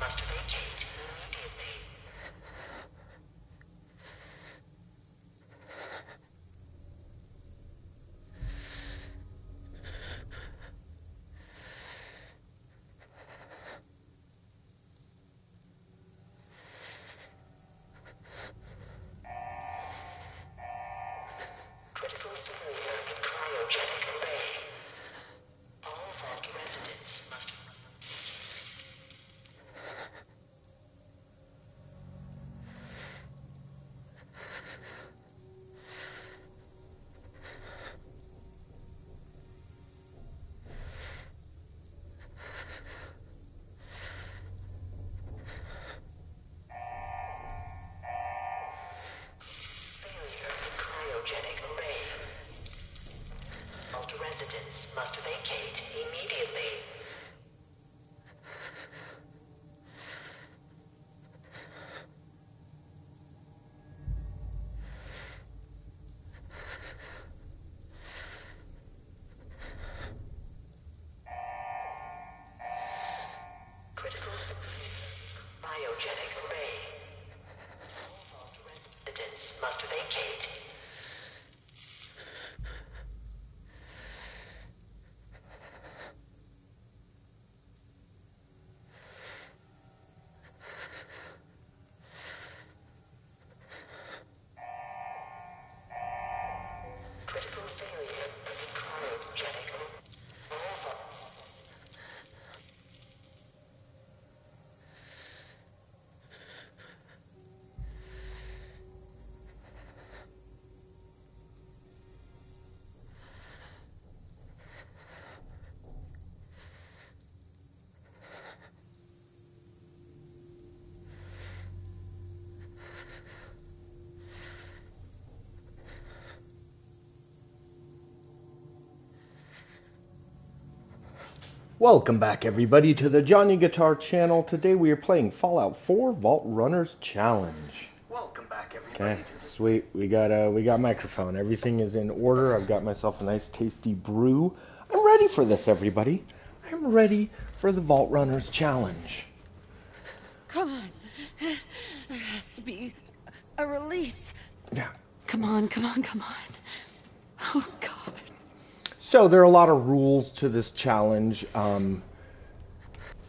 must vacate immediately. Critical failure in cryogenic array. All vault residents must... Failure in cryogenic array. Vault residents must vacate immediately. Critical biogenic array. All vault residents must vacate. Critical failure in cryogenic array. All vault... Welcome back everybody to the Johnny Guitar channel. Today we are playing Fallout 4 Vault Runners Challenge. Welcome back, everybody. Okay, sweet. We got microphone. Everything is in order. I've got myself a nice tasty brew. I'm ready for this, everybody. I'm ready for the Vault Runners Challenge. Come on. There has to be a release. Yeah. Come on, come on, come on. Oh, God. So there are a lot of rules to this challenge. I'll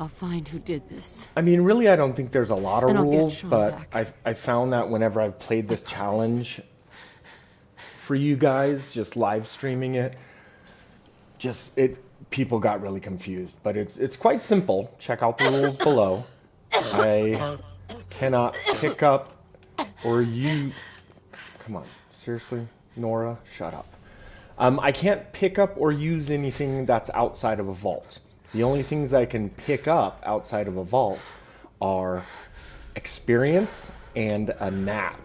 find who did this. I mean, really, I don't think there's a lot of And I'll get rules, Sean but back. I found that whenever I've played this challenge for you guys, just live streaming it, people got really confused. But it's quite simple. Check out the rules below. I cannot pick up or use... Come on, seriously, Nora, shut up. I can't pick up or use anything that's outside of a vault. The only things I can pick up outside of a vault are experience and a nap.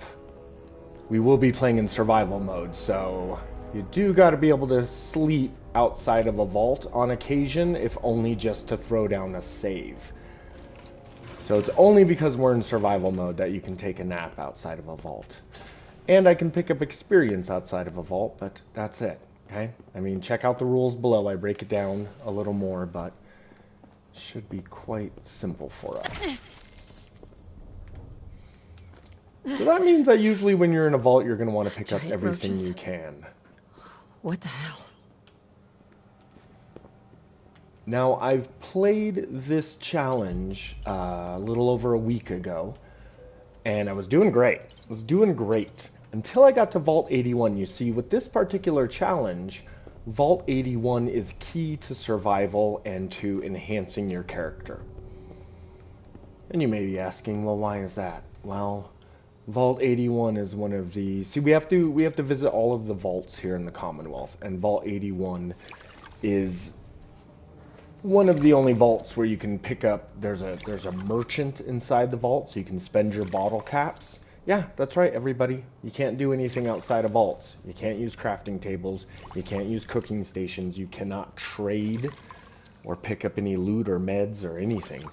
We will be playing in survival mode, so you do got to be able to sleep outside of a vault on occasion, if only just to throw down a save. So it's only because we're in survival mode that you can take a nap outside of a vault. And I can pick up experience outside of a vault, but that's it, okay? I mean, check out the rules below. I break it down a little more, but it should be quite simple for us. So that means that usually when you're in a vault, you're going to want to pick up Giant everything roaches. you can. What the hell? Now, I've played this challenge a little over a week ago, and I was doing great. Until I got to Vault 81. You see, with this particular challenge, Vault 81 is key to survival and to enhancing your character. And you may be asking, well, why is that? Well, Vault 81 is one of the... See, we have to visit all of the vaults here in the Commonwealth, and Vault 81 is one of the only vaults where you can pick up... There's a merchant inside the vault, so you can spend your bottle caps. Yeah, that's right, everybody. You can't do anything outside of vaults. You can't use crafting tables. You can't use cooking stations. You cannot trade or pick up any loot or meds or anything.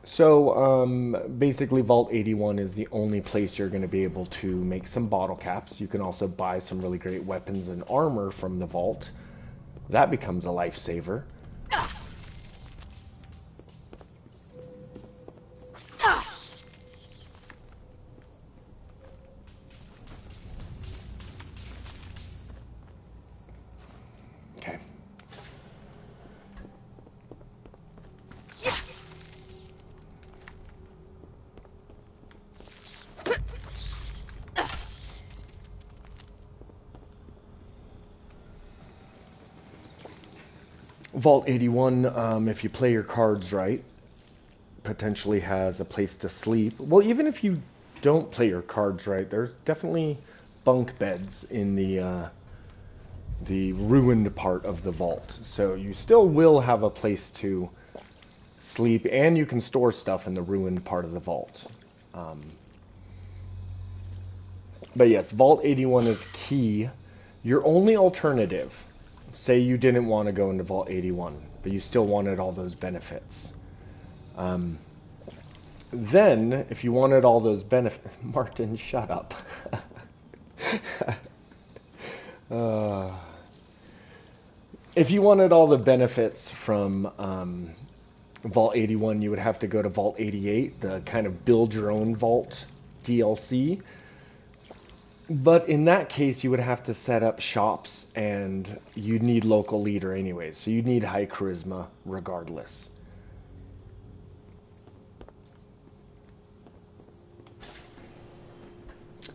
So, basically, Vault 81 is the only place you're going to be able to make some bottle caps. You can also buy some really great weapons and armor from the vault. That becomes a lifesaver. Vault 81, if you play your cards right, potentially has a place to sleep. Well, even if you don't play your cards right, there's definitely bunk beds in the ruined part of the vault. So you still will have a place to sleep, and you can store stuff in the ruined part of the vault. But yes, Vault 81 is key. Your only alternative, say you didn't want to go into Vault 81, but you still wanted all those benefits. Then, if you wanted all those benefits... Martin, shut up. If you wanted all the benefits from Vault 81, you would have to go to Vault 88, the kind of build your own vault DLC. But in that case, you would have to set up shops, and you'd need local leader anyways. So you'd need high charisma regardless.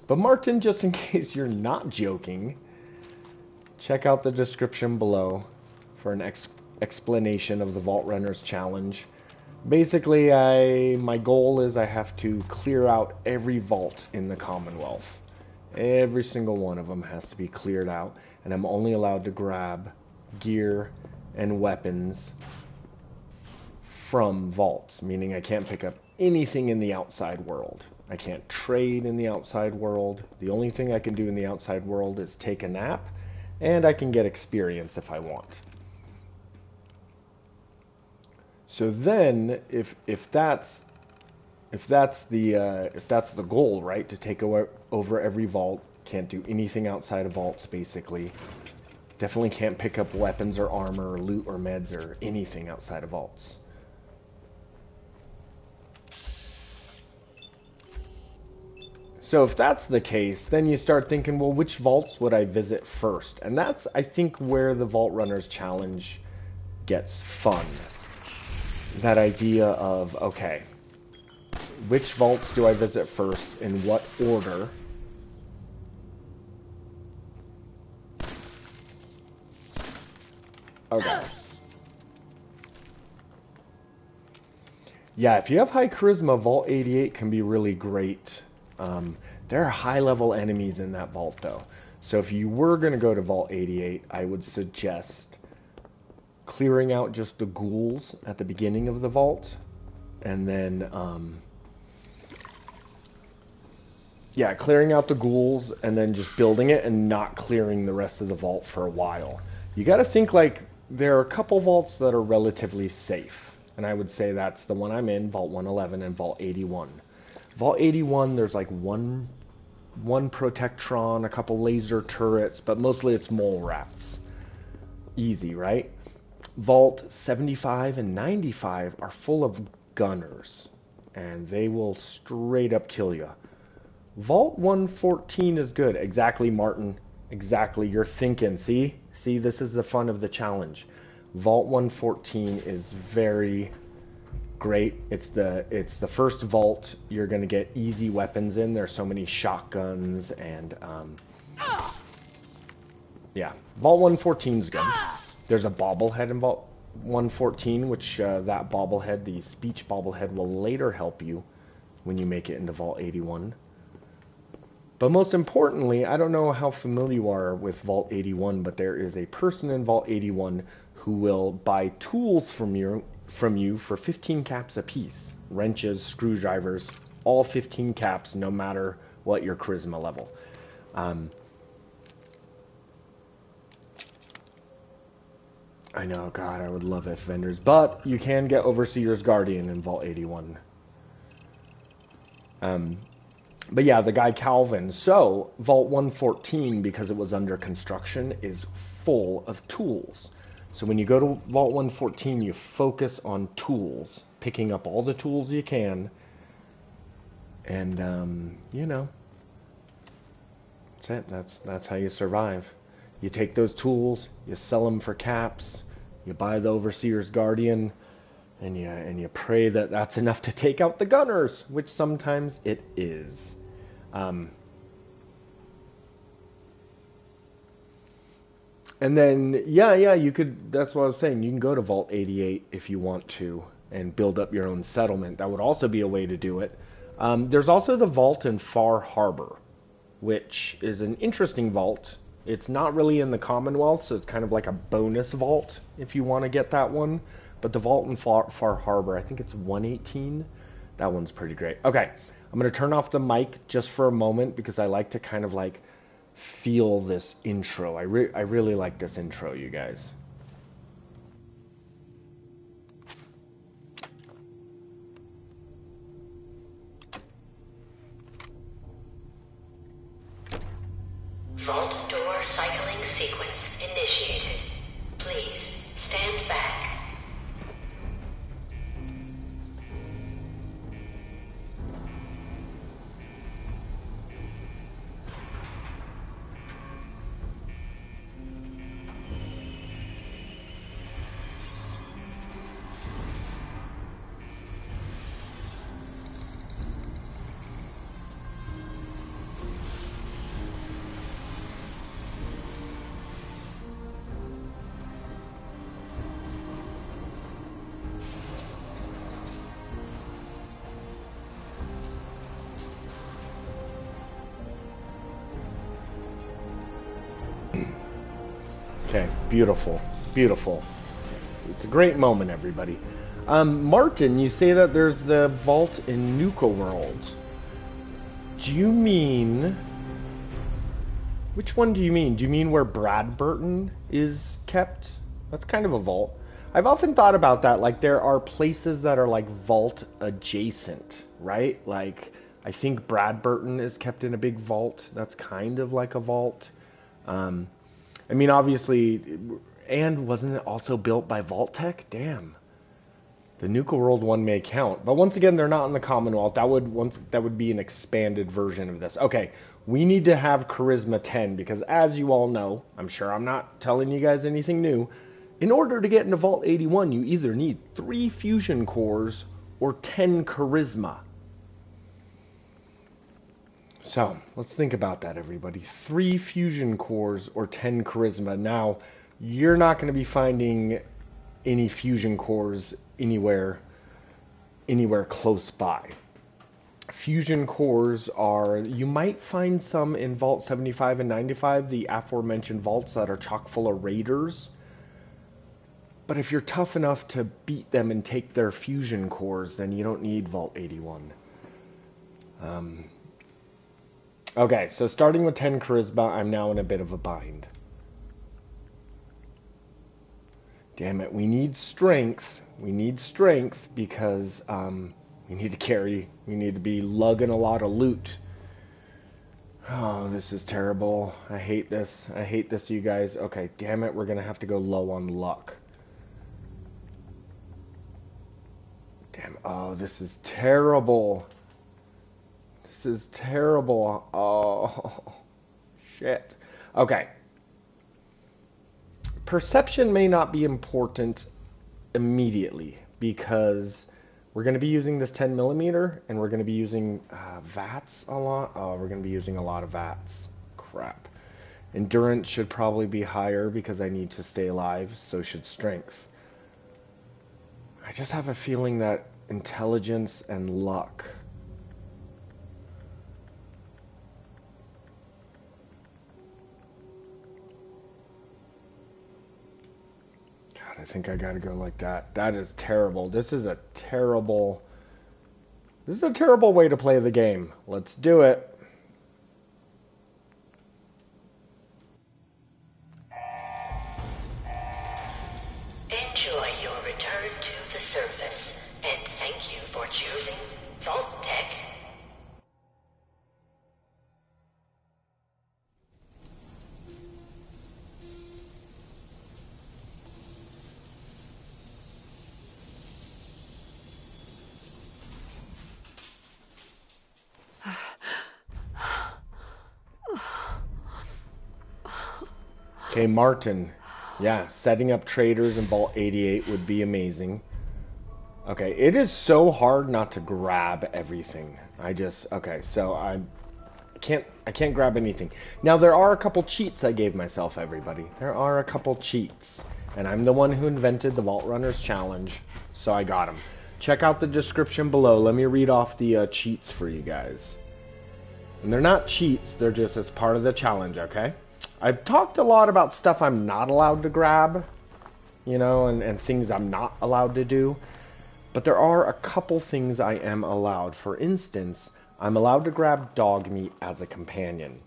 But Martin, just in case you're not joking, check out the description below for an explanation of the Vault Runners Challenge. Basically, my goal is I have to clear out every vault in the Commonwealth. Every single one of them has to be cleared out, and I'm only allowed to grab gear and weapons from vaults, meaning I can't pick up anything in the outside world. I can't trade in the outside world. The only thing I can do in the outside world is take a nap, and I can get experience if I want. So then, if that's the goal, right, to take over every vault, can't do anything outside of vaults, basically. Definitely can't pick up weapons or armor or loot or meds or anything outside of vaults. So if that's the case, then you start thinking, well, which vaults would I visit first? And that's, I think, where the Vault Runners Challenge gets fun. That idea of, okay, which vaults do I visit first, in what order? Okay. Yeah, if you have high charisma, Vault 88 can be really great. There are high-level enemies in that vault, though. So if you were going to go to Vault 88, I would suggest clearing out just the ghouls at the beginning of the vault. And then, yeah, clearing out the ghouls and then just building it and not clearing the rest of the vault for a while. You got to think, like, there are a couple vaults that are relatively safe. And I would say that's the one I'm in, Vault 111 and Vault 81. Vault 81, there's like one Protectron, a couple laser turrets, but mostly it's mole rats. Easy, right? Vault 75 and 95 are full of gunners, and they will straight up kill you. Vault 114 is good. Exactly, Martin. Exactly. You're thinking. See, this is the fun of the challenge. Vault 114 is very great. It's the first vault you're gonna get easy weapons in. There's so many shotguns and yeah. Vault 114 is good. There's a bobblehead in Vault 114, which that bobblehead, the speech bobblehead, will later help you when you make it into Vault 81. But most importantly, I don't know how familiar you are with Vault 81, but there is a person in Vault 81 who will buy tools from you for 15 caps apiece. Wrenches, screwdrivers, all 15 caps, no matter what your charisma level. I know, God, I would love if vendors, but you can get Overseer's Guardian in Vault 81. But yeah, the guy Calvin. So, Vault 114, because it was under construction, is full of tools. So when you go to Vault 114, you focus on tools, picking up all the tools you can, and, you know, that's it. That's how you survive. You take those tools, you sell them for caps, you buy the Overseer's Guardian, and you pray that that's enough to take out the gunners, which sometimes it is. And then, yeah, you could, that's what I was saying. You can go to Vault 88 if you want to and build up your own settlement. That would also be a way to do it. There's also the vault in Far Harbor, which is an interesting vault. It's not really in the Commonwealth, so it's kind of like a bonus vault if you want to get that one. But the vault in Far Harbor, I think it's 118. That one's pretty great. Okay, I'm going to turn off the mic just for a moment because I like to kind of like feel this intro. I really like this intro, you guys. Vault door cycling sequence initiated. Please stand back. Okay, beautiful, beautiful. It's a great moment, everybody. Martin, you say that there's the vault in Nuka World. Do you mean... Which one do you mean? Do you mean where Brad Burton is kept? That's kind of a vault. I've often thought about that, like there are places that are like vault adjacent, right? Like, I think Brad Burton is kept in a big vault. That's kind of like a vault. I mean, obviously, and wasn't it also built by Vault Tech? Damn. The Nuka World one may count. But once again, they're not in the Commonwealth. That would be an expanded version of this. Okay, we need to have Charisma 10 because as you all know, I'm sure I'm not telling you guys anything new, in order to get into Vault 81, you either need 3 fusion cores or 10 Charisma. So, let's think about that, everybody. 3 fusion cores or 10 charisma. Now, you're not going to be finding any fusion cores anywhere close by. Fusion cores are, you might find some in Vault 75 and 95, the aforementioned vaults that are chock full of raiders. But if you're tough enough to beat them and take their fusion cores, then you don't need Vault 81. Okay, so starting with 10 charisma, I'm now in a bit of a bind. Damn it, we need strength. We need strength because we need to be lugging a lot of loot. Oh, this is terrible. I hate this. I hate this, you guys. Okay, damn it, we're going to have to go low on luck. Damn, oh, this is terrible. This is terrible. Oh, shit. Okay. Perception may not be important immediately because we're going to be using this 10 millimeter and we're going to be using VATS a lot. Oh, we're going to be using a lot of VATS. Crap. Endurance should probably be higher because I need to stay alive, so should strength. I just have a feeling that intelligence and luck. I think I gotta go like that. That is terrible. This is a terrible way to play the game. Let's do it. Enjoy your return to the surface, and thank you for choosing Vault Tech. Okay, Martin. Yeah, setting up traders in Vault 88 would be amazing. Okay, it is so hard not to grab everything. Okay, so I can't grab anything. Now there are a couple cheats I gave myself, everybody. There are a couple cheats. And I'm the one who invented the Vault Runners Challenge, so I got them. Check out the description below. Let me read off the cheats for you guys. And they're not cheats, they're just as part of the challenge, okay? I've talked a lot about stuff I'm not allowed to grab, you know, and things I'm not allowed to do. But there are a couple things I am allowed. For instance, I'm allowed to grab Dogmeat as a companion.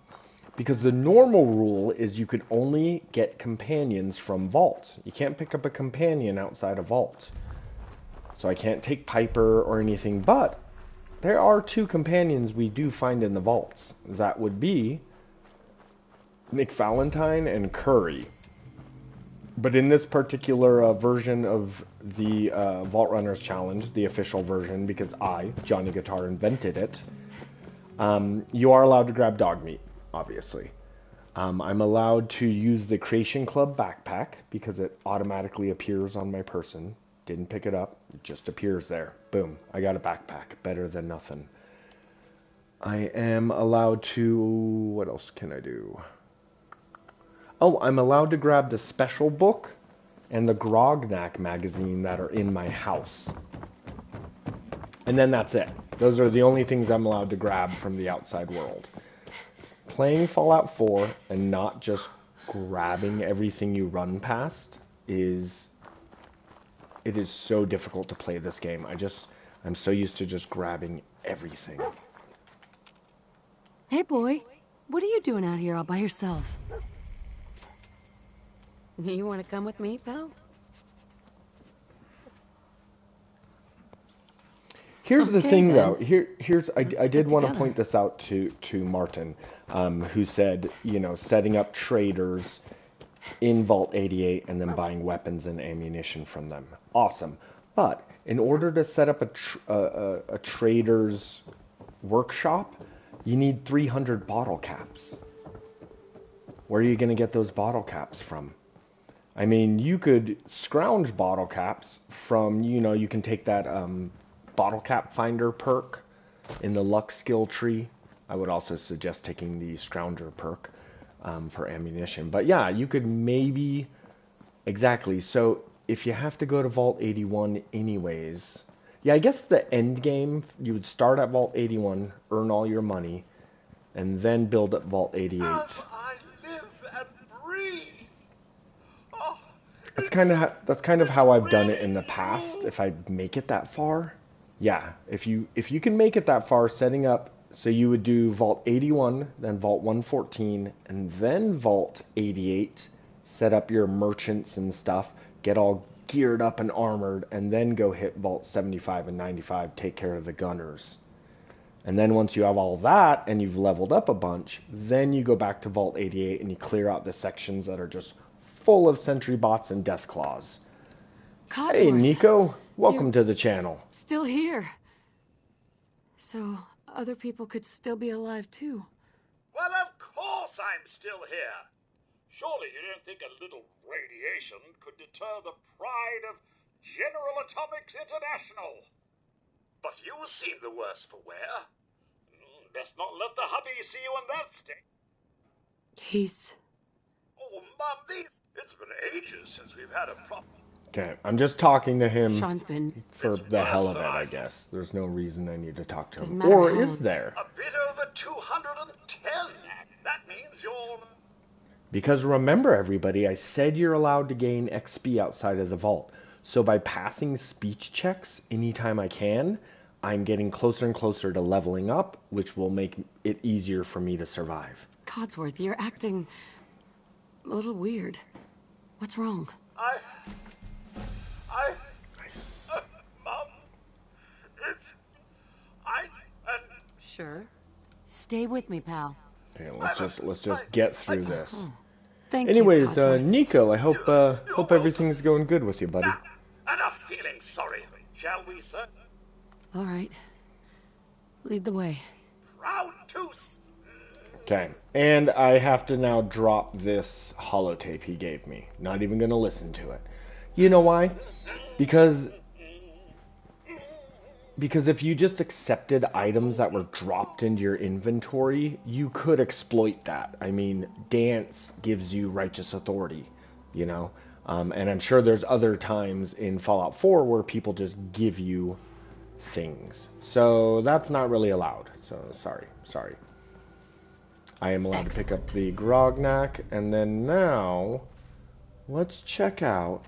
Because the normal rule is you could only get companions from Vault. You can't pick up a companion outside of Vault. So I can't take Piper or anything, but there are 2 companions we do find in the vaults. That would be Valentine and Curie. But in this particular version of the Vault Runners Challenge, the official version, because I, Johnny Guitar, invented it, you are allowed to grab Dogmeat, obviously. I'm allowed to use the Creation Club backpack because it automatically appears on my person. Didn't pick it up, it just appears there. Boom, I got a backpack, better than nothing. I am allowed to, what else can I do? Oh, I'm allowed to grab the special book and the Grognak magazine that are in my house. And then that's it. Those are the only things I'm allowed to grab from the outside world. Playing Fallout 4 and not just grabbing everything you run past it is so difficult to play this game. I'm so used to just grabbing everything. Hey, boy. What are you doing out here all by yourself? You want to come with me, pal? Here's the thing, then. though. I Let's did stick want to together. point this out to Martin, who said, you know, setting up traders in Vault 88 and then buying weapons and ammunition from them. Awesome. But in order to set up a trader's workshop, you need 300 bottle caps. Where are you going to get those bottle caps from? I mean, you could scrounge bottle caps from, you know, you can take that bottle cap finder perk in the luck skill tree. I would also suggest taking the scrounger perk for ammunition. But yeah, you could maybe, exactly. So if you have to go to Vault 81 anyways, yeah, I guess the end game, you would start at Vault 81, earn all your money, and then build up Vault 88. As I live and breathe. Oh, That's kind of how I've done it in the past. If I make it that far, yeah. If you can make it that far, setting up, so you would do Vault 81, then Vault 114, and then Vault 88. Set up your merchants and stuff, get all geared up and armored, and then go hit Vault 75 and 95. Take care of the gunners. And then once you have all that and you've leveled up a bunch, then you go back to Vault 88 and you clear out the sections that are just full of sentry bots and death claws. Codsworth, Hey, Nico. Welcome You're- to the channel. still here. So other people could still be alive too. well, of course I'm still here. Surely you don't think a little radiation could deter the pride of General Atomics International? But you seem the worse for wear. Best not let the hubby see you in that state. He's... Oh, Mum, it's been ages since we've had a problem. Okay, I'm just talking to him Sean's been... for It's the hell worse of it, than I I guess. There's no reason I need to talk to Doesn't him. matter Or how- is there? A bit over 210. That means you're... Because remember, everybody, I said you're allowed to gain XP outside of the vault. So by passing speech checks anytime I can, I'm getting closer and closer to leveling up, which will make it easier for me to survive. Codsworth, you're acting... a little weird. What's wrong? Mum, and Sure. Stay with me, pal. Okay, let's just get through this. Thank Anyways, you, Codsworth. Nico, I hope everything's going good with you, buddy. enough feeling sorry, shall we, sir? All right. Lead the way. Proud to... Okay, and I have to now drop this holotape he gave me. Not even gonna listen to it. You know why? Because Because if you just accepted items that were dropped into your inventory, you could exploit that. I mean, dance gives you righteous authority, you know? And I'm sure there's other times in Fallout 4 where people just give you things. So that's not really allowed. So sorry. I am allowed to pick up the Grognak, and then now let's check out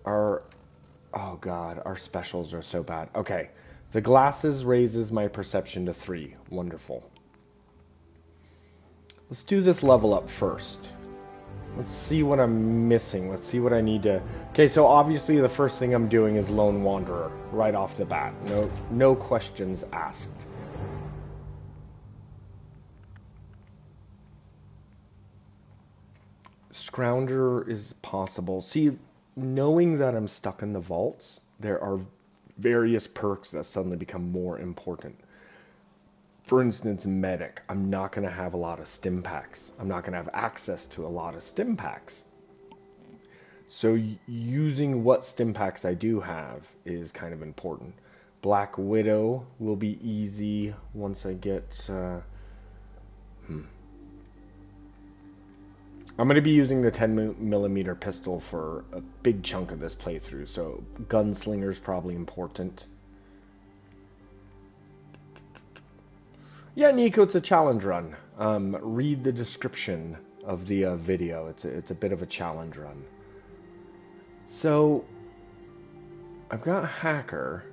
our, oh god, our specials are so bad. Okay, the glasses raises my perception to 3. Wonderful. Let's do this level up first. Let's see what I'm missing. Let's see what I need to... Okay, so obviously the first thing I'm doing is Lone Wanderer right off the bat. No questions asked. Scrounger is possible. See, knowing that I'm stuck in the vaults, there are various perks that suddenly become more important. For instance, medic. I'm not going to have a lot of stim packs. I'm not going to have access to a lot of stim packs. So using what stim packs I do have is kind of important. Black Widow will be easy once I get... I'm going to be using the 10mm pistol for a big chunk of this playthrough, so Gunslinger's probably important. Yeah, Nico, it's a challenge run. Read the description of the video. It's a bit of a challenge run. So, I've got Hacker.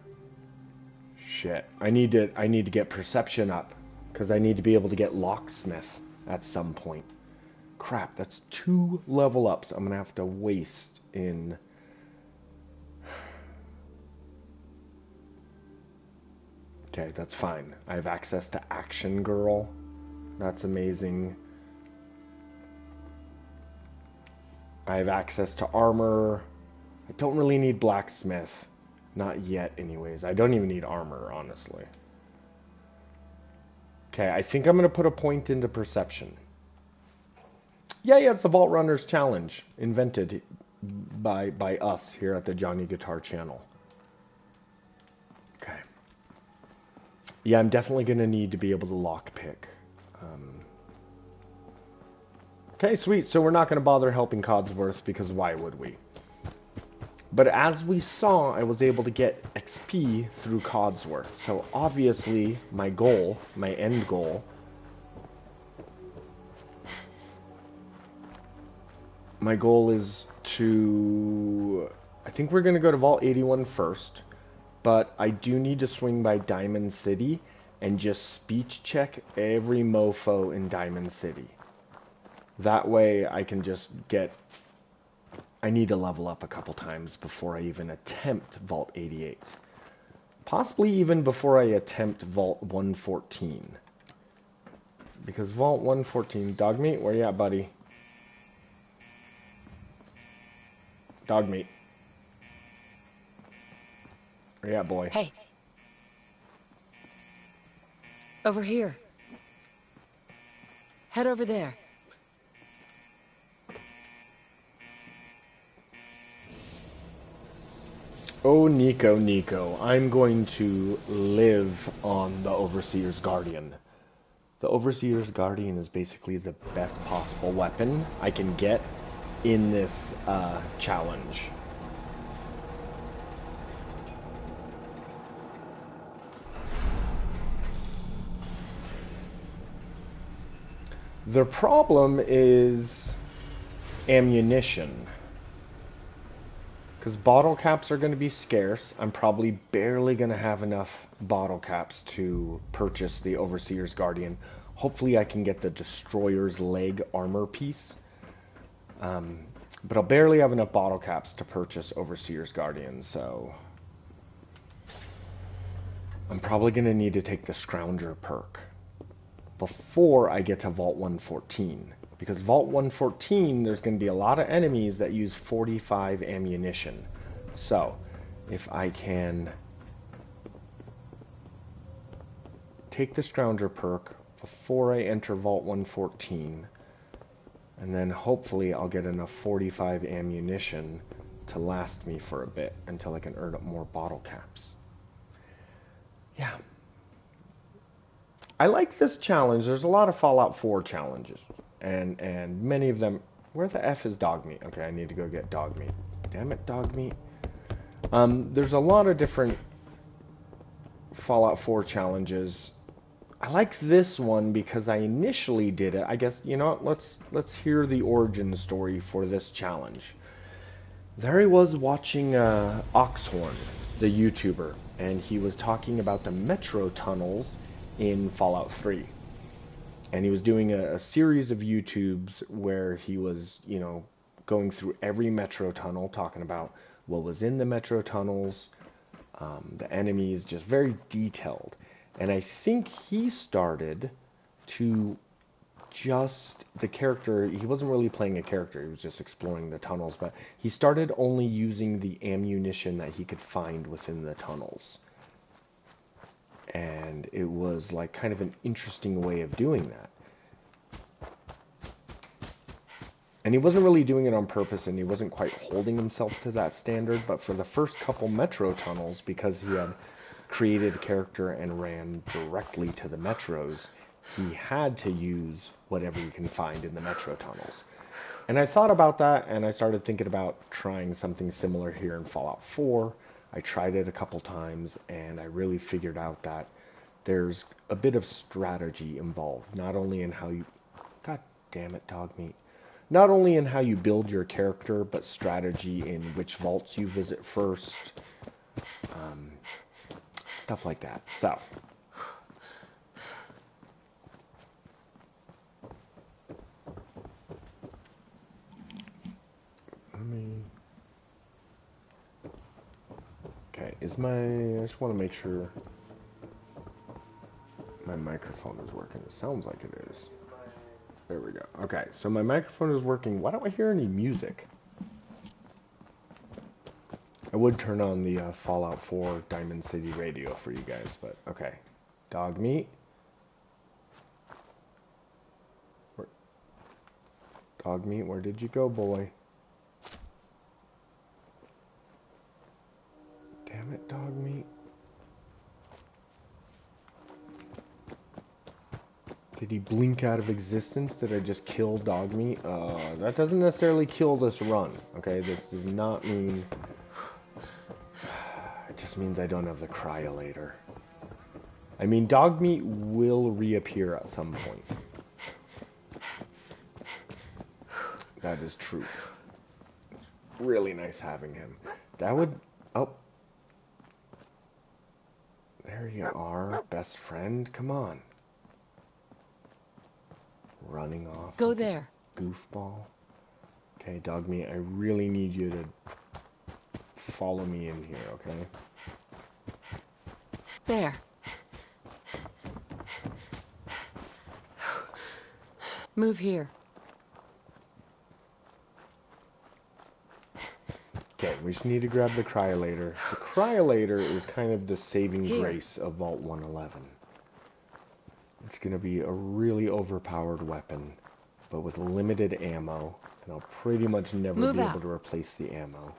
Shit, I need to get Perception up, because I need to be able to get Locksmith at some point. Crap, that's 2 level ups I'm gonna have to waste in... Okay, that's fine. I have access to Action Girl. That's amazing. I have access to armor. I don't really need Blacksmith. Not yet, anyways. I don't even need armor, honestly. Okay, I think I'm gonna put a point into Perception. Yeah, it's the Vault Runners Challenge, invented by us here at the Johnny Guitar channel. Okay. Yeah, I'm definitely going to need to be able to lockpick. Okay, sweet. So we're not going to bother helping Codsworth, because why would we? But as we saw, I was able to get XP through Codsworth. So obviously, my goal, my end goal... My goal is to... I think we're going to go to Vault 81 first, but I do need to swing by Diamond City and just speech check every mofo in Diamond City. That way I can just get... I need to level up a couple times before I even attempt Vault 88. Possibly even before I attempt Vault 114. Because Vault 114... Dogmeat, where you at, buddy? Dogmeat. Where you at, boy? Hey. Over here. Head over there. Oh, Nico, I'm going to live on the Overseer's Guardian. The Overseer's Guardian is basically the best possible weapon I can get in this challenge. The problem is ammunition. Because bottle caps are going to be scarce. I'm probably barely going to have enough bottle caps to purchase the Overseer's Guardian. Hopefully I can get the Destroyer's Leg armor piece. But I'll barely have enough bottle caps to purchase Overseer's Guardian, so... I'm probably going to need to take the Scrounger perk before I get to Vault 114. Because Vault 114, there's going to be a lot of enemies that use 45 ammunition. So, if I can take the Scrounger perk before I enter Vault 114, and then hopefully I'll get enough 45 ammunition to last me for a bit until I can earn up more bottle caps. yeah. I like this challenge. There's a lot of Fallout 4 challenges, and many of them. Where the F is Dogmeat? Okay, I need to go get Dogmeat. Damn it, Dogmeat. There's a lot of different Fallout 4 challenges. I like this one because I initially did it. I guess, you know what, let's hear the origin story for this challenge. There he was watching Oxhorn, the YouTuber, and he was talking about the metro tunnels in Fallout 3. And he was doing a series of YouTubes where he was, you know, going through every metro tunnel, talking about what was in the metro tunnels, the enemies, just very detailed. And I think he started to just, the character, he wasn't really playing a character, he was just exploring the tunnels, but he started only using the ammunition that he could find within the tunnels. And it was like kind of an interesting way of doing that. And he wasn't really doing it on purpose, and he wasn't quite holding himself to that standard, but for the first couple metro tunnels, because he had created a character and ran directly to the metros, he had to use whatever you can find in the metro tunnels. And I thought about that, and I started thinking about trying something similar here in Fallout 4. I tried it a couple times, and I really figured out that there's a bit of strategy involved, not only in how you... God damn it, Dogmeat. Not only in how you build your character, but strategy in which vaults you visit first. Stuff like that. So... Okay, I just want to make sure my microphone is working. It sounds like it is. There we go. Okay, so my microphone is working. Why don't I hear any music? I would turn on the Fallout 4 Diamond City radio for you guys, but okay. Dogmeat. Dogmeat, where did you go, boy? Damn it, Dogmeat. Did he blink out of existence? Did I just kill Dogmeat? That doesn't necessarily kill this run, okay? This does not mean... It just means I don't have the cryolator. I mean, Dogmeat will reappear at some point. That is truth. It's really nice having him. That would... Oh. There you are, best friend. Come on. Running off. Go there. Goofball. Okay, Dogmeat, I really need you to follow me in here, okay? There. Move here. Okay, we just need to grab the cryolator. The cryolator is kind of the saving grace of Vault 111. It's going to be a really overpowered weapon, but with limited ammo, and I'll pretty much never be able to replace the ammo.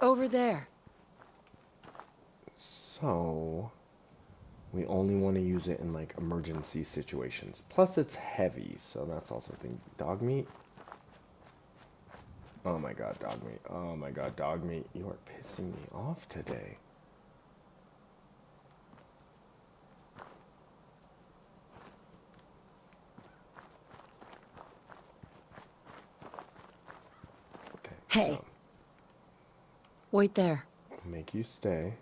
Over there. So, we only want to use it in, like, emergency situations. Plus, it's heavy, so that's also a thing. Dogmeat? Oh my god, Dogmeat. Oh my god, Dogmeat. You are pissing me off today. Okay. Hey. So, wait there. make you stay.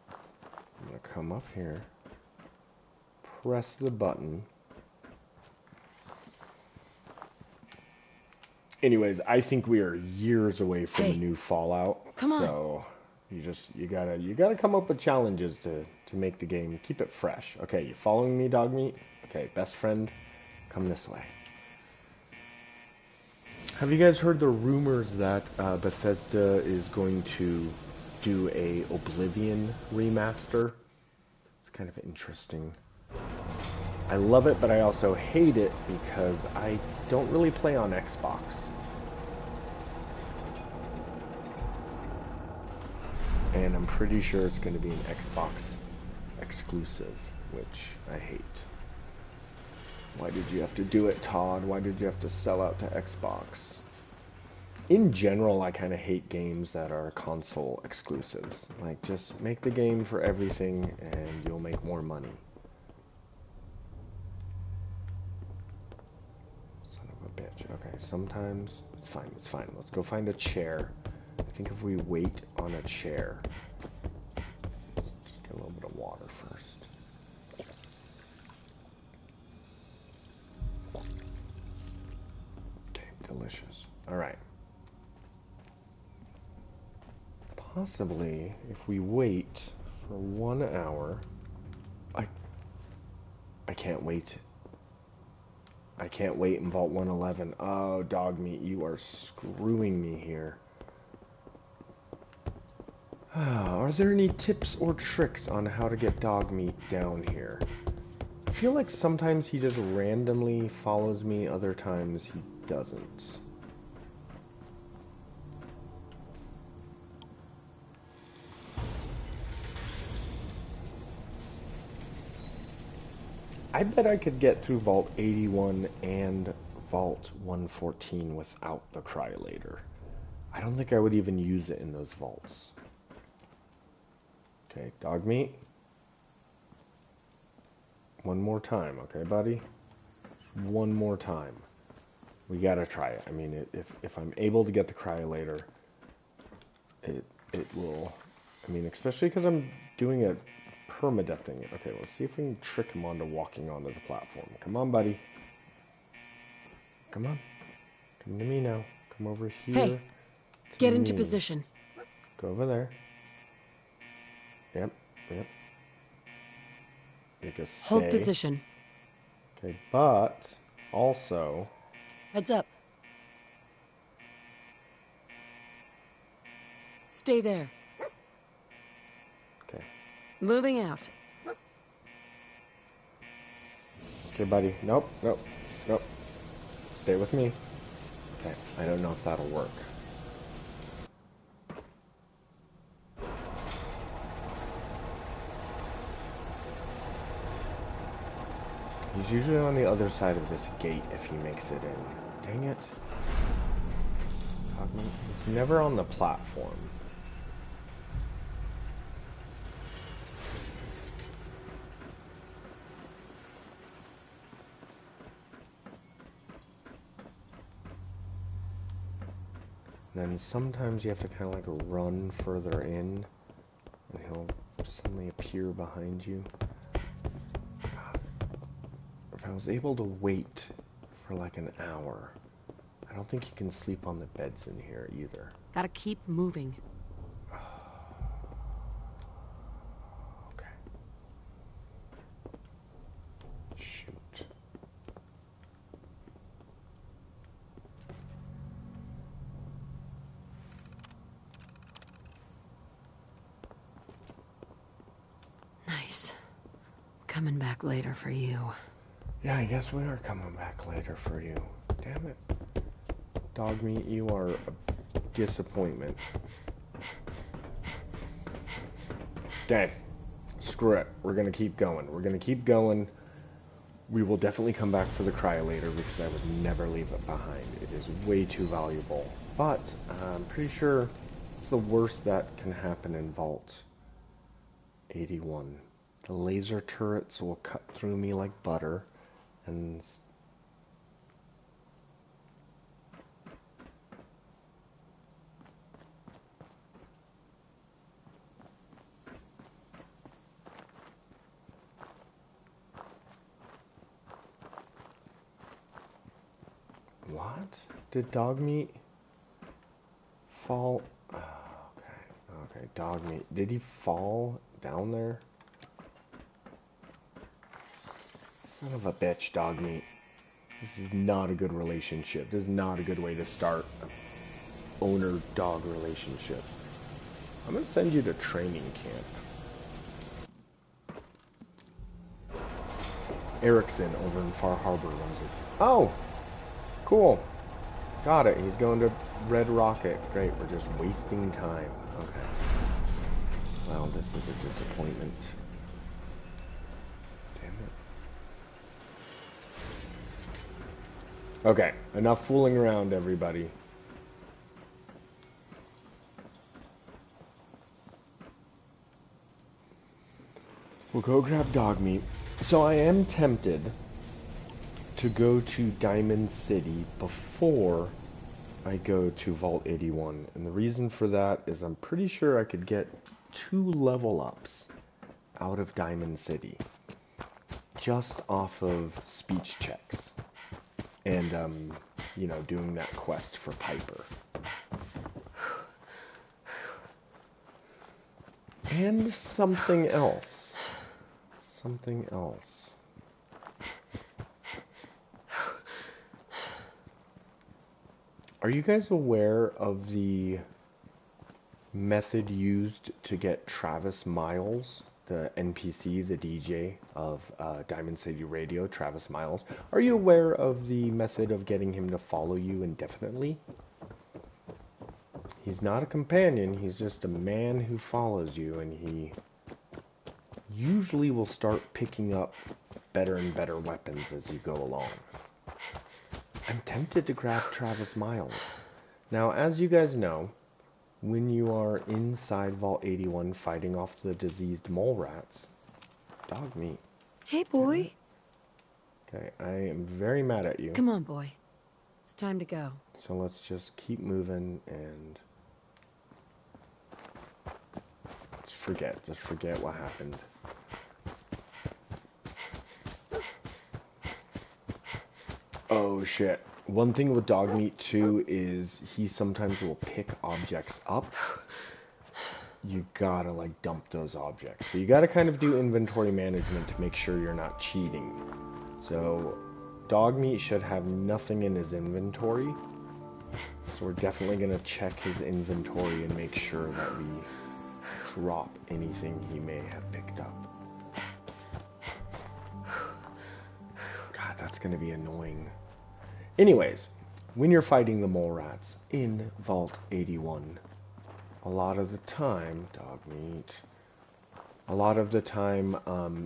I'm gonna come up here. Press the button. Anyways, I think we are years away from the new Fallout. Come on. So you gotta come up with challenges to make the game, keep it fresh. Okay, you following me, Dogmeat? Okay, best friend, come this way. Have you guys heard the rumors that Bethesda is going to do a Oblivion remaster? It's kind of interesting. I love it, but I also hate it because I don't really play on Xbox. And I'm pretty sure it's going to be an Xbox exclusive, which I hate. Why did you have to do it, Todd? Why did you have to sell out to Xbox? In general, I kind of hate games that are console exclusives. Like, just make the game for everything and you'll make more money. Son of a bitch. Okay, sometimes it's fine, it's fine. Let's go find a chair. I think if we wait on a chair, let's just get a little bit of water first. Okay, delicious. All right. Possibly, if we wait for 1 hour, I can't wait. I can't wait in Vault 111. Oh, Dogmeat, you are screwing me here. Are there any tips or tricks on how to get Dogmeat down here? I feel like sometimes he just randomly follows me, other times he doesn't. I bet I could get through Vault 81 and Vault 114 without the Cryolator. I don't think I would even use it in those vaults. Okay, Dogmeat. One more time, okay, buddy? One more time. We gotta try it. I mean, if I'm able to get the Cryolator, it will... I mean, especially because I'm doing a permadeath thing. Okay, let's see if we can trick him onto walking onto the platform. Come on, buddy. Come on. Come to me now. Come over here. Hey, get into position. Go over there. Yep, yep. You just hold position. Okay, but also... Heads up. Stay there. Okay. Moving out. Okay, buddy. Nope, nope, nope. Stay with me. Okay, I don't know if that'll work. He's usually on the other side of this gate if he makes it in. Dang it. He's never on the platform. And then sometimes you have to kind of like run further in, and he'll suddenly appear behind you. God. If I was able to wait for like an hour, I don't think you can sleep on the beds in here either. Gotta keep moving. Okay. Shoot. Nice. Coming back later for you. Yeah, I guess we are coming back later for you. Damn it. Dogmeat, you are a disappointment. Okay. Screw it. We're gonna keep going. We're gonna keep going. We will definitely come back for the Cryolator because I would never leave it behind. It is way too valuable. But I'm pretty sure it's the worst that can happen in Vault 81. The laser turrets will cut through me like butter. And what? Did Dogmeat fall? Oh, okay. Okay, Dogmeat. Did he fall down there? Son of a bitch, Dogmeat. This is not a good relationship. This is not a good way to start an owner-dog relationship. I'm gonna send you to training camp. Erickson over in Far Harbor runs it. Oh! Cool. Got it. He's going to Red Rocket. Great. We're just wasting time. Okay. Well, this is a disappointment. Damn it. Okay, enough fooling around, everybody. We'll go grab Dogmeat. So I am tempted to go to Diamond City before I go to Vault 81. And the reason for that is I'm pretty sure I could get 2 level ups out of Diamond City just off of speech checks and, you know, doing that quest for Piper. And something else. Something else. Are you guys aware of the method used to get Travis Miles, the NPC, the DJ of Diamond City Radio, Travis Miles? Are you aware of the method of getting him to follow you indefinitely? He's not a companion, he's just a man who follows you, and he usually will start picking up better and better weapons as you go along. I'm tempted to grab Travis Miles. Now, as you guys know, when you are inside Vault 81 fighting off the diseased mole rats, Dogmeat. Hey, boy. Okay, I am very mad at you. Come on, boy. It's time to go. So let's just keep moving and just forget what happened. Oh shit. One thing with Dogmeat too is he sometimes will pick objects up. You gotta like dump those objects. So you gotta kind of do inventory management to make sure you're not cheating. So Dogmeat should have nothing in his inventory. So we're definitely gonna check his inventory and make sure that we drop anything he may have picked up. God, that's gonna be annoying. Anyways, when you're fighting the mole rats in Vault 81, a lot of the time,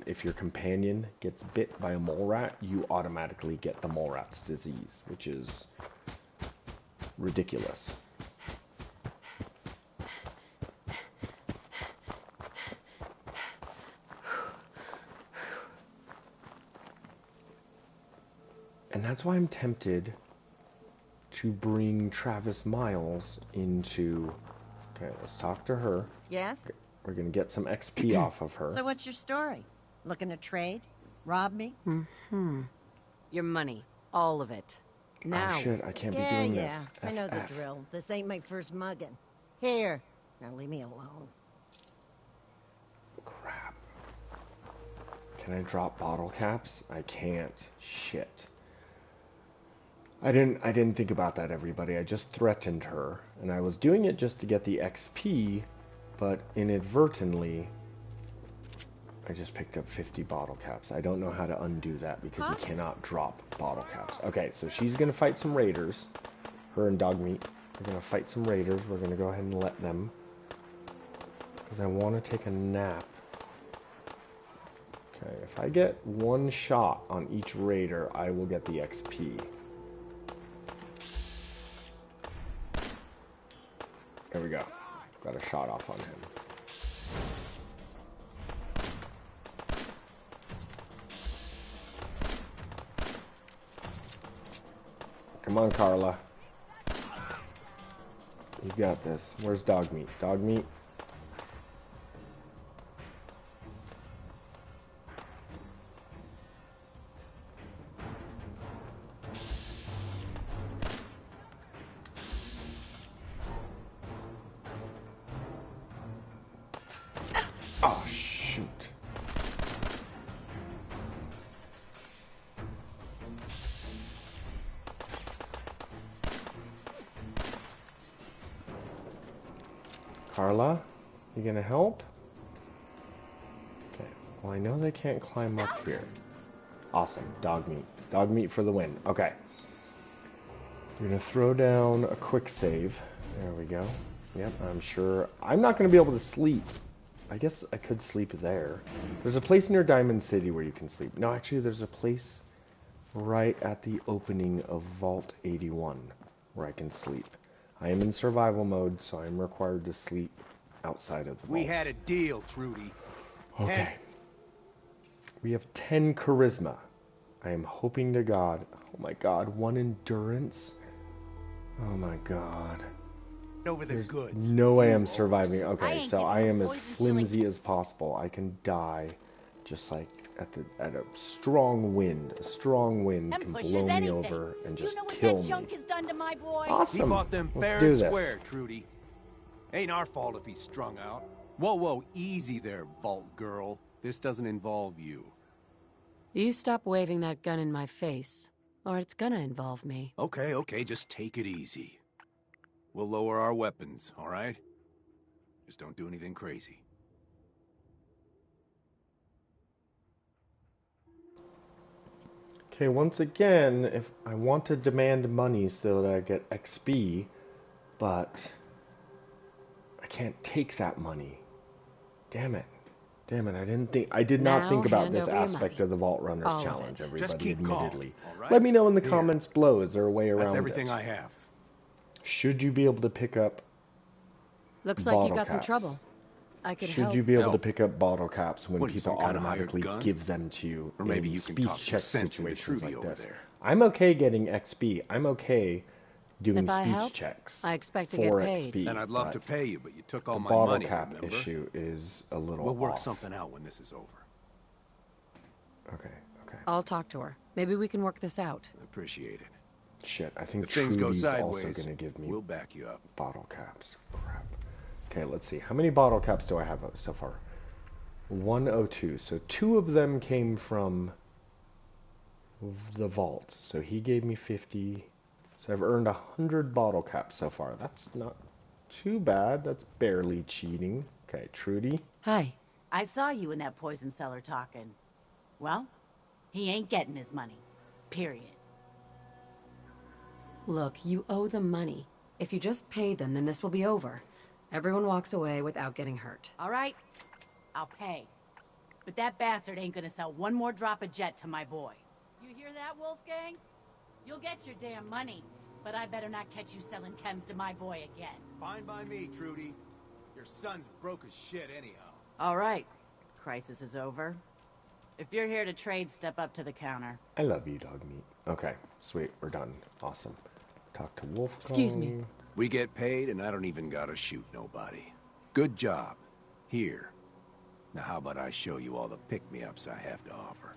if your companion gets bit by a mole rat, you automatically get the mole rat's disease, which is ridiculous. And that's why I'm tempted to bring Travis Miles into... Okay, let's talk to her. Yes? We're going to get some XP off of her. So what's your story? Looking to trade? Rob me? Mm-hmm. Your money. All of it. Now. Oh shit, I can't be doing this. Yeah, I know the drill. This ain't my first mugging. Here. Now leave me alone. Crap. Can I drop bottle caps? I can't. Shit. I didn't think about that, everybody. I just threatened her, and I was doing it just to get the XP, but inadvertently, I just picked up 50 bottle caps. I don't know how to undo that because you cannot drop bottle caps. Okay, so she's gonna fight some raiders. Her and Dogmeat are gonna fight some raiders. We're gonna go ahead and let them, because I want to take a nap. Okay, if I get one shot on each raider, I will get the XP. There we go. Got a shot off on him. Come on, Carla. You got this. Where's Dogmeat? Dogmeat? Oh, shoot. Carla, you gonna help? Okay, well I know they can't climb up here. Awesome, Dogmeat. Dogmeat for the win. Okay. We're gonna throw down a quick save. There we go. Yep, I'm sure. I'm not gonna be able to sleep I guess I could sleep there. There's a place near Diamond City where you can sleep. No, actually, there's a place right at the opening of Vault 81 where I can sleep. I am in survival mode, so I'm required to sleep outside of the vault. We had a deal, Trudy. Okay. We have 10 charisma. I am hoping to God. Oh my God, 1 endurance. Oh my God. Over the There's goods. no way I'm surviving. Okay, ain't so giving I no am as poison flimsy as possible. I can die just like at a strong wind. A strong wind Them can pushers blow me anything. over and Do you just know what kill that me. junk has done to my boy? Awesome. He bought them Let's fair do and this. square, Trudy. Ain't our fault if he's strung out. Whoa, easy there, Vault Girl. This doesn't involve you. You stop waving that gun in my face, or it's gonna involve me. Okay, just take it easy. We'll lower our weapons, all right? Just don't do anything crazy. Okay, once again, if I want to demand money so that I get XP, but I can't take that money. Damn it. Damn it, I did not Now think about hand this over your aspect money. of the Vault Runners All of challenge, it. everybody, Just keep calm, admittedly. all right? Let me know in the Here. comments below, is there a way around That's everything it? I have. Should you be able to pick up Looks like you bottle got some caps? trouble. I could Should help. you be able to Help? pick up bottle caps when What, are you people some kind of hired automatically gun? give them to you Or maybe in you can speech talk some check sense into situations Trudy like over this? there. I'm okay getting XP. I'm okay doing If I speech help, checks I expect to for get paid. XP. And I'd love but to pay you, but you took all the my bottle money, cap remember? issue is a little We'll work off. something out when this is over. Okay. I'll talk to her. Maybe we can work this out. Appreciate it. Shit, I think If things go Trudy's also sideways, going to give me we'll back you up. bottle caps. Crap. Okay, let's see. How many bottle caps do I have so far? 102. So 2 of them came from the vault. So he gave me 50. So I've earned 100 bottle caps so far. That's not too bad. That's barely cheating. Okay, Trudy. Hi. I saw you in that poison cellar talking. Well, he ain't getting his money. Period. Look, you owe them money. If you just pay them, then this will be over. Everyone walks away without getting hurt. All right, I'll pay. But that bastard ain't gonna sell one more drop of jet to my boy. You hear that, Wolfgang? You'll get your damn money, but I better not catch you selling chems to my boy again. Fine by me, Trudy. Your son's broke as shit anyhow. All right, crisis is over. If you're here to trade, step up to the counter. I love you, Dogmeat. Okay, sweet. We're done. Awesome. Talk to Wolfgang. Excuse me. We get paid and I don't even gotta shoot nobody. Good job. Here. Now how about I show you all the pick-me-ups I have to offer?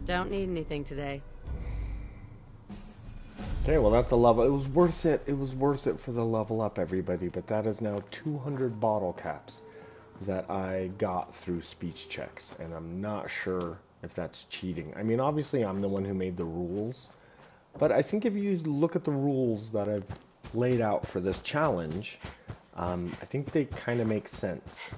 Don't need anything today. Okay, well that's a level. It was worth it. It was worth it for the level up, everybody. But that is now 200 bottle caps that I got through speech checks, and I'm not sure if that's cheating. I mean, obviously I'm the one who made the rules, but I think if you look at the rules that I've laid out for this challenge, I think they kind of make sense.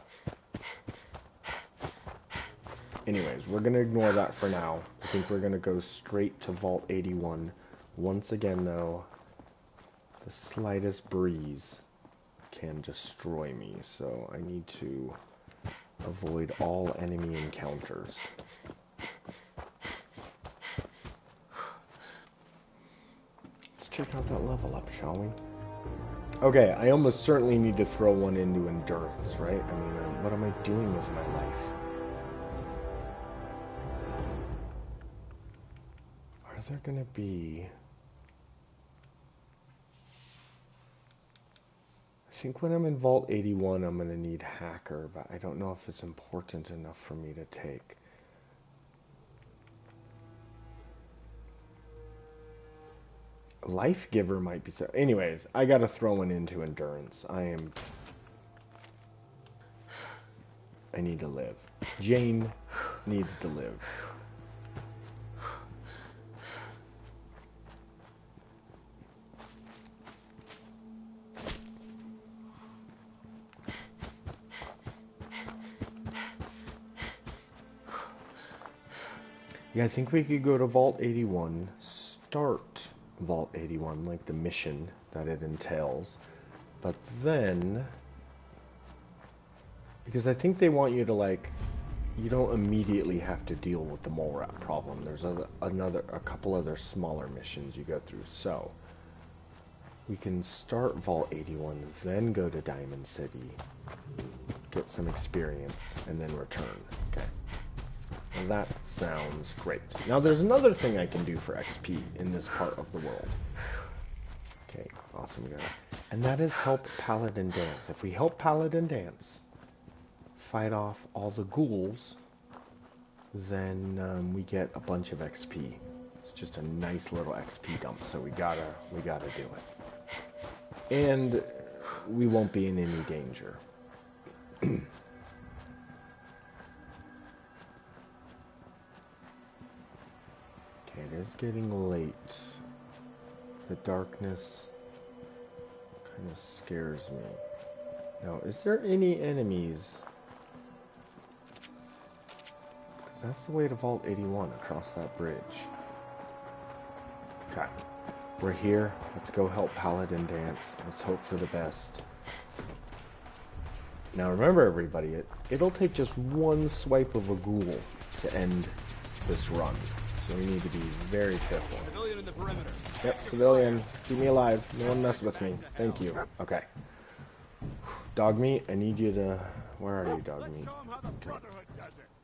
Anyways, we're going to ignore that for now. I think we're going to go straight to Vault 81. Once again, though, the slightest breeze can destroy me, so I need to avoid all enemy encounters. Let's check out that level up, shall we? Okay, I almost certainly need to throw one into endurance, right? I mean, what am I doing with my life? Are there gonna be... I think when I'm in Vault 81, I'm gonna need Hacker, but I don't know if it's important enough for me to take. Life Giver might be so... Anyways, I gotta throw one into endurance. I need to live. Jane needs to live. Yeah, I think we could go to Vault 81, start Vault 81, like the mission that it entails, but then Because I think they want you to, like, you don't immediately have to deal with the mole rat problem. There's a couple other smaller missions you go through. So we can start Vault 81, then go to Diamond City, get some experience, and then return. Okay. Well, that sounds great. Now there's another thing I can do for XP in this part of the world. Okay, awesome, guys. And that is help Paladin dance. If we help Paladin dance, fight off all the ghouls, then we get a bunch of XP. It's just a nice little XP dump, so we gotta do it. And we won't be in any danger. Okay, it is getting late. The darkness kind of scares me. Now, is there any enemies? Because that's the way to Vault 81, across that bridge. Okay, we're here. Let's go help Paladin dance. Let's hope for the best. Now remember, everybody, it'll take just one swipe of a ghoul to end this run. So we need to be very careful. Civilian in the perimeter. Yep, civilian. Keep me alive. No one mess with me. Thank you. Okay. Dogmeat, I need you to... Where are you, Dogmeat? Okay.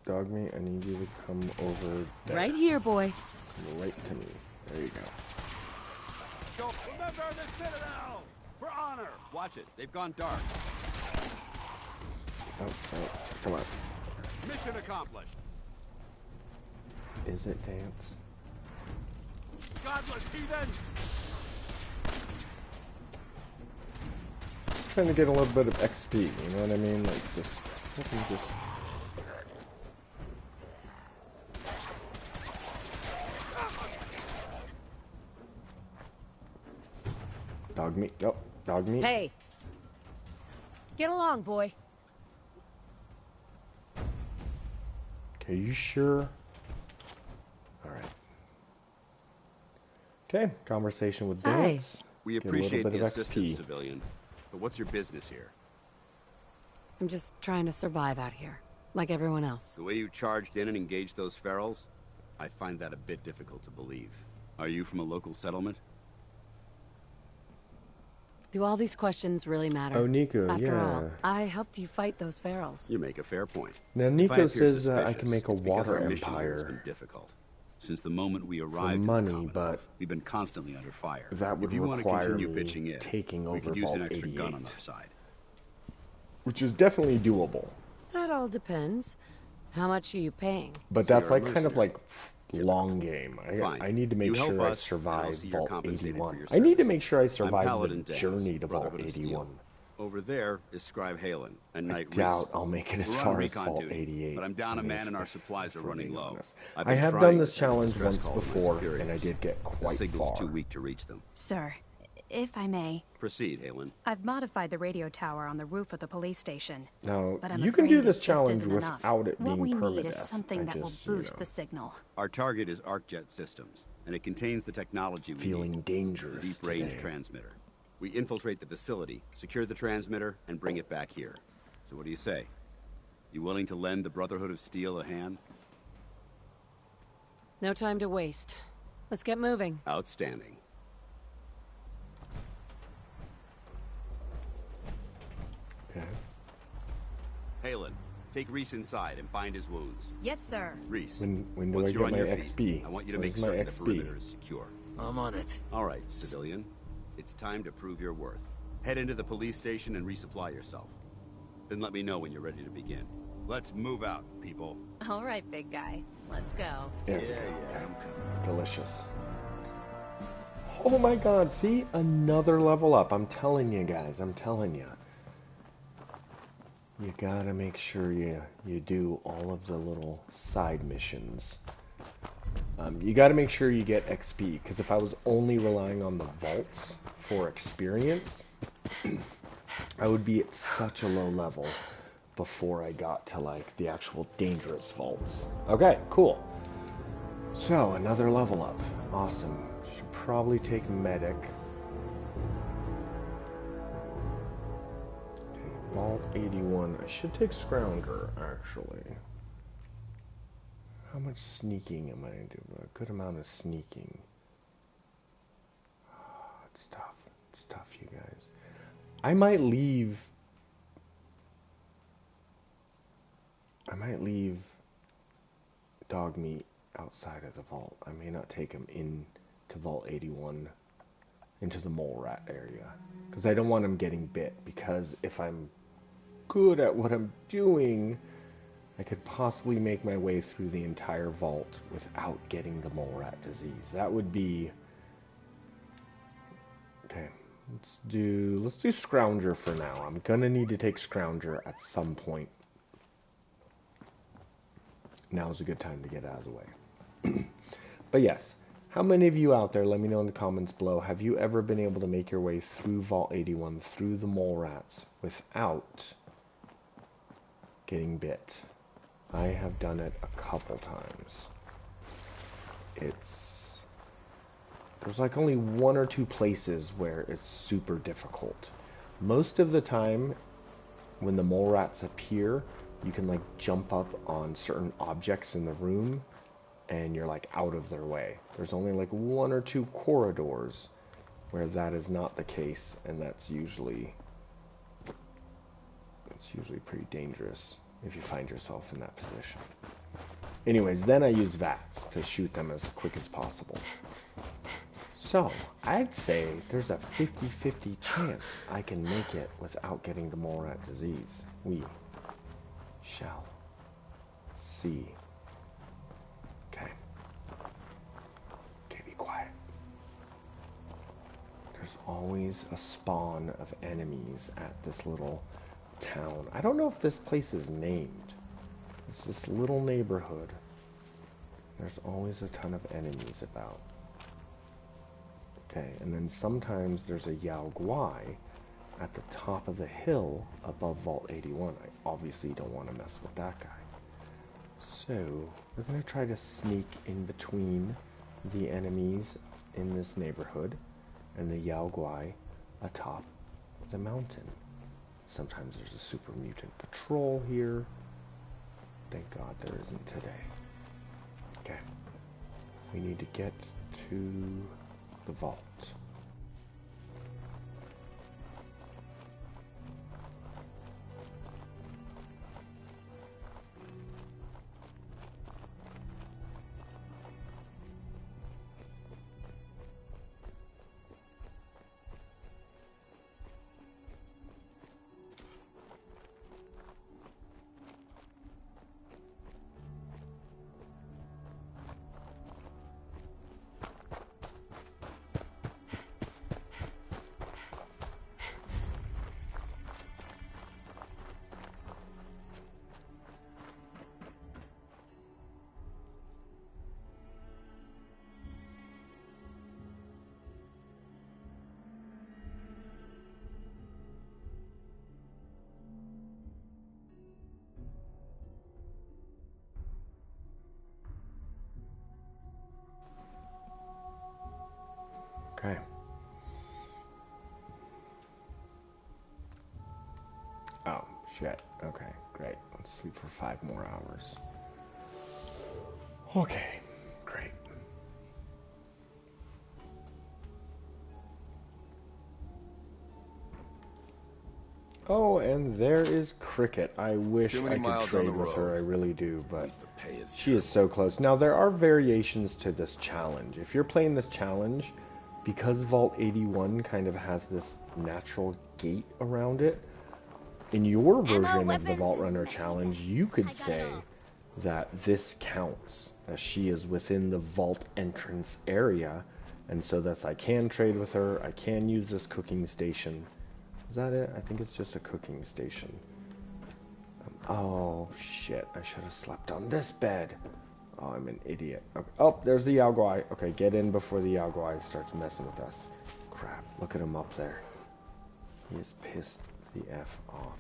Dogmeat, I need you to come over there. Right here, boy. Come right to me. There you go. So remember the Citadel! For honor! Watch it. They've gone dark. Oh, come on. Mission accomplished. Is it dance? Godless heathen! Trying to get a little bit of XP, you know what I mean? Like, just... Dogmeat. Nope. Dogmeat. Hey. Get along, boy. Okay, you sure? Alright. Okay, conversation with Dance. We appreciate the assistance, civilian. But what's your business here? I'm just trying to survive out here, like everyone else. The way you charged in and engaged those ferals? I find that a bit difficult to believe. Are you from a local settlement? Do all these questions really matter? Oh, Nico, After all, I helped you fight those ferals. You make a fair point. Now, Nico says I can make a water empire. It's been difficult. Since the moment we arrived for money, in the but we've been constantly under fire. That would if you want to require continue me pitching in, taking over we could use Vault an extra 88. gun on our side. Which is definitely doable. That all depends. How much are you paying? But that's like kind of like long game. I need to make sure I us, survive Vault 81. for I need to services. make sure I I'm survive Paladin the Dance, journey to Vault Brotherhood of Steel. 81. Over there is Scribe Halen and Knight Reese. Doubt I'll make it as We're on far as recon Vault duty, 88. but I'm down a man and our supplies are running low. Honest. I've I been have trying done to this send a challenge distress once call to my before, superiors. and I did get The quite signal's far. too weak to reach them. Sir, if I may, Proceed, Halen. I've modified the radio tower on the roof of the police station. Now, But I'm you can do afraid this it just challenge isn't enough. without it What being we need permadeath. is something that will boost the signal. Our target is ArcJet Systems, and it contains the technology we Feeling need. dangerous The deep-range today. transmitter. We infiltrate the facility, secure the transmitter, and bring it back here. So what do you say? You willing to lend the Brotherhood of Steel a hand? No time to waste. Let's get moving. Outstanding. Okay. Halen, take Reese inside and bind his wounds. Yes, sir. Reese, When do once I you're get on my your feet, XP? I want you to Where's make my certain the XP? perimeter is secure. I'm on it. All right, civilian. It's time to prove your worth. Head into the police station and resupply yourself. Then let me know when you're ready to begin. Let's move out, people. All right, big guy. Let's go. There we Yeah, go. yeah, I'm coming. Delicious. Oh my god, see? Another level up. I'm telling you guys, I'm telling you. You gotta make sure you do all of the little side missions. You gotta make sure you get XP, because if I was only relying on the vaults for experience, I would be at such a low level before I got to like the actual dangerous vaults. Okay, cool. So, another level up. Awesome. Should probably take medic. Okay, Vault 81. I should take Scrounger, actually. How much sneaking am I going to do? A good amount of sneaking. Oh, it's tough. It's tough, you guys. I might leave Dogmeat outside of the vault. I may not take him into Vault 81, into the mole rat area, because I don't want him getting bit, because if I'm good at what I'm doing, I could possibly make my way through the entire vault without getting the mole rat disease. That would be... Okay, let's do Scrounger for now. I'm gonna need to take Scrounger at some point. Now's a good time to get out of the way. But yes, how many of you out there, let me know in the comments below, have you ever been able to make your way through Vault 81, through the mole rats, without getting bit? I have done it a couple times. There's like only one or two places where it's super difficult. Most of the time, when the mole rats appear, you can like jump up on certain objects in the room and you're like out of their way. There's only like one or two corridors where that is not the case, and that's usually pretty dangerous if you find yourself in that position. Anyways, then I use VATS to shoot them as quick as possible. So, I'd say there's a 50-50 chance I can make it without getting the mole rat disease. We shall see. Okay. Okay, be quiet. There's always a spawn of enemies at this little town. I don't know if this place is named. It's this little neighborhood. There's always a ton of enemies about. Okay, and then sometimes there's a Yao Guai at the top of the hill above Vault 81. I obviously don't want to mess with that guy. So, we're going to try to sneak in between the enemies in this neighborhood and the Yao Guai atop the mountain. Sometimes there's a super mutant patrol here. Thank God there isn't today. Okay. We need to get to the vault. Okay. Oh, shit. Okay, great. Let's sleep for 5 more hours. Okay, great. Oh, and there is Cricket. I wish I could trade with her, I really do, but she is so close. Now, there are variations to this challenge. If you're playing this challenge, because Vault 81 kind of has this natural gate around it, in your version of the Vault Runner challenge, you could say that this counts, that she is within the vault entrance area, and so thus I can trade with her, I can use this cooking station. Is that it? I think it's just a cooking station. Oh, shit, I should have slept on this bed. Oh, I'm an idiot. Okay. Oh, there's the Yao Guai. Okay, get in before the Yao Guai starts messing with us. Crap, look at him up there. He is pissed the F off.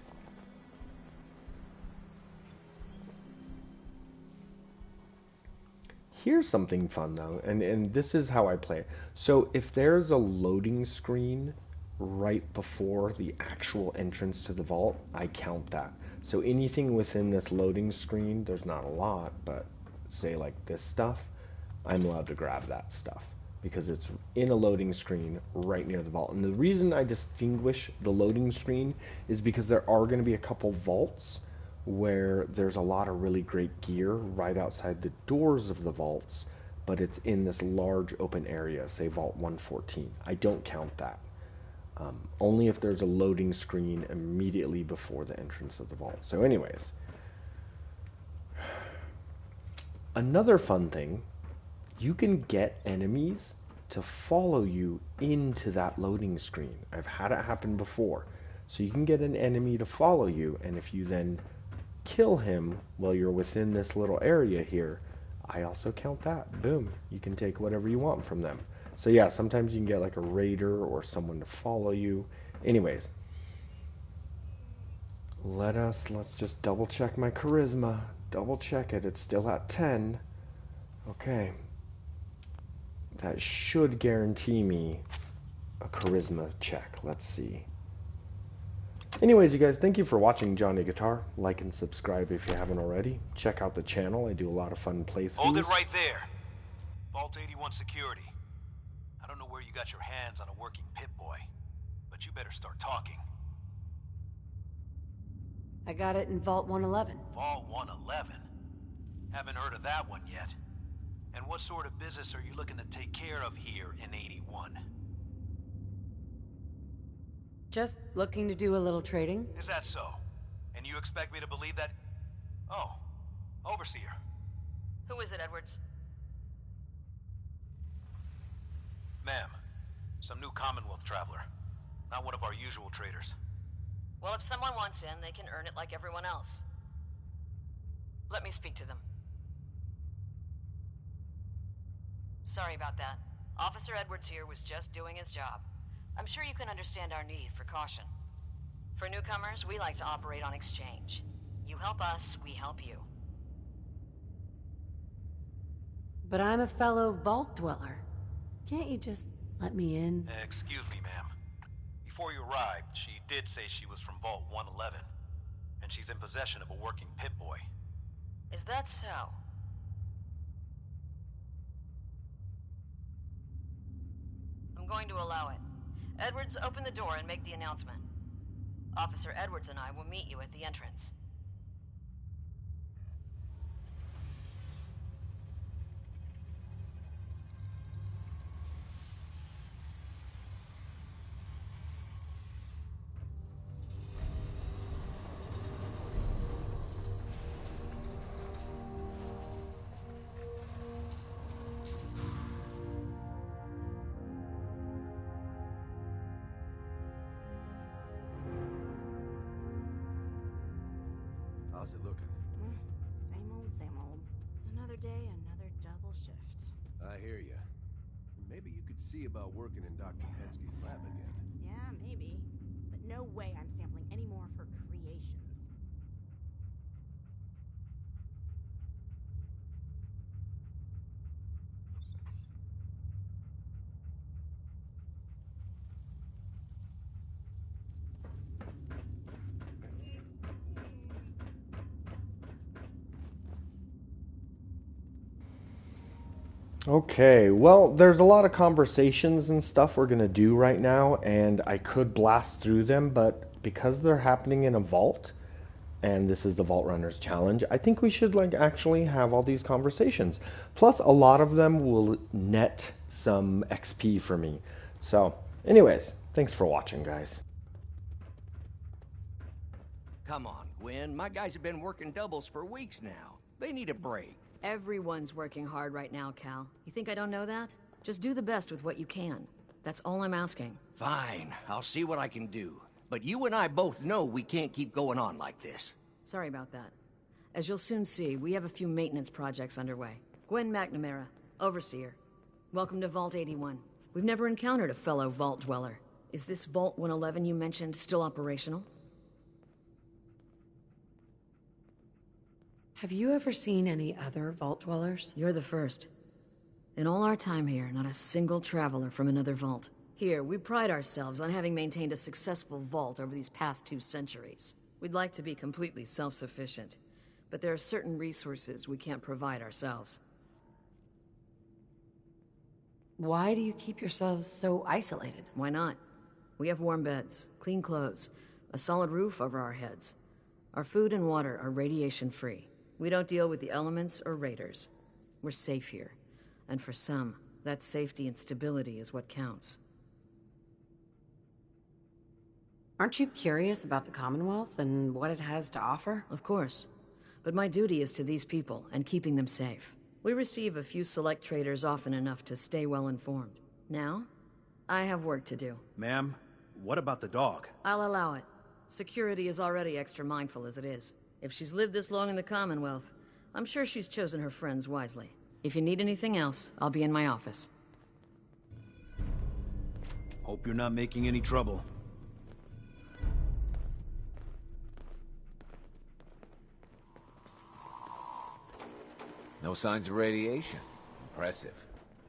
Here's something fun though, and this is how I play it. So if there's a loading screen right before the actual entrance to the vault, I count that. So anything within this loading screen, there's not a lot, but say like this stuff, I'm allowed to grab that stuff because it's in a loading screen right near the vault. And the reason I distinguish the loading screen is because there are going to be a couple vaults where there's a lot of really great gear right outside the doors of the vaults, but it's in this large open area, say Vault 114. I don't count that. Only if there's a loading screen immediately before the entrance of the vault. So anyways, another fun thing, you can get enemies to follow you into that loading screen. I've had it happen before. So you can get an enemy to follow you, and if you then kill him while you're within this little area here, I also count that. Boom. You can take whatever you want from them. So yeah, sometimes you can get like a raider or someone to follow you. Anyways, let's just double check my charisma. Double check it. It's still at 10. Okay. That should guarantee me a charisma check. Let's see. Anyways, you guys, thank you for watching Johnny Guitar. Like and subscribe if you haven't already. Check out the channel. I do a lot of fun playthroughs. Hold it right there. Vault 81 security. I don't know where you got your hands on a working Pip-Boy, but you better start talking. I got it in Vault 111. Vault 111? Haven't heard of that one yet. And what sort of business are you looking to take care of here in 81? Just looking to do a little trading. Is that so? And you expect me to believe that? Oh, Overseer. Who is it, Edwards? Ma'am, some new Commonwealth traveler. Not one of our usual traders. Well, if someone wants in, they can earn it like everyone else. Let me speak to them. Sorry about that. Officer Edwards here was just doing his job. I'm sure you can understand our need for caution. For newcomers, we like to operate on exchange. You help us, we help you. But I'm a fellow vault dweller. Can't you just let me in? Excuse me, ma'am. Before you arrived, she did say she was from Vault 111. And she's in possession of a working Pip-Boy. Is that so? I'm going to allow it. Edwards, open the door and make the announcement. Officer Edwards and I will meet you at the entrance. How's it looking? Same old. Another day, another double shift. I hear ya. Maybe you could see about working in Dr. Penske's lab again. Yeah, maybe. But no way I'm sampling any more of her creations. Okay, well, there's a lot of conversations and stuff we're going to do right now, and I could blast through them, but because they're happening in a vault, and this is the Vault Runners Challenge, I think we should actually have all these conversations. Plus, a lot of them will net some XP for me. So, anyways, thanks for watching, guys. Come on, Gwen. My guys have been working doubles for weeks now. They need a break. Everyone's working hard right now, Cal. You think I don't know that? Just do the best with what you can. That's all I'm asking. Fine, I'll see what I can do. But you and I both know we can't keep going on like this. Sorry about that. As you'll soon see, we have a few maintenance projects underway. Gwen McNamara, Overseer. Welcome to Vault 81. We've never encountered a fellow Vault Dweller. Is this Vault 111 you mentioned still operational? Have you ever seen any other Vault Dwellers? You're the first. In all our time here, not a single traveler from another vault. Here, we pride ourselves on having maintained a successful vault over these past 2 centuries. We'd like to be completely self-sufficient, but there are certain resources we can't provide ourselves. Why do you keep yourselves so isolated? Why not? We have warm beds, clean clothes, a solid roof over our heads. Our food and water are radiation-free. We don't deal with the elements or raiders. We're safe here. And for some, that safety and stability is what counts. Aren't you curious about the Commonwealth and what it has to offer? Of course. But my duty is to these people and keeping them safe. We receive a few select traders often enough to stay well informed. Now, I have work to do. Ma'am, what about the dog? I'll allow it. Security is already extra mindful as it is. If she's lived this long in the Commonwealth, I'm sure she's chosen her friends wisely. If you need anything else, I'll be in my office. Hope you're not making any trouble. No signs of radiation. Impressive.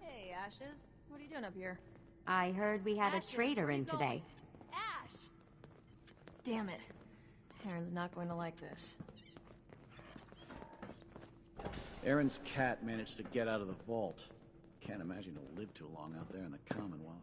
Hey, Ashes. What are you doing up here? I heard we had Ashes, a trader where you in going? today. Ash! Damn it. Aaron's not going to like this. Aaron's cat managed to get out of the vault. Can't imagine he'll live too long out there in the Commonwealth.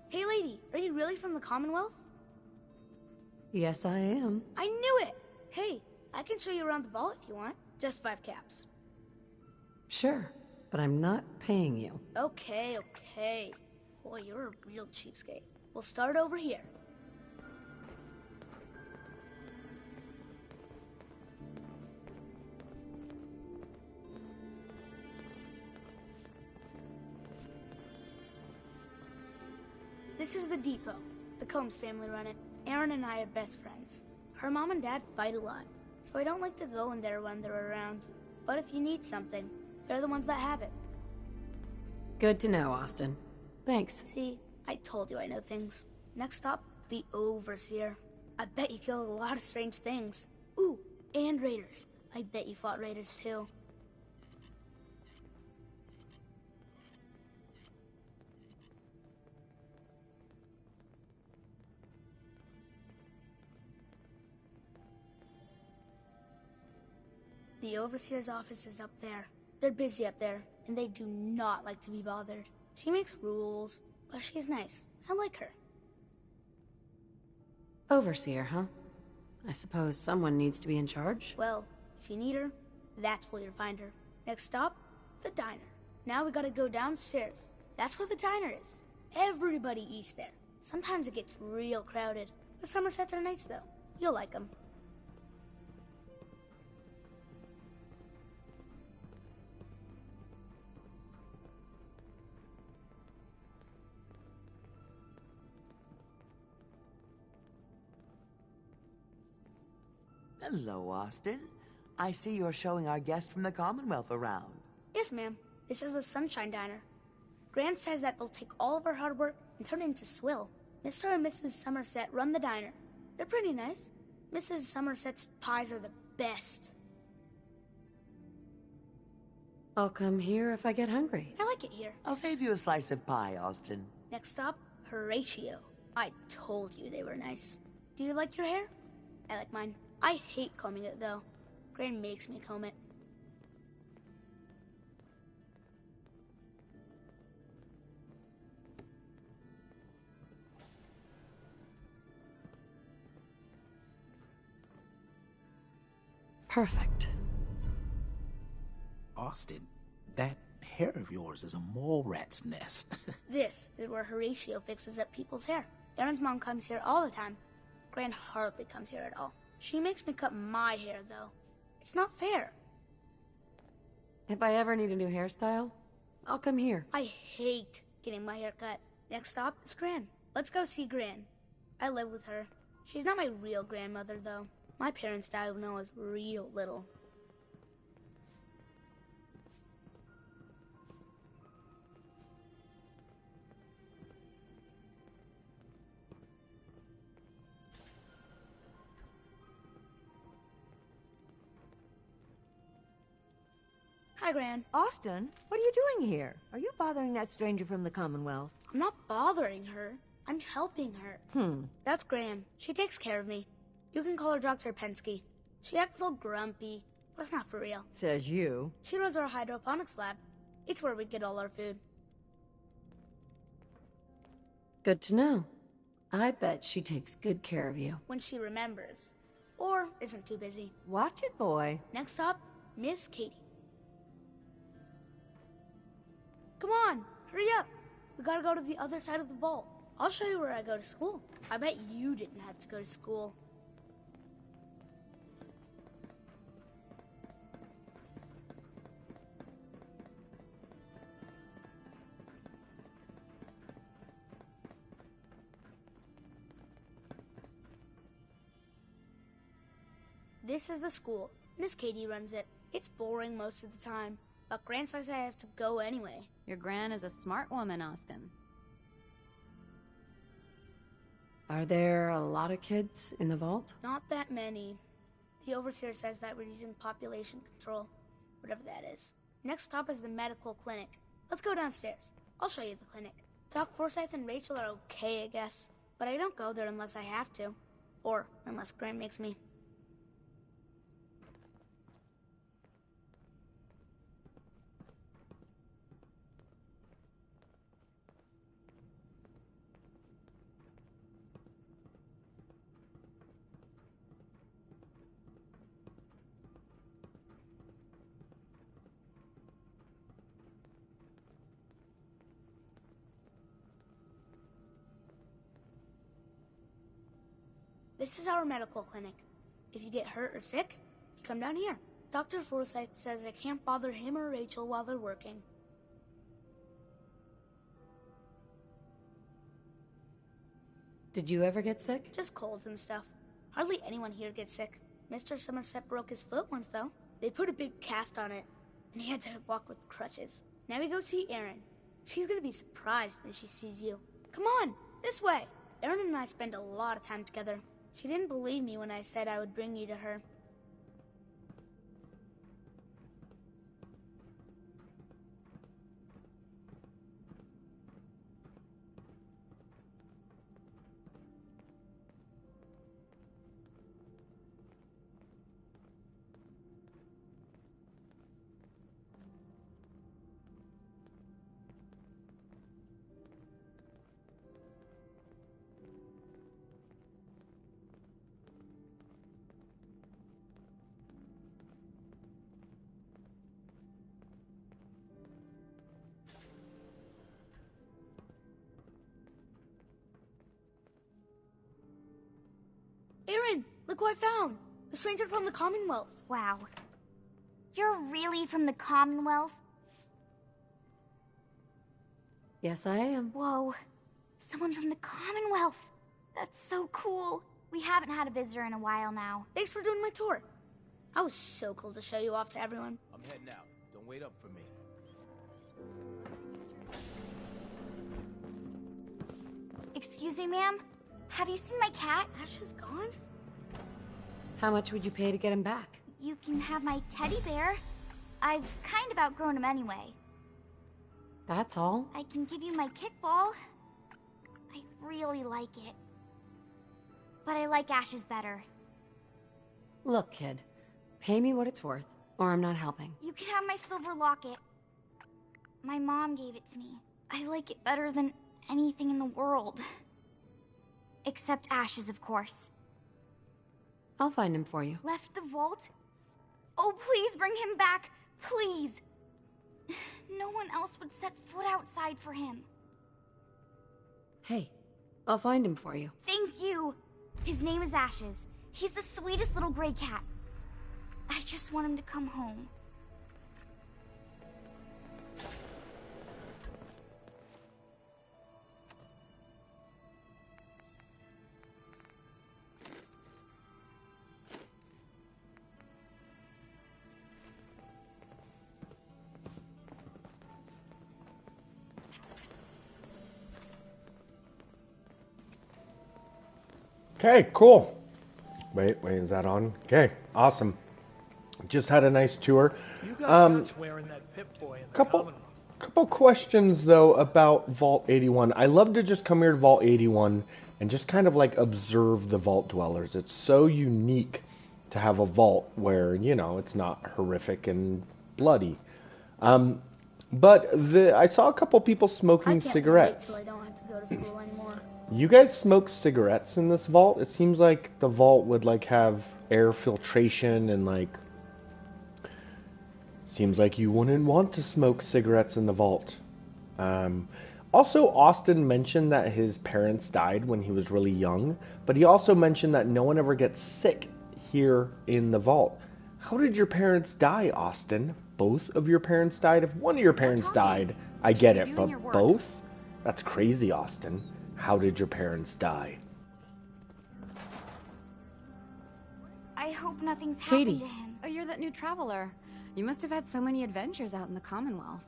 Hey lady, are you really from the Commonwealth? Yes, I am. I knew it! Hey, I can show you around the vault if you want. Just 5 caps. Sure, but I'm not paying you. Okay. Boy, you're a real cheapskate. We'll start over here. This is the depot. The Combs family run it. Aaron and I are best friends. Her mom and dad fight a lot, so I don't like to go in there when they're around. But if you need something, they're the ones that have it. Good to know, Austin. Thanks. See, I told you I know things. Next stop, the Overseer. I bet you killed a lot of strange things. Ooh, and raiders. I bet you fought raiders too. The Overseer's office is up there. They're busy up there, and they do not like to be bothered. She makes rules, but she's nice. I like her. Overseer, huh? I suppose someone needs to be in charge? Well, if you need her, that's where you'll find her. Next stop, the diner. Now we gotta go downstairs. That's where the diner is. Everybody eats there. Sometimes it gets real crowded. The Somersets are nice, though. You'll like them. Hello, Austin. I see you're showing our guest from the Commonwealth around. Yes, ma'am. This is the Sunshine Diner. Grant says that they'll take all of our hard work and turn it into swill. Mr. and Mrs. Somerset run the diner. They're pretty nice. Mrs. Somerset's pies are the best. I'll come here if I get hungry. I like it here. I'll save you a slice of pie, Austin. Next stop, Horatio. I told you they were nice. Do you like your hair? I like mine. I hate combing it, though. Gran makes me comb it. Perfect. Austin, that hair of yours is a mole rat's nest. This is where Horatio fixes up people's hair. Aaron's mom comes here all the time. Gran hardly comes here at all. She makes me cut my hair, though. It's not fair. If I ever need a new hairstyle, I'll come here. I hate getting my hair cut. Next stop is Gran. Let's go see Gran. I live with her. She's not my real grandmother, though. My parents died when I was real little. Hi, Gran. Austin, what are you doing here? Are you bothering that stranger from the Commonwealth? I'm not bothering her. I'm helping her. That's Gran. She takes care of me. You can call her Dr. Pensky. She acts all grumpy, but it's not for real. Says you. She runs our hydroponics lab. It's where we get all our food. Good to know. I bet she takes good care of you. When she remembers. Or isn't too busy. Watch it, boy. Next stop, Miss Katie. Come on, hurry up. We gotta go to the other side of the vault. I'll show you where I go to school. I bet you didn't have to go to school. This is the school. Miss Katie runs it. It's boring most of the time, but Gran says I have to go anyway. Your Gran is a smart woman, Austin. Are there a lot of kids in the vault? Not that many. The overseer says that we're using population control, whatever that is. Next stop is the medical clinic. Let's go downstairs. I'll show you the clinic. Doc Forsyth and Rachel are okay, I guess, but I don't go there unless I have to. Or unless Gran makes me. This is our medical clinic. If you get hurt or sick, you come down here. Dr. Forsyth says I can't bother him or Rachel while they're working. Did you ever get sick? Just colds and stuff. Hardly anyone here gets sick. Mr. Somerset broke his foot once, though. They put a big cast on it, and he had to walk with crutches. Now we go see Erin. She's gonna be surprised when she sees you. Come on, this way. Erin and I spend a lot of time together. She didn't believe me when I said I would bring you to her. Erin, look who I found! The stranger from the Commonwealth. Wow. You're really from the Commonwealth? Yes, I am. Whoa. Someone from the Commonwealth. That's so cool. We haven't had a visitor in a while now. Thanks for doing my tour. I was so cool to show you off to everyone. I'm heading out. Don't wait up for me. Excuse me, ma'am? Have you seen my cat? Ash is gone? How much would you pay to get him back? You can have my teddy bear. I've kind of outgrown him anyway. That's all? I can give you my kickball. I really like it. But I like Ash's better. Look, kid. Pay me what it's worth, or I'm not helping. You can have my silver locket. My mom gave it to me. I like it better than anything in the world. Except Ash's, of course. I'll find him for you. Left the vault? Oh, please bring him back. Please. No one else would set foot outside for him. Hey, I'll find him for you. Thank you. His name is Ashes. He's the sweetest little gray cat. I just want him to come home. Okay, cool. Wait, is that on? Okay, awesome. Just had a nice tour. You got guts wearing that Pip-Boy in the Couple questions though about Vault 81. I love to just come here to Vault 81 and just kind of like observe the Vault Dwellers. It's so unique to have a vault where, you know, it's not horrific and bloody. But I saw a couple people smoking cigarettes. I don't have to go to school anymore. You guys smoke cigarettes in this vault? It seems like the vault would like have air filtration and like seems like you wouldn't want to smoke cigarettes in the vault. Also, Austin mentioned that his parents died when he was really young, but he also mentioned that no one ever gets sick here in the vault. How did your parents die, Austin? Both of your parents died? If one of your parents died, I get it, but both? That's crazy, Austin. How did your parents die? I hope nothing's Katie. happened to him. Oh, you're that new traveler. You must have had so many adventures out in the Commonwealth.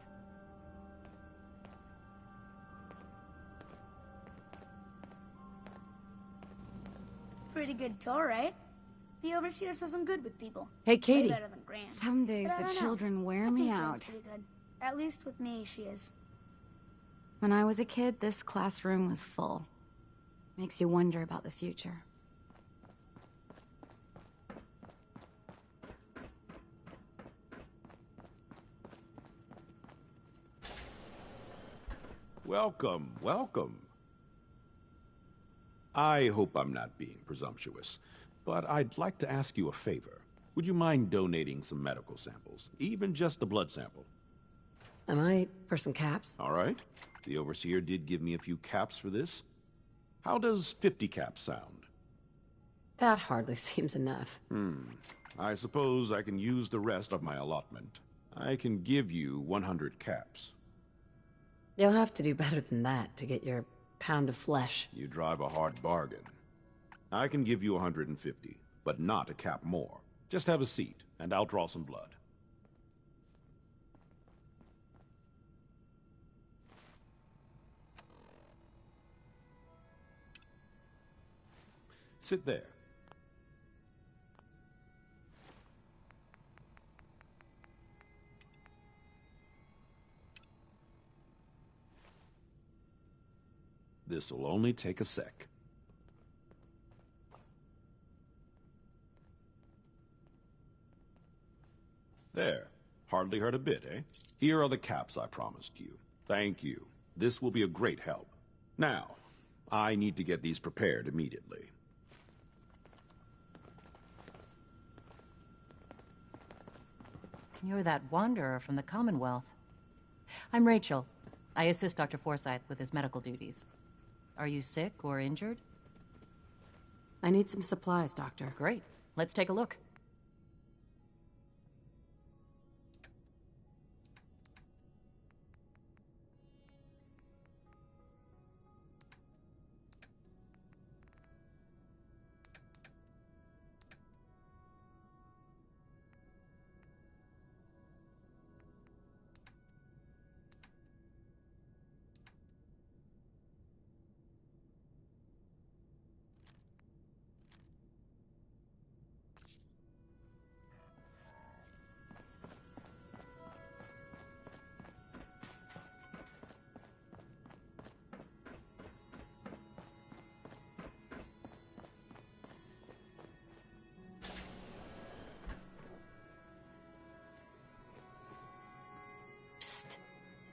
Pretty good tour, right? The overseer says I'm good with people. Hey, Way Katie. better than Grant. Some days But I the don't know. children wear I me think out. Grant's pretty good. At least with me, she is. When I was a kid, this classroom was full. Makes you wonder about the future. Welcome, welcome. I hope I'm not being presumptuous, but I'd like to ask you a favor. Would you mind donating some medical samples, even just a blood sample? Am I for some caps? All right. The overseer did give me a few caps for this. How does 50 caps sound? That hardly seems enough. I suppose I can use the rest of my allotment. I can give you 100 caps. You'll have to do better than that to get your pound of flesh. You drive a hard bargain. I can give you 150, but not a cap more. Just have a seat, and I'll draw some blood. Sit there. This'll only take a sec. There. Hardly hurt a bit, eh? Here are the caps I promised you. Thank you. This will be a great help. Now, I need to get these prepared immediately. You're that wanderer from the Commonwealth. I'm Rachel. I assist Dr. Forsyth with his medical duties. Are you sick or injured? I need some supplies, Doctor. Great. Let's take a look.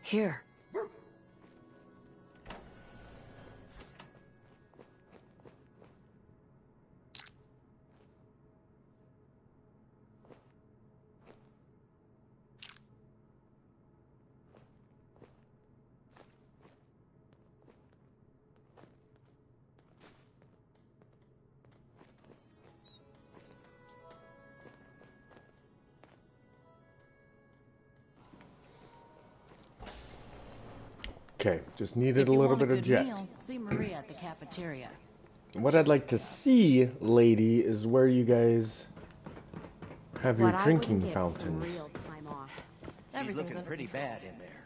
Here. Okay, just needed If a you little want a bit of good jet. meal, see Maria at the cafeteria. What I'd like to see, lady, is where you guys have your drinking fountains. She's looking pretty bad in there.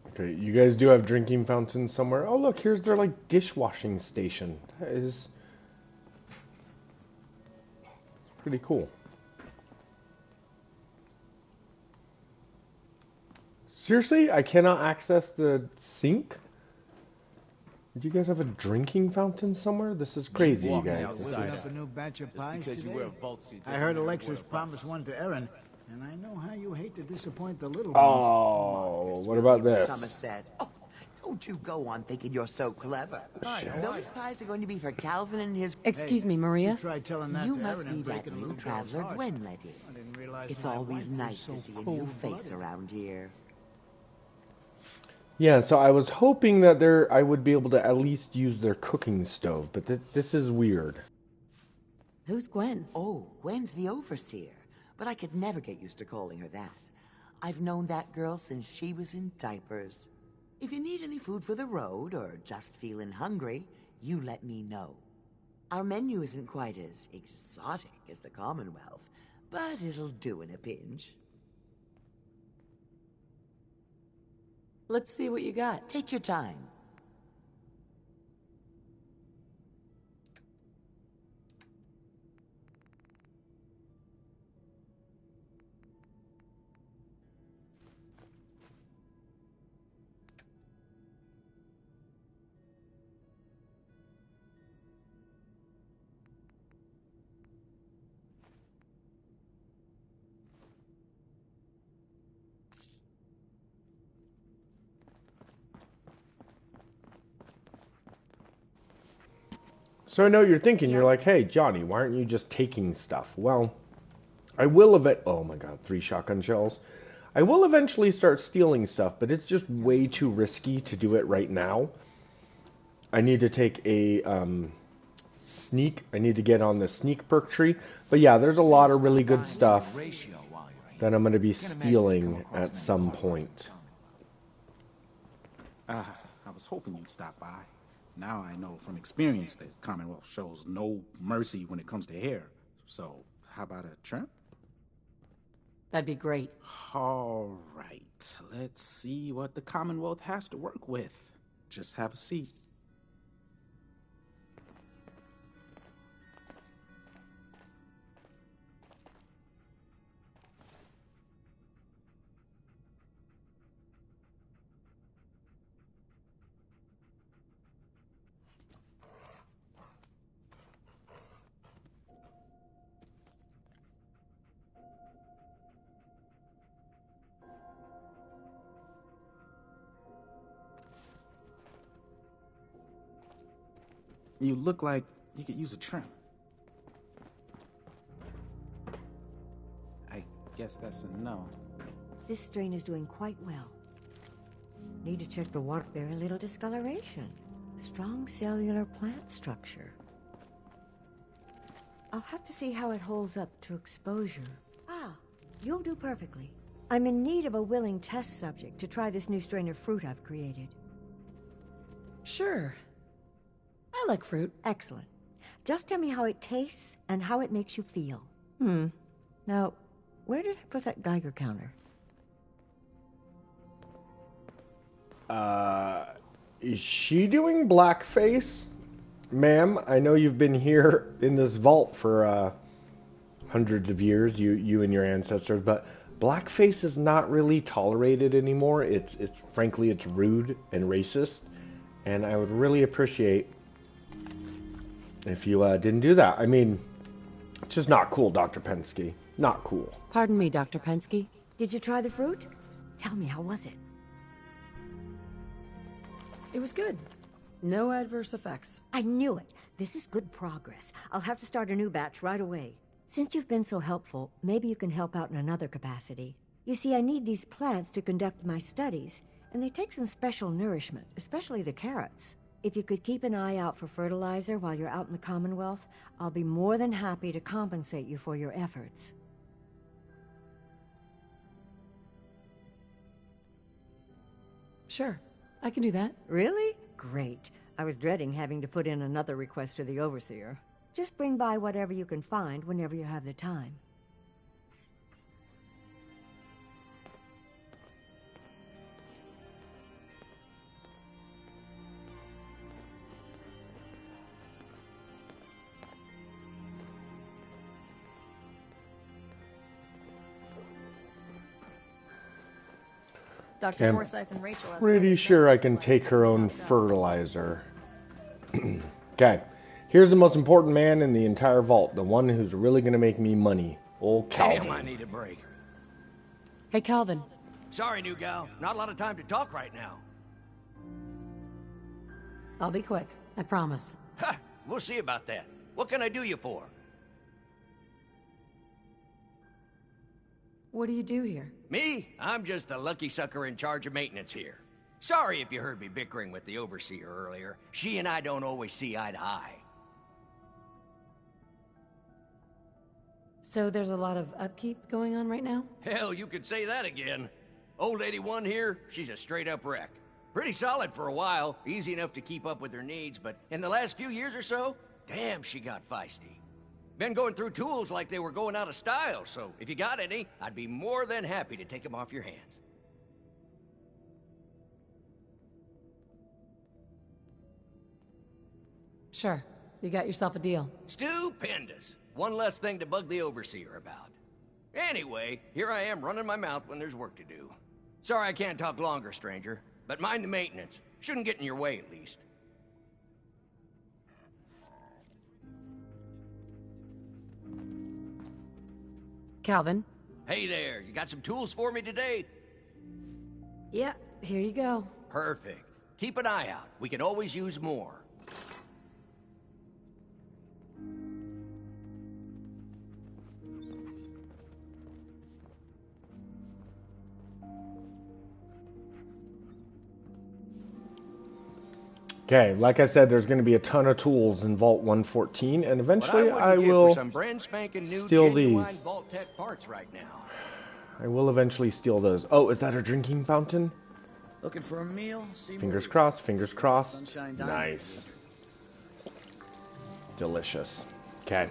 Okay, you guys do have drinking fountains somewhere. Oh, look, here's their, like, dishwashing station. That is pretty cool. Seriously? I cannot access the sink? Do you guys have a drinking fountain somewhere? This is crazy, you guys. Whipping up a new batch of pies today? I heard Alexis promised one to Erin, and I know how you hate to disappoint the little ones. Oh, what about this? Somerset. Oh, don't you go on thinking you're so clever. Those pies are going to be for Calvin and his... Excuse me, Maria? You must be that new traveler Gwen let in. It's always nice to see a new face around here. Yeah, so I was hoping that I would be able to at least use their cooking stove, but this is weird. Who's Gwen? Oh, Gwen's the overseer, but I could never get used to calling her that. I've known that girl since she was in diapers. If you need any food for the road, or just feeling hungry, you let me know. Our menu isn't quite as exotic as the Commonwealth, but it'll do in a pinch. Let's see what you got. Take your time. So I know you're thinking, you're like, hey, Johnny, why aren't you just taking stuff? Well, I will oh my god, 3 shotgun shells. I will eventually start stealing stuff, but it's just way too risky to do it right now. I need to take a sneak. I need to get on the sneak perk tree. But yeah, there's a lot of really good stuff that I'm going to be stealing at some point. I was hoping you'd stop by. Now I know from experience that Commonwealth shows no mercy when it comes to hair. So, how about a trim? That'd be great. All right. Let's see what the Commonwealth has to work with. Just have a seat. You look like you could use a trim. I guess that's a no. This strain is doing quite well. Need to check the water. Very little discoloration. Strong cellular plant structure. I'll have to see how it holds up to exposure. Ah, you'll do perfectly. I'm in need of a willing test subject to try this new strain of fruit I've created. Sure. I like fruit. Excellent. Just tell me how it tastes and how it makes you feel. Now, where did I put that Geiger counter? Is she doing blackface? Ma'am, I know you've been here in this vault for hundreds of years, you and your ancestors, but blackface is not really tolerated anymore. It's frankly, it's rude and racist, and I would really appreciate if you didn't do that. I mean, it's just not cool, Dr. Pensky. Not cool. Pardon me, Dr. Pensky. Did you try the fruit? Tell me, how was it? It was good. No adverse effects. I knew it. This is good progress. I'll have to start a new batch right away. Since you've been so helpful, maybe you can help out in another capacity. You see, I need these plants to conduct my studies, and they take some special nourishment, especially the carrots. If you could keep an eye out for fertilizer while you're out in the Commonwealth, I'll be more than happy to compensate you for your efforts. Sure, I can do that. Really? Great. I was dreading having to put in another request to the Overseer. Just bring by whatever you can find whenever you have the time. Dr. I'm Forsyth and Rachel have pretty sure I can take her own fertilizer. Okay. Here's the most important man in the entire vault. The one who's really going to make me money. Old Calvin. Damn, I need a break. Hey, Calvin. Sorry, new gal. Not a lot of time to talk right now. I'll be quick. I promise. Ha! We'll see about that. What can I do you for? What do you do here? Me? I'm just the lucky sucker in charge of maintenance here. Sorry if you heard me bickering with the overseer earlier. She and I don't always see eye to eye. So there's a lot of upkeep going on right now? Hell, you could say that again. Old 81 here, she's a straight-up wreck. Pretty solid for a while, easy enough to keep up with her needs, but in the last few years or so, damn, she got feisty. Been going through tools like they were going out of style, so if you got any, I'd be more than happy to take them off your hands. Sure. You got yourself a deal. Stupendous. One less thing to bug the overseer about. Anyway, here I am running my mouth when there's work to do. Sorry I can't talk longer, stranger, but mind the maintenance. Shouldn't get in your way, at least. Calvin? Hey there, you got some tools for me today? Yeah, here you go. Perfect. Keep an eye out. We could always use more. Okay, like I said, there's going to be a ton of tools in Vault 114, and eventually I will some brand spanking new steal genuine these. Vault-Tec parts right now. I will eventually steal those. Oh, is that a drinking fountain? Looking for a meal? Fingers crossed, fingers crossed. Sunshine Diner. Nice. Delicious. Okay.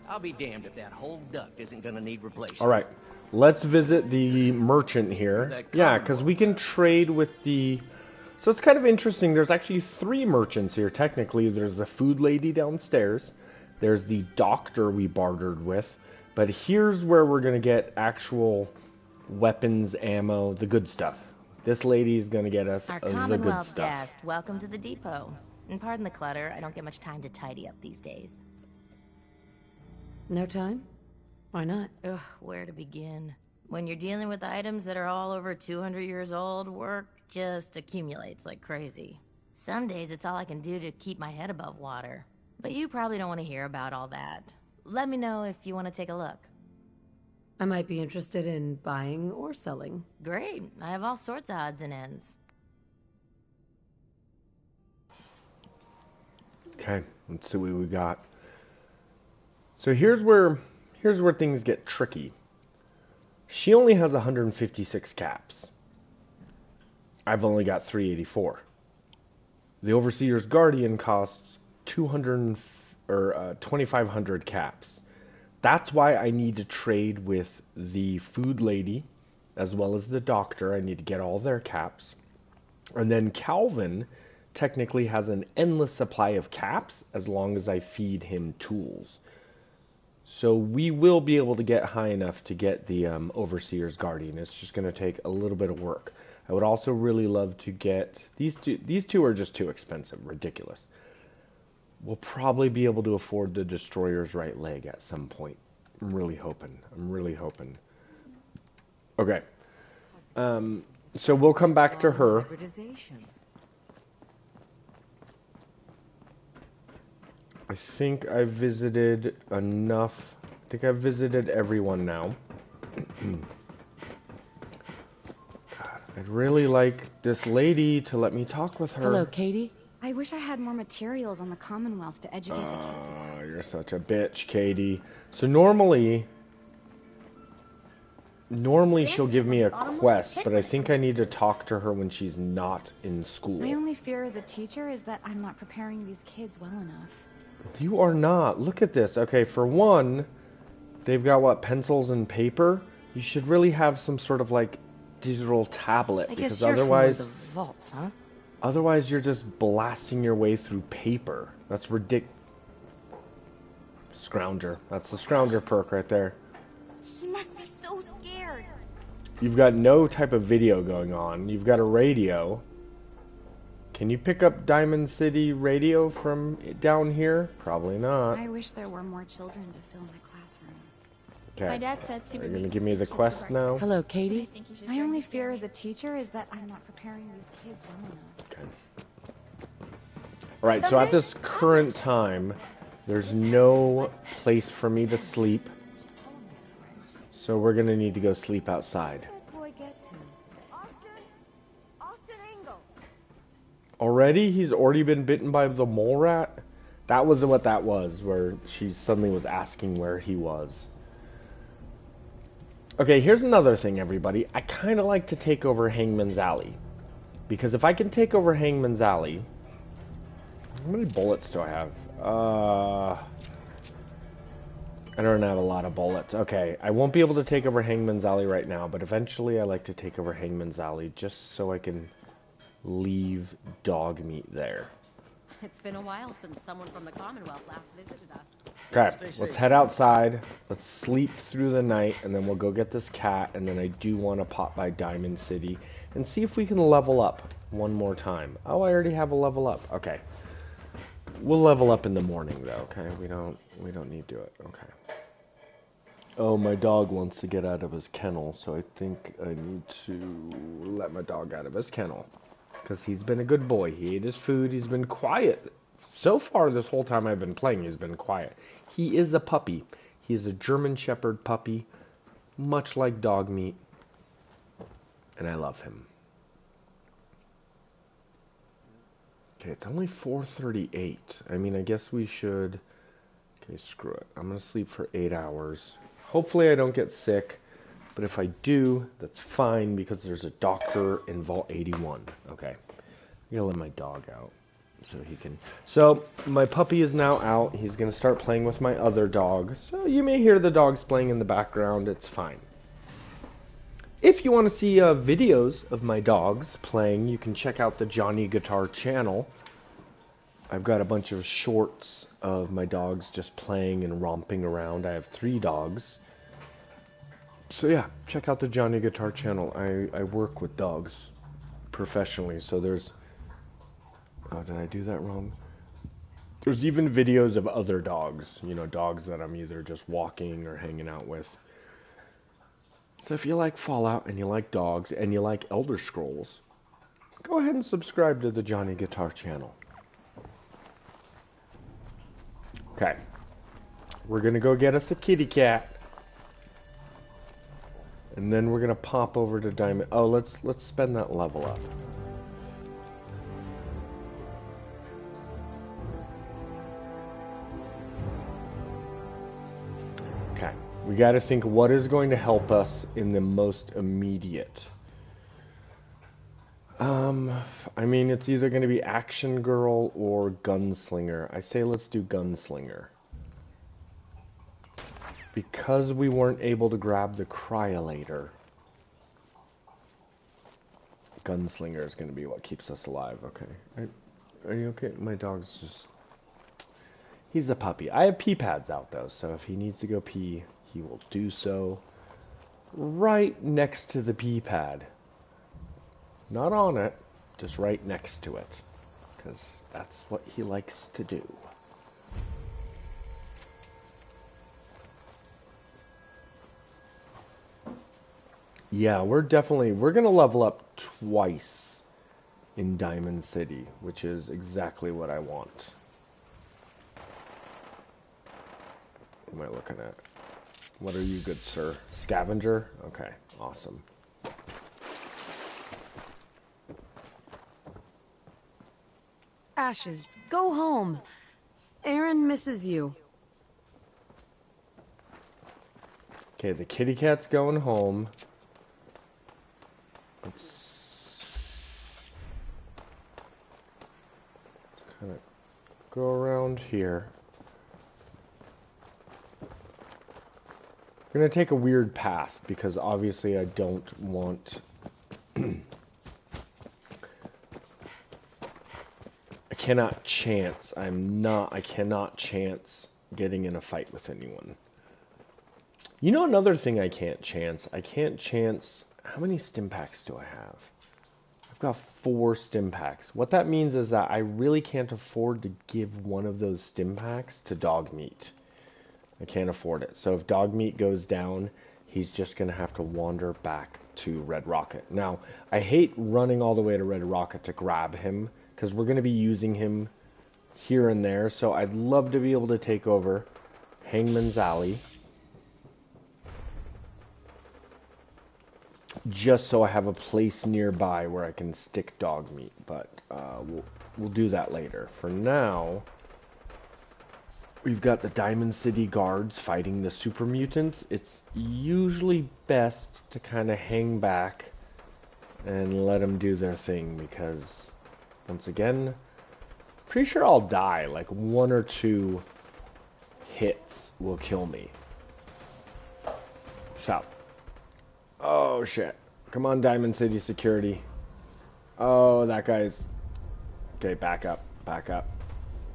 I'll be damned if that whole duct isn't gonna need replacing. All right. Let's visit the merchant here. Yeah, because we can trade with the... So it's kind of interesting. There's actually 3 merchants here, technically. There's the food lady downstairs. There's the doctor we bartered with. But here's where we're going to get actual weapons, ammo, the good stuff. This lady is going to get us Our the good commonwealth stuff. guest, welcome to the depot. And pardon the clutter, I don't get much time to tidy up these days. No time? Why not? Ugh, where to begin? When you're dealing with items that are all over 200 years old, work just accumulates like crazy. Some days it's all I can do to keep my head above water. But you probably don't want to hear about all that. Let me know if you want to take a look. I might be interested in buying or selling. Great. I have all sorts of odds and ends. Okay, let's see what we got. So here's where things get tricky. She only has 156 caps. I've only got 384. The Overseer's Guardian costs 2,500 caps. That's why I need to trade with the food lady as well as the doctor. I need to get all their caps. And then Calvin technically has an endless supply of caps as long as I feed him tools. So we will be able to get high enough to get the Overseer's Guardian. It's just going to take a little bit of work. I would also really love to get... These two are just too expensive. Ridiculous. We'll probably be able to afford the Destroyer's right leg at some point. I'm really hoping. Okay. So we'll come back to her. I think I've visited enough. I think I've visited everyone now. God, I'd really like this lady to let me talk with her. Hello, Katie. I wish I had more materials on the Commonwealth to educate the kids. Oh, you're such a bitch, Katie. So normally she'll give me a quest, but I think I need to talk to her when she's not in school. My only fear as a teacher is that I'm not preparing these kids well enough. You are not. Look at this. Okay, for one, they've got, what, pencils and paper? You should really have some sort of, like, digital tablet. I because guess you're otherwise, from the vaults, huh? Otherwise, you're just blasting your way through paper. That's ridiculous. Scrounger. That's the Scrounger perk right there. He must be so scared. You've got no type of video going on. You've got a radio. Can you pick up Diamond City radio from down here? Probably not. I wish there were more children to fill my classroom. Okay. My dad said Are you gonna give me the quest now? Hello, Katie. My only fear as a teacher is that I'm not preparing these kids well enough. Okay. Alright, so at this current time, there's no place for me to sleep. So we're gonna need to go sleep outside. Already? He's already been bitten by the mole rat? That was what that was, where she suddenly was asking where he was. Okay, here's another thing, everybody. I kind of like to take over Hangman's Alley. Because if I can take over Hangman's Alley... How many bullets do I have? I don't have a lot of bullets. Okay, I won't be able to take over Hangman's Alley right now, but eventually I like to take over Hangman's Alley just so I can leave Dogmeat there. It's been a while since someone from the Commonwealth last visited us. Okay, let's head outside. Let's sleep through the night, and then we'll go get this cat, and then I do want to pop by Diamond City and see if we can level up one more time. Oh, I already have a level up. Okay. We'll level up in the morning, though, okay? We don't need to do it. Okay. Oh, my dog wants to get out of his kennel, so I think I need to let my dog out of his kennel. Because he's been a good boy. He ate his food. He's been quiet. So far, this whole time I've been playing, he's been quiet. He is a puppy. He is a German Shepherd puppy, much like Dogmeat. And I love him. Okay, it's only 4:38. I mean, I guess we should... Okay, screw it. I'm going to sleep for 8 hours. Hopefully I don't get sick. But if I do, that's fine because there's a doctor in Vault 81. Okay. I'm going to let my dog out so he can... So, my puppy is now out. He's going to start playing with my other dog. So, you may hear the dogs playing in the background. It's fine. If you want to see videos of my dogs playing, you can check out the Johnny Guitar channel. I've got a bunch of shorts of my dogs just playing and romping around. I have 3 dogs. So yeah, check out the Johnny Guitar channel. I work with dogs professionally, so there's... Oh, did I do that wrong? There's even videos of other dogs. You know, dogs that I'm either just walking or hanging out with. So if you like Fallout and you like dogs and you like Elder Scrolls, go ahead and subscribe to the Johnny Guitar channel. Okay. We're going to go get us a kitty cat. And then we're going to pop over to Diamond... Oh, let's spend that level up. Okay. We got to think what is going to help us in the most immediate. I mean, it's either going to be Action Girl or Gunslinger. I say let's do Gunslinger. Because we weren't able to grab the cryolator, Gunslinger is going to be what keeps us alive. Okay. Are you okay? My dog's just... He's a puppy. I have pee pads out, though, so if he needs to go pee, he will do so right next to the pee pad. Not on it, just right next to it. Because that's what he likes to do. Yeah, we're going to level up twice in Diamond City, which is exactly what I want. What am I looking at? What are you, good sir? Scavenger? Okay, awesome. Ashes, go home. Aaron misses you. Okay, the kitty cat's going home. Let's kind of go around here. We're going to take a weird path because obviously I don't want... I cannot chance getting in a fight with anyone. You know another thing I can't chance? I can't chance... How many stim packs do I have? I've got 4 stim packs. What that means is that I really can't afford to give one of those stim packs to Dogmeat. I can't afford it. So if Dogmeat goes down, he's just going to have to wander back to Red Rocket. Now, I hate running all the way to Red Rocket to grab him, because we're going to be using him here and there. So I'd love to be able to take over Hangman's Alley, just so I have a place nearby where I can stick Dogmeat. But we'll do that later. For now, we've got the Diamond City guards fighting the super mutants. It's usually best to kind of hang back and let them do their thing, because once again, pretty sure I'll die. Like 1 or 2 hits will kill me. Shout. Oh shit. Come on, Diamond City security. Oh, that guy's... Okay, back up. Back up.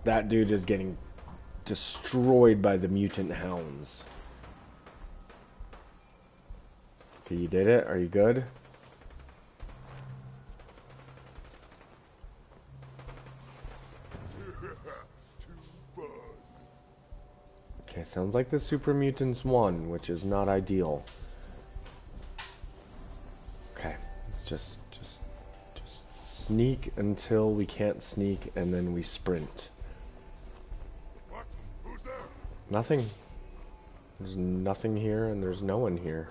That dude is getting destroyed by the mutant hounds. Okay, you did it. Are you good? Okay, sounds like the super mutants won, which is not ideal. Okay, let's just sneak until we can't sneak, and then we sprint. What? Who's there? Nothing. There's nothing here, and there's no one here.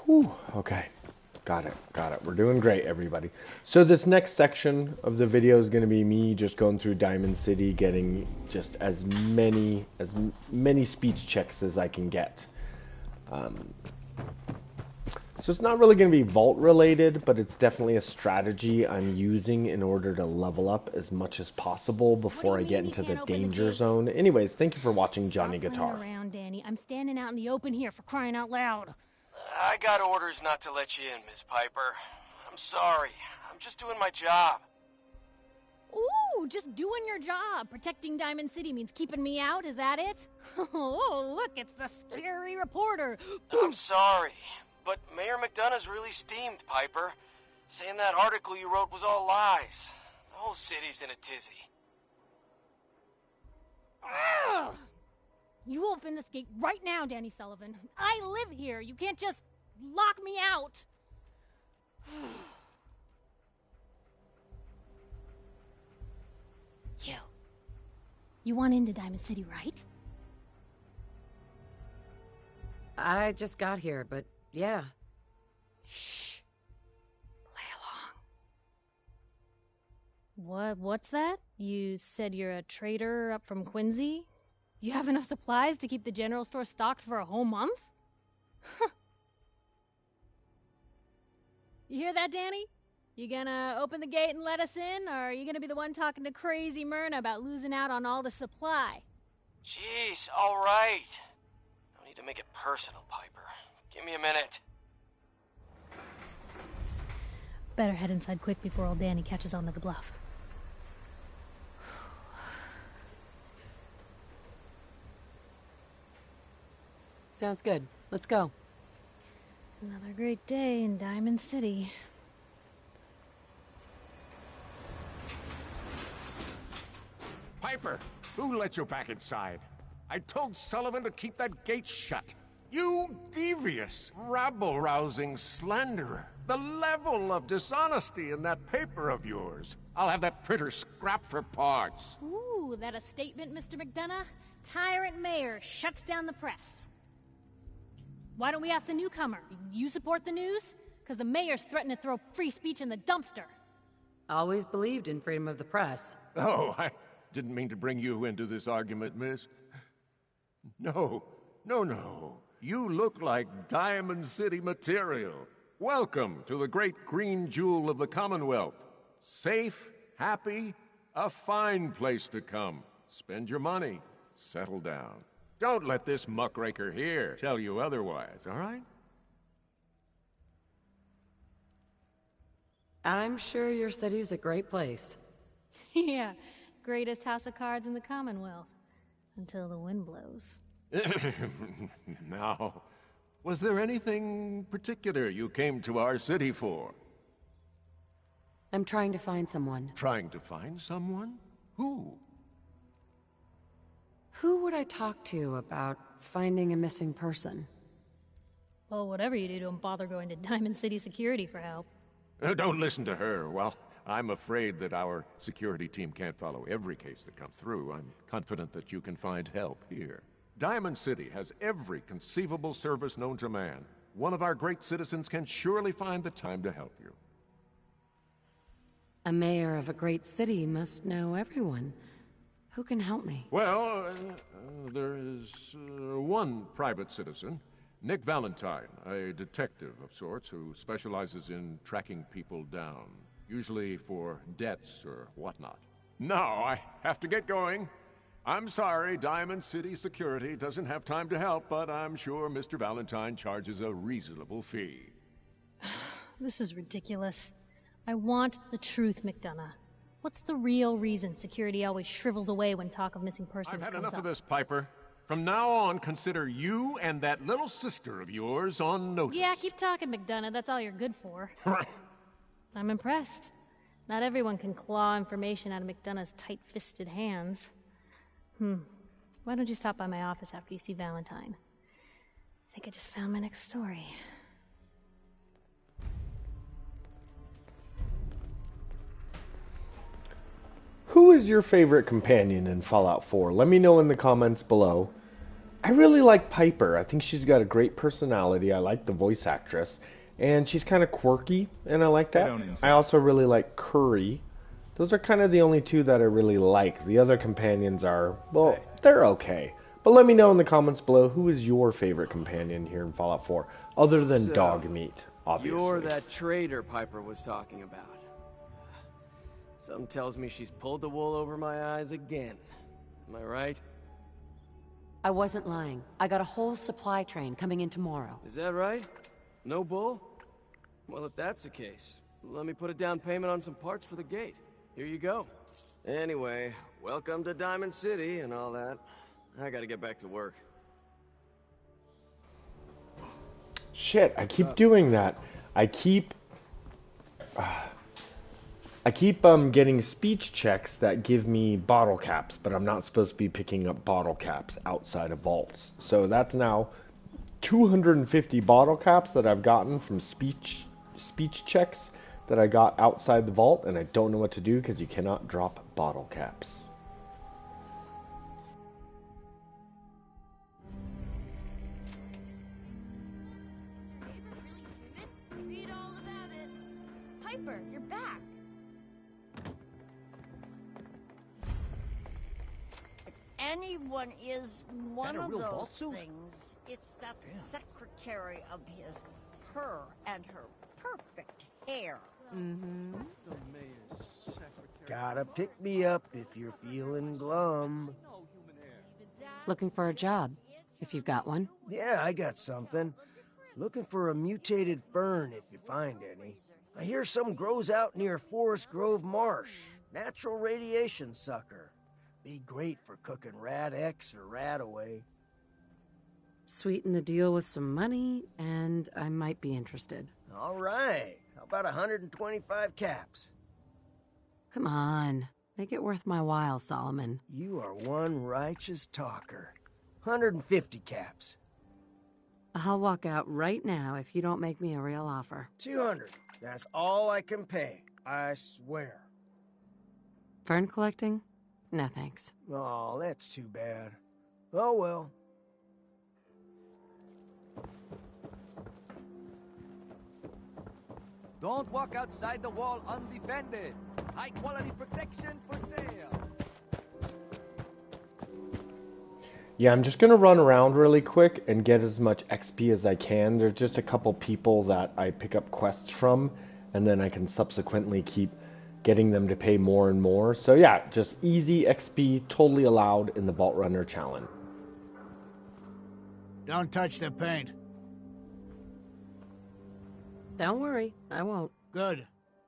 Whew, okay. Got it, got it. We're doing great, everybody. So this next section of the video is going to be me just going through Diamond City, getting just as many speech checks as I can get. So it's not really going to be vault related, but it's definitely a strategy I'm using in order to level up as much as possible before I get into the danger zone. Anyways, thank you for watching Johnny Guitar. Around, Danny. I'm standing out in the open here, for crying out loud. I got orders not to let you in, Miss Piper. I'm sorry. I'm just doing my job. Ooh, just doing your job. Protecting Diamond City means keeping me out, is that it? Oh, look, it's the scary reporter. I'm sorry, but Mayor McDonough's really steamed, Piper. Saying that article you wrote was all lies. The whole city's in a tizzy. Ugh. You open this gate right now, Danny Sullivan. I live here. You can't just lock me out. You want into Diamond City, right? I just got here, but yeah. Shh. Play along. What's that? You said you're a trader up from Quincy? You have enough supplies to keep the general store stocked for a whole month? You hear that, Danny? You gonna open the gate and let us in, or are you gonna be the one talking to crazy Myrna about losing out on all the supply? Jeez, all right. No need to make it personal, Piper. Give me a minute. Better head inside quick before old Danny catches on to the bluff. Sounds good. Let's go. Another great day in Diamond City. Piper, who let you back inside? I told Sullivan to keep that gate shut. You devious, rabble-rousing slanderer. The level of dishonesty in that paper of yours. I'll have that printer scrapped for parts. Ooh, that a statement, Mr. McDonough? Tyrant mayor shuts down the press. Why don't we ask the newcomer? You support the news? Because the mayor's threatened to throw free speech in the dumpster. Always believed in freedom of the press. Oh, I didn't mean to bring you into this argument, miss. No. You look like Diamond City material. Welcome to the great green jewel of the Commonwealth. Safe, happy, a fine place to come. Spend your money, settle down. Don't let this muckraker here tell you otherwise, all right? I'm sure your city's a great place. Yeah, greatest house of cards in the Commonwealth. Until the wind blows. Now, was there anything particular you came to our city for? I'm trying to find someone. Trying to find someone? Who? Who would I talk to about finding a missing person? Well, whatever you do, don't bother going to Diamond City Security for help. Don't listen to her. Well, I'm afraid that our security team can't follow every case that comes through. I'm confident that you can find help here. Diamond City has every conceivable service known to man. One of our great citizens can surely find the time to help you. A mayor of a great city must know everyone. Who can help me? Well, there is one private citizen, Nick Valentine, a detective of sorts who specializes in tracking people down, usually for debts or whatnot. Now, I have to get going. I'm sorry, Diamond City Security doesn't have time to help, but I'm sure Mr. Valentine charges a reasonable fee. This is ridiculous. I want the truth, McDonough. What's the real reason security always shrivels away when talk of missing persons comes up? I've had enough of this, Piper. From now on, consider you and that little sister of yours on notice. Yeah, keep talking, McDonough. That's all you're good for. I'm impressed. Not everyone can claw information out of McDonough's tight-fisted hands. Why don't you stop by my office after you see Valentine? I think I just found my next story. Who is your favorite companion in Fallout 4? Let me know in the comments below. I really like Piper. I think she's got a great personality. I like the voice actress. And she's kind of quirky, and I like that. I also really like Curie. Those are kind of the only two that I really like. The other companions are, well, they're okay. But let me know in the comments below, who is your favorite companion here in Fallout 4, other than Dogmeat, obviously. You're that traitor Piper was talking about. Something tells me she's pulled the wool over my eyes again. Am I right? I wasn't lying. I got a whole supply train coming in tomorrow. Is that right? No bull? Well, if that's the case, let me put a down payment on some parts for the gate. Here you go. Anyway, welcome to Diamond City and all that. I gotta get back to work. Shit, I keep doing that. I keep getting speech checks that give me bottle caps, but I'm not supposed to be picking up bottle caps outside of vaults. So that's now 250 bottle caps that I've gotten from speech checks that I got outside the vault, and I don't know what to do because you cannot drop bottle caps. Read all about it. Piper, you're back. Anyone is one of real those vault suit? things. It's that secretary of his, her and her perfect hair. Mm-hmm. Gotta pick me up if you're feeling glum. Looking for a job, if you've got one. Yeah, I got something. Looking for a mutated fern if you find any. I hear some grows out near Forest Grove Marsh. Natural radiation sucker. Be great for cooking rat X or rat away. Sweeten the deal with some money, and I might be interested. All right. How about 125 caps? Come on. Make it worth my while, Solomon. You are one righteous talker. 150 caps. I'll walk out right now if you don't make me a real offer. 200. That's all I can pay. I swear. Fern collecting? No, thanks. Oh, that's too bad. Oh, well. Don't walk outside the wall undefended. High-quality protection for sale. Yeah, I'm just going to run around really quick and get as much XP as I can. There's just a couple people that I pick up quests from, and then I can subsequently keep getting them to pay more and more. So yeah, just easy XP, totally allowed in the Vault Runner challenge. Don't touch the paint. Don't worry, I won't. Good.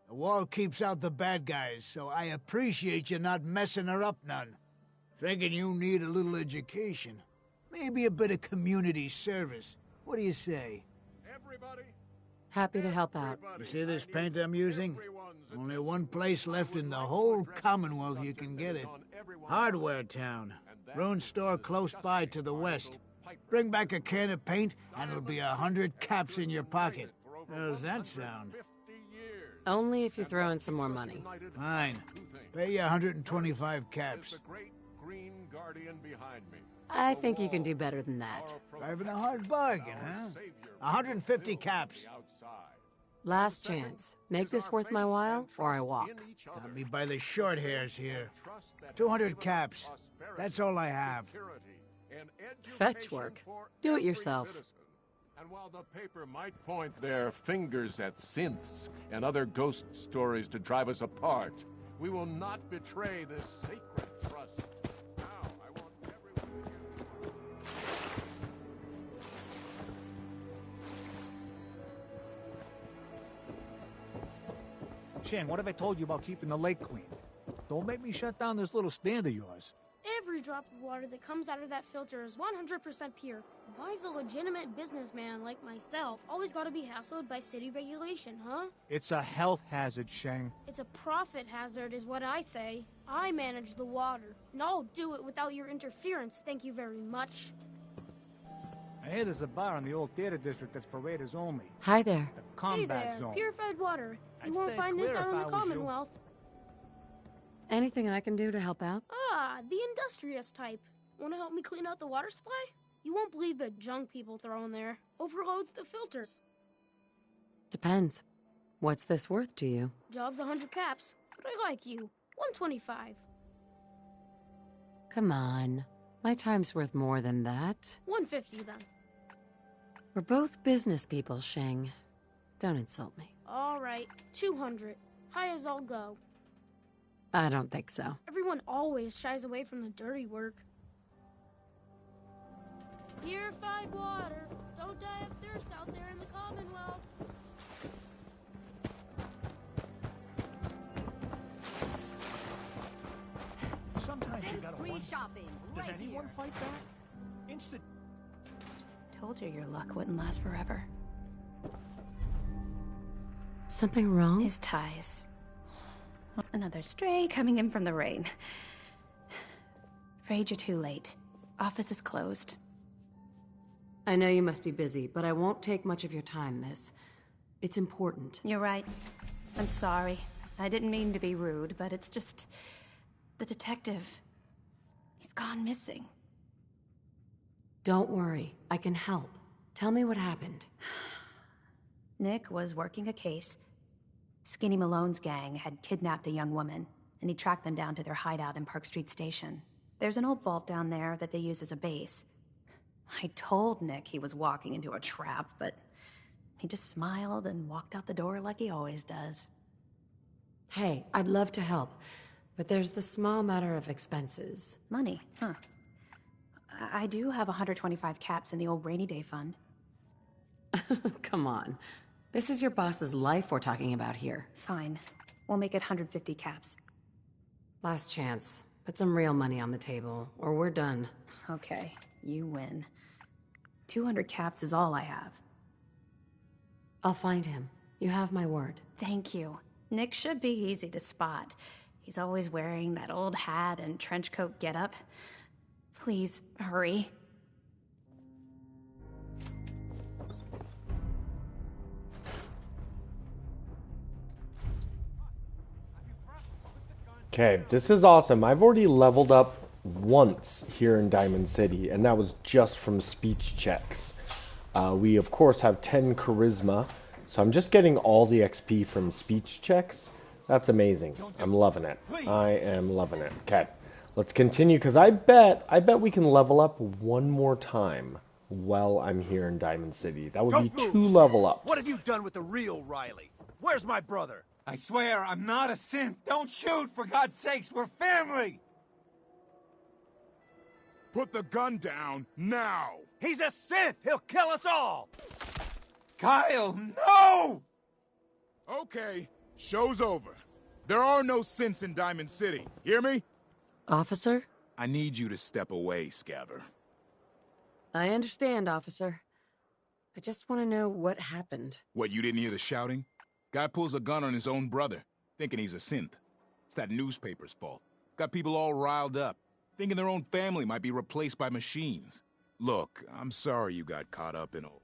The wall keeps out the bad guys, so I appreciate you not messing her up none. Thinking you need a little education. Maybe a bit of community service. What do you say? Happy to help out. You see this paint I'm using? Only one place left in the whole Commonwealth you can get it. Hardware Town. Ruin store close by to the west. Bring back a can of paint, and it'll be 100 caps in your pocket. How does that sound? Only if you throw in some more money. Fine. Pay you 125 caps. I think you can do better than that. Driving a hard bargain, huh? 150 caps. Last chance. Make this worth my while, or I walk. Got me by the short hairs here. 200 caps. That's all I have. Fetch work. Do it yourself. And while the paper might point their fingers at synths and other ghost stories to drive us apart, we will not betray this sacred trust. Now, I want everyone to Shane, what have I told you about keeping the lake clean? Don't make me shut down this little stand of yours. Every drop of water that comes out of that filter is 100% pure. Why's a legitimate businessman like myself always gotta be hassled by city regulation, huh? It's a health hazard, Shane. It's a profit hazard is what I say. I manage the water, and I'll do it without your interference, thank you very much. I hear there's a bar in the old theater district that's for raiders only. Hi there. The combat Hey there, zone. purified water. You I'd won't stay find this clear out if in I the was you. Commonwealth. Anything I can do to help out? Ah, the industrious type. Want to help me clean out the water supply? You won't believe the junk people throw in there. Overloads the filters. Depends. What's this worth to you? Job's 100 caps, but I like you. 125. Come on. My time's worth more than that. 150 then. We're both business people, Sheng. Don't insult me. All right, 200. High as I'll go. I don't think so. Everyone always shies away from the dirty work. Purified water. Don't die of thirst out there in the Commonwealth. Sometimes you gotta Free wonder, shopping. does Right anyone here. fight back? Instant. Told you your luck wouldn't last forever. Something wrong? His ties. Another stray coming in from the rain. Afraid you're too late. Office is closed. I know you must be busy, but I won't take much of your time, miss. It's important. You're right. I'm sorry. I didn't mean to be rude, but it's just... the detective... he's gone missing. Don't worry. I can help. Tell me what happened. Nick was working a case. Skinny Malone's gang had kidnapped a young woman, and he tracked them down to their hideout in Park Street Station. There's an old vault down there that they use as a base. I told Nick he was walking into a trap, but he just smiled and walked out the door like he always does. Hey, I'd love to help, but there's the small matter of expenses. Money, huh? I do have 125 caps in the old rainy day fund. Come on. This is your boss's life we're talking about here. Fine. We'll make it 150 caps. Last chance. Put some real money on the table, or we're done. Okay, you win. 200 caps is all I have. I'll find him. You have my word. Thank you. Nick should be easy to spot. He's always wearing that old hat and trench coat getup. Please, hurry. Okay, this is awesome. I've already leveled up once here in Diamond City, and that was just from speech checks. We, of course, have 10 charisma, so I'm just getting all the XP from speech checks. That's amazing. I'm loving it. I am loving it. Okay, let's continue, because I bet we can level up one more time while I'm here in Diamond City. That would be 2 level ups. What have you done with the real Riley? Where's my brother? I swear, I'm not a synth. Don't shoot, for God's sakes, we're family! Put the gun down, now! He's a synth! He'll kill us all! Kyle, no! Okay, Show's over. There are no synths in Diamond City. Hear me? Officer? I need you to step away, Scaver. I understand, officer. I just want to know what happened. What, you didn't hear the shouting? Guy pulls a gun on his own brother, thinking he's a synth. It's that newspaper's fault. Got people all riled up, thinking their own family might be replaced by machines. Look, I'm sorry you got caught up in all.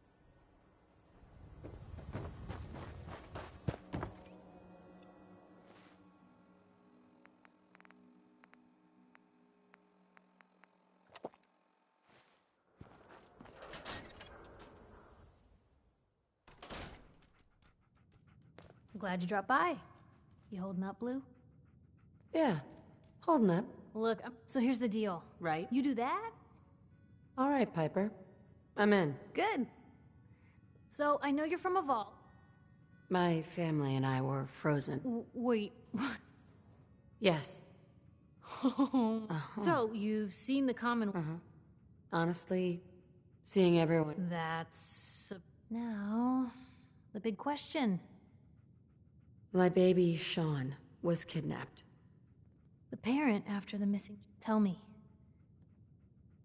Glad you dropped by. You holding up, Blue? Yeah, holding up. Look, so here's the deal. Right. You do that? All right, Piper. I'm in. Good. So, I know you're from a vault. My family and I were frozen. Wait. Yes. So, you've seen the commonwealth? Honestly, seeing everyone... That's... now... the big question. My baby, Sean, was kidnapped. The parent after the missing... Tell me.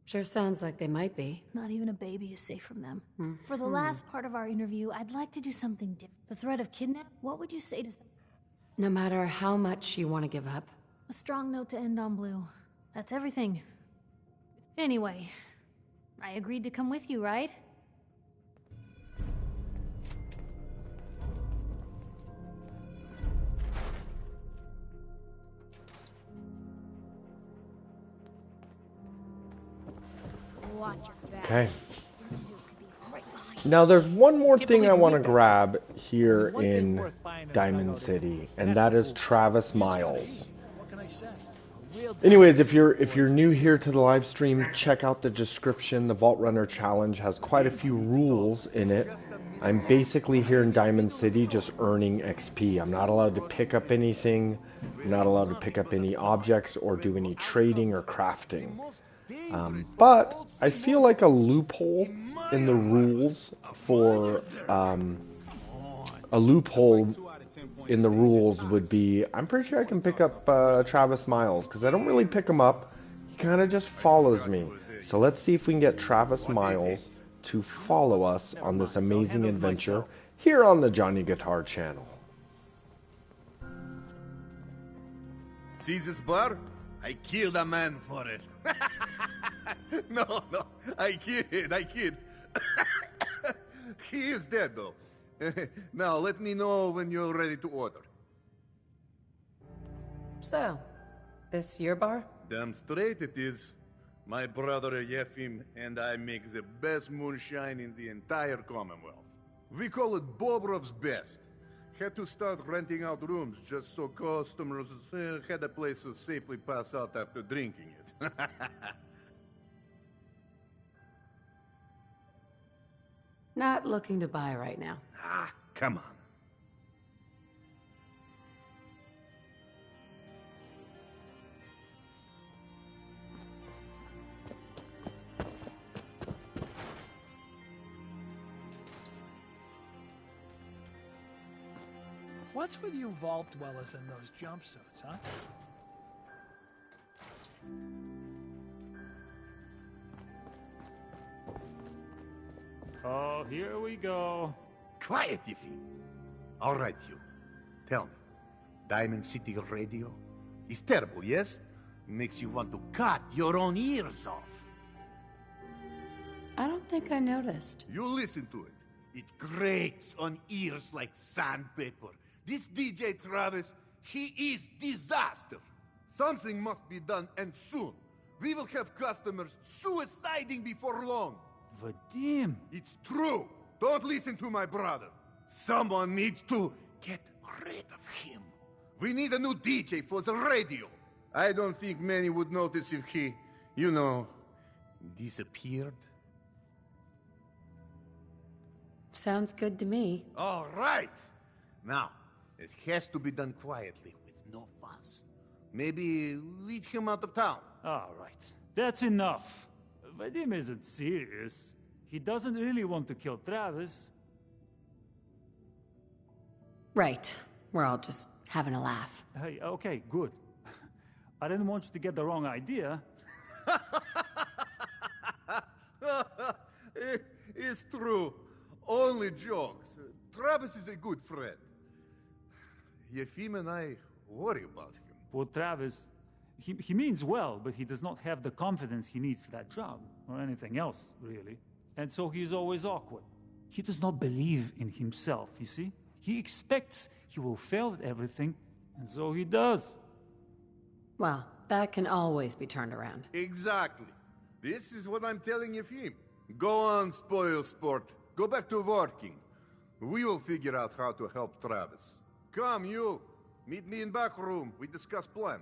Sure sounds like they might be. Not even a baby is safe from them. For the last part of our interview, I'd like to do something different. The threat of kidnap? What would you say to... No matter how much you want to give up. A strong note to end on, Blue. That's everything. Anyway, I agreed to come with you, right? Okay. Now there's one more thing I want to grab here in Diamond City, and that is Travis Miles. Anyways, if you're new here to the live stream, check out the description. The Vault Runner Challenge has quite a few rules in it. I'm basically here in Diamond City just earning XP. I'm not allowed to pick up anything. I'm not allowed to pick up any objects or do any trading or crafting. But I feel like a loophole in the rules for would be, I'm pretty sure I can pick up Travis Miles, because I don't really pick him up. He kind of just follows me. So let's see if we can get Travis Miles to follow us on this amazing adventure here on the Johnny Guitar channel. See this bar? I killed a man for it. No, I kid. He is dead, though. Now, let me know when you're ready to order. So, this your bar? Damn straight it is. My brother Yefim and I make the best moonshine in the entire Commonwealth. We call it Bobrov's Best. Had to start renting out rooms just so customers had a place to safely pass out after drinking it. Not looking to buy right now. Ah, come on. What's with you vault dwellers in those jumpsuits, huh? Oh, here we go. Quiet, Yiffy. All right, you. Tell me, Diamond City radio is terrible, yes? Makes you want to cut your own ears off. I don't think I noticed. You listen to it. It grates on ears like sandpaper. This DJ Travis, he is disaster. Something must be done, and soon. We will have customers suiciding before long. Vadim! It's true. Don't listen to my brother. Someone needs to get rid of him. We need a new DJ for the radio. I don't think many would notice if he, disappeared. Sounds good to me. All right. Now, it has to be done quietly, with no fuss. Maybe lead him out of town. All right. That's enough. Vadim isn't serious. He doesn't really want to kill Travis. Right. We're all just having a laugh. Hey, okay, good. I didn't want you to get the wrong idea. It's true. Only jokes. Travis is a good friend. Yefim and I worry about him. For Travis, he means well, but he does not have the confidence he needs for that job, or anything else, really. And so he's always awkward. He does not believe in himself, you see? He expects he will fail at everything, and so he does. Well, that can always be turned around. Exactly. This is what I'm telling Yefim. Go on, spoil sport. Go back to working. We will figure out how to help Travis. Come, you. Meet me in back room. We discuss plan.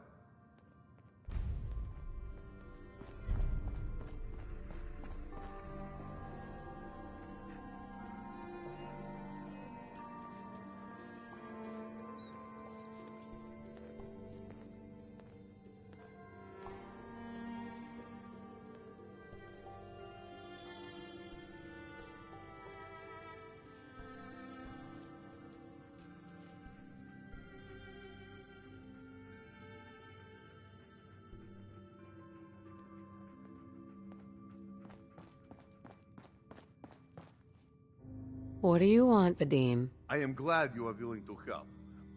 What do you want, Vadim? I am glad you are willing to help.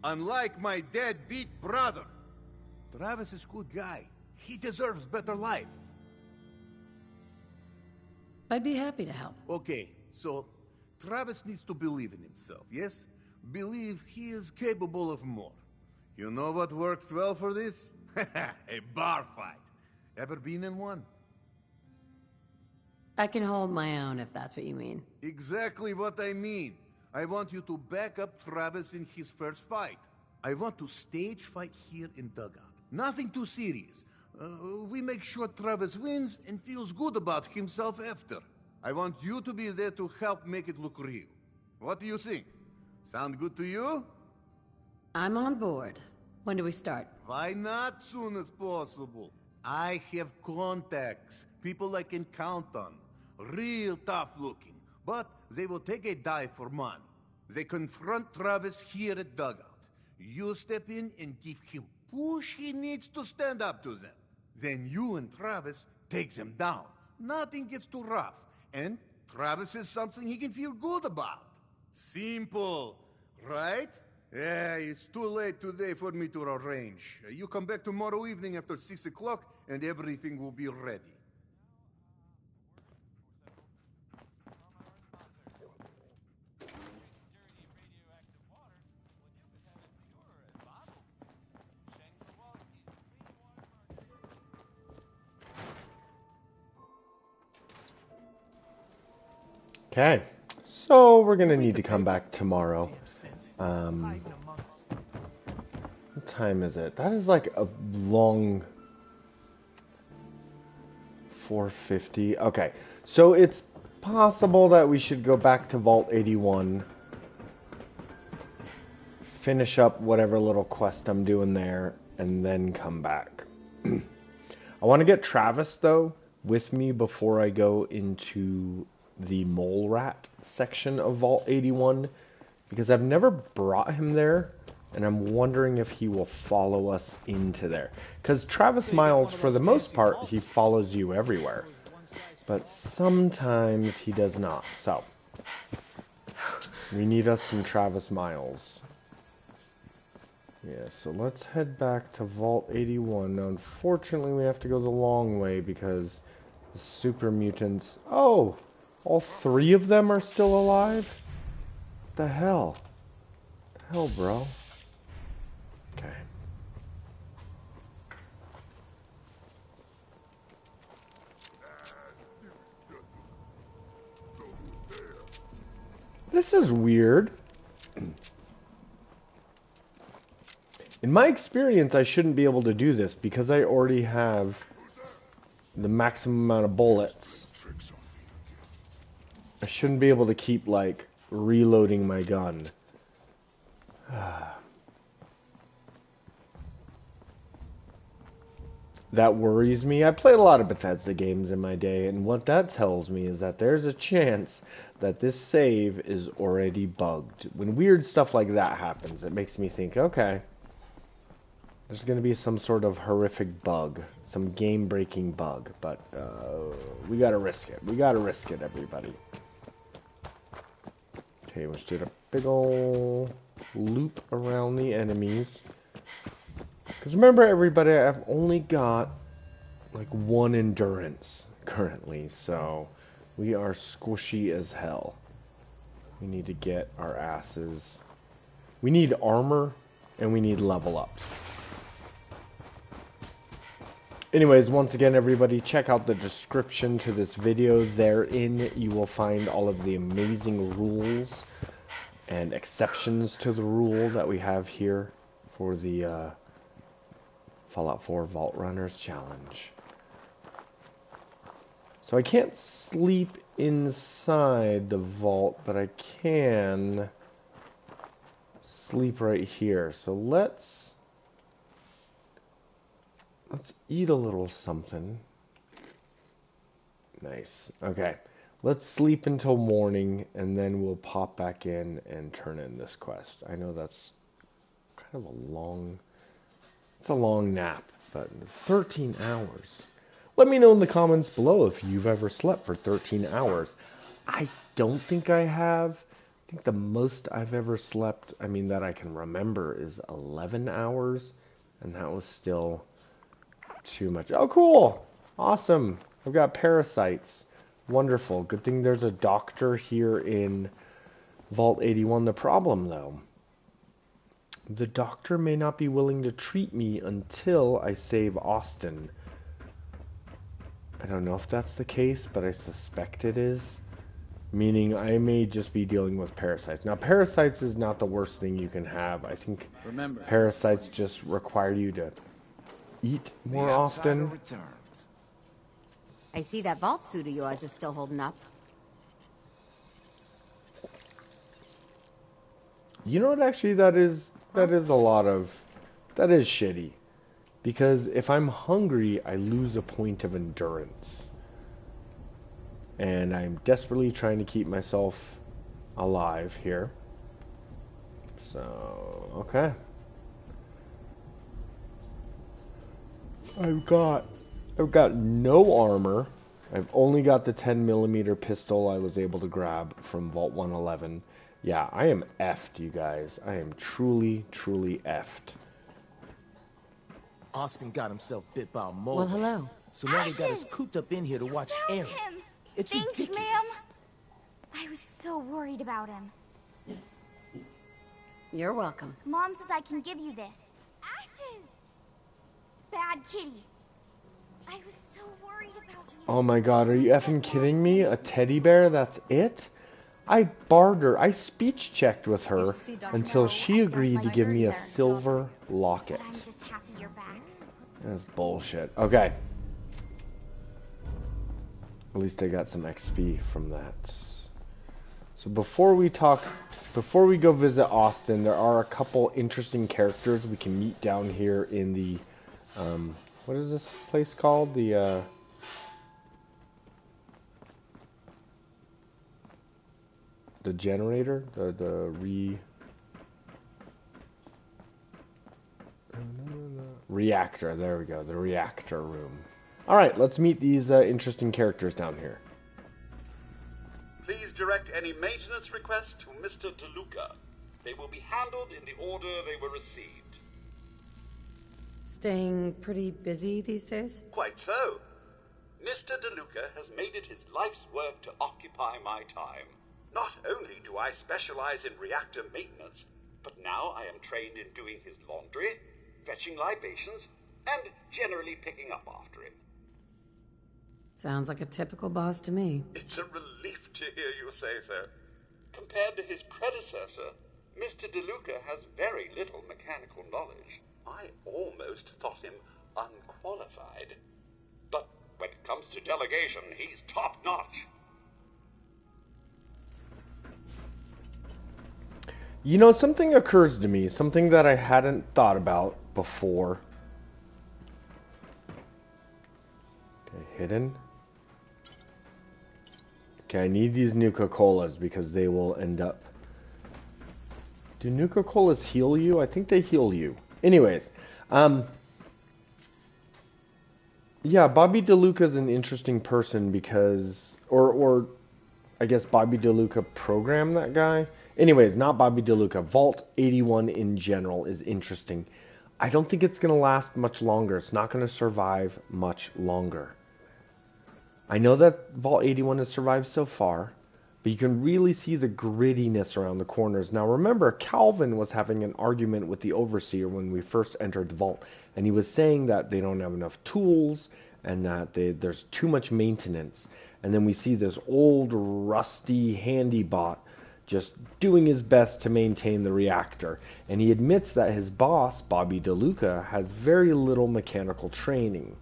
Unlike my deadbeat brother. Travis is a good guy. He deserves better life. I'd be happy to help. Okay, so Travis needs to believe in himself, yes? Believe he is capable of more. You know what works well for this? A bar fight. Ever been in one? I can hold my own if that's what you mean. Exactly what I mean. I want you to back up Travis in his first fight. I want to stage fight here in Dugout. Nothing too serious. We make sure Travis wins and feels good about himself after. I want you to be there to help make it look real. What do you think? Sound good to you? I'm on board. When do we start? Why not soon as possible? I have contacts, people I can count on. Real tough looking, but they will take a dive for money. They confront Travis here at Dugout. You step in and give him push he needs to stand up to them. Then you and Travis take them down. Nothing gets too rough, and Travis is something he can feel good about. Simple, right? Yeah, it's too late today for me to arrange. You come back tomorrow evening after 6 o'clock, and everything will be ready. Okay, so we're gonna need to come back tomorrow. What time is it? That is like a long 4:50. Okay, so it's possible that we should go back to Vault 81, finish up whatever little quest I'm doing there, and then come back. I want to get Travis, though, with me before I go into the mole rat section of Vault 81, because I've never brought him there, and I'm wondering if he will follow us into there. Because Travis Miles, for the most part, he follows you everywhere, but sometimes he does not. So we need us some Travis Miles. Yeah, so let's head back to Vault 81. Now, unfortunately, we have to go the long way because the super mutants... Oh! All three of them are still alive? What the hell? What the hell, bro? Okay. This is weird. In my experience, I shouldn't be able to do this because I already have the maximum amount of bullets. I shouldn't be able to keep, like, reloading my gun. that worries me. I played a lot of Bethesda games in my day, and what that tells me is that there's a chance that this save is already bugged. When weird stuff like that happens, it makes me think, okay, there's going to be some sort of horrific bug, some game-breaking bug, but we got to risk it. We got to risk it, everybody. Okay, let's do a big ol' loop around the enemies. Because remember, everybody, I've only got like 1 endurance currently, so we are squishy as hell. We need to get our asses. We need armor, and we need level ups. Anyways, once again, everybody, check out the description to this video. Therein, you will find all of the amazing rules and exceptions to the rule that we have here for the Fallout 4 Vault Runners Challenge. So I can't sleep inside the vault, but I can sleep right here. So let's eat a little something. Nice. Okay. Let's sleep until morning, and then we'll pop back in and turn in this quest. I know that's kind of a long... It's a long nap, but 13 hours. Let me know in the comments below if you've ever slept for 13 hours. I don't think I have. I think the most I've ever slept, I mean, that I can remember is 11 hours, and that was still too much. Oh, cool! Awesome! I've got parasites. Wonderful. Good thing there's a doctor here in Vault 81. The problem, though, the doctor may not be willing to treat me until I save Austin. I don't know if that's the case, but I suspect it is. Meaning I may just be dealing with parasites. Now, parasites is not the worst thing you can have. I think parasites just require you to eat more often. I see that vault suit of yours is still holding up. You know what, actually, that is a lot of... That is shitty. Because if I'm hungry, I lose a point of endurance. And I'm desperately trying to keep myself alive here. So, okay. I've got no armor. I've only got the 10mm pistol I was able to grab from Vault 111. Yeah, I am effed, you guys. I am truly, truly effed. Austin got himself bit by a mole. Well, hello. So now they got us cooped up in here to watch Aaron. It's Thanks, ridiculous. ma'am. I was so worried about him. You're welcome. Mom says I can give you this. Ashes! Bad kitty. I was so worried about you. Oh my god, are you effing kidding me? A teddy bear? That's it? I bartered, I speech checked with her until she agreed to give me a silver locket. I'm just happy you're back. That's bullshit. Okay. At least I got some XP from that. So before we go visit Austin, there are a couple interesting characters we can meet down here in the, what is this place called? The generator? Reactor, there we go, the reactor room. Alright, let's meet these interesting characters down here. Please direct any maintenance requests to Mr. DeLuca. They will be handled in the order they were received. Staying pretty busy these days? Quite so. Mr. DeLuca has made it his life's work to occupy my time. Not only do I specialize in reactor maintenance, but now I am trained in doing his laundry, fetching libations, and generally picking up after him. Sounds like a typical boss to me. It's a relief to hear you say so. Compared to his predecessor, Mr. DeLuca has very little mechanical knowledge. I almost thought him unqualified. But when it comes to delegation, he's top-notch. You know, something occurs to me, something that I hadn't thought about before. Okay, hidden. Okay, I need these Nuka-Colas because they will end up... Do Nuka-Colas heal you? I think they heal you. Anyways, yeah, Bobby DeLuca is an interesting person because... Or I guess Bobby DeLuca programmed that guy. Anyways, not Bobby DeLuca. Vault 81 in general is interesting. I don't think it's going to last much longer. It's not going to survive much longer. I know that Vault 81 has survived so far, but you can really see the grittiness around the corners. Now remember, Calvin was having an argument with the Overseer when we first entered the vault, and he was saying that they don't have enough tools and that there's too much maintenance. And then we see this old, rusty handy bot just doing his best to maintain the reactor. And he admits that his boss, Bobby DeLuca, has very little mechanical training.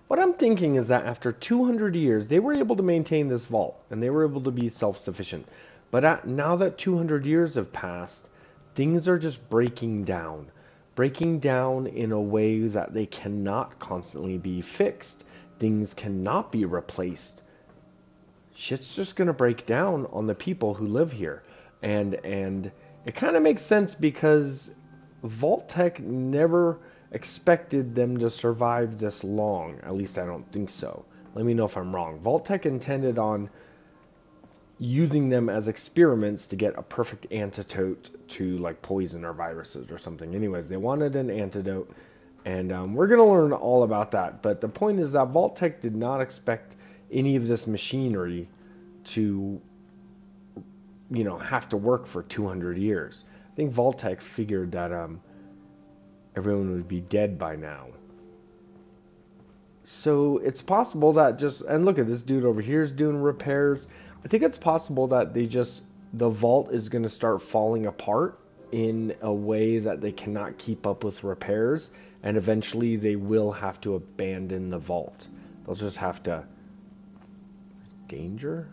What I'm thinking is that after 200 years, they were able to maintain this vault, and they were able to be self-sufficient. But now that 200 years have passed, things are just breaking down. Breaking down in a way that they cannot constantly be fixed. Things cannot be replaced. Shit's just going to break down on the people who live here. And it kind of makes sense because Vault-Tec never expected them to survive this long. At least I don't think so. Let me know if I'm wrong. Vault-Tec intended on using them as experiments to get a perfect antidote to like poison or viruses or something. Anyways, they wanted an antidote, and we're going to learn all about that. But the point is that Vault-Tec did not expect any of this machinery to, you know, have to work for 200 years. I think Vault-Tec figured that everyone would be dead by now. So it's possible that and look at this dude over here is doing repairs. I think it's possible that the vault is going to start falling apart in a way that they cannot keep up with repairs, and eventually they will have to abandon the vault. They'll just have to... Danger?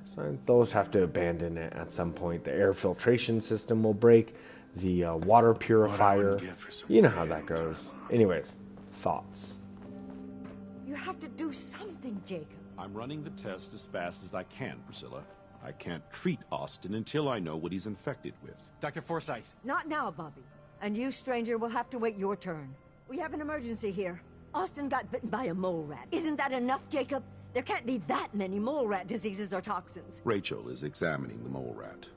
They'll just have to abandon it at some point. The air filtration system will break. The water purifier. You know how that goes. Anyways, thoughts. You have to do something, Jacob. I'm running the test as fast as I can, Priscilla. I can't treat Austin until I know what he's infected with. Dr. Forsyth. Not now, Bobby. And you, stranger, will have to wait your turn. We have an emergency here. Austin got bitten by a mole rat. Isn't that enough, Jacob? There can't be that many mole rat diseases or toxins. Rachel is examining the mole rat.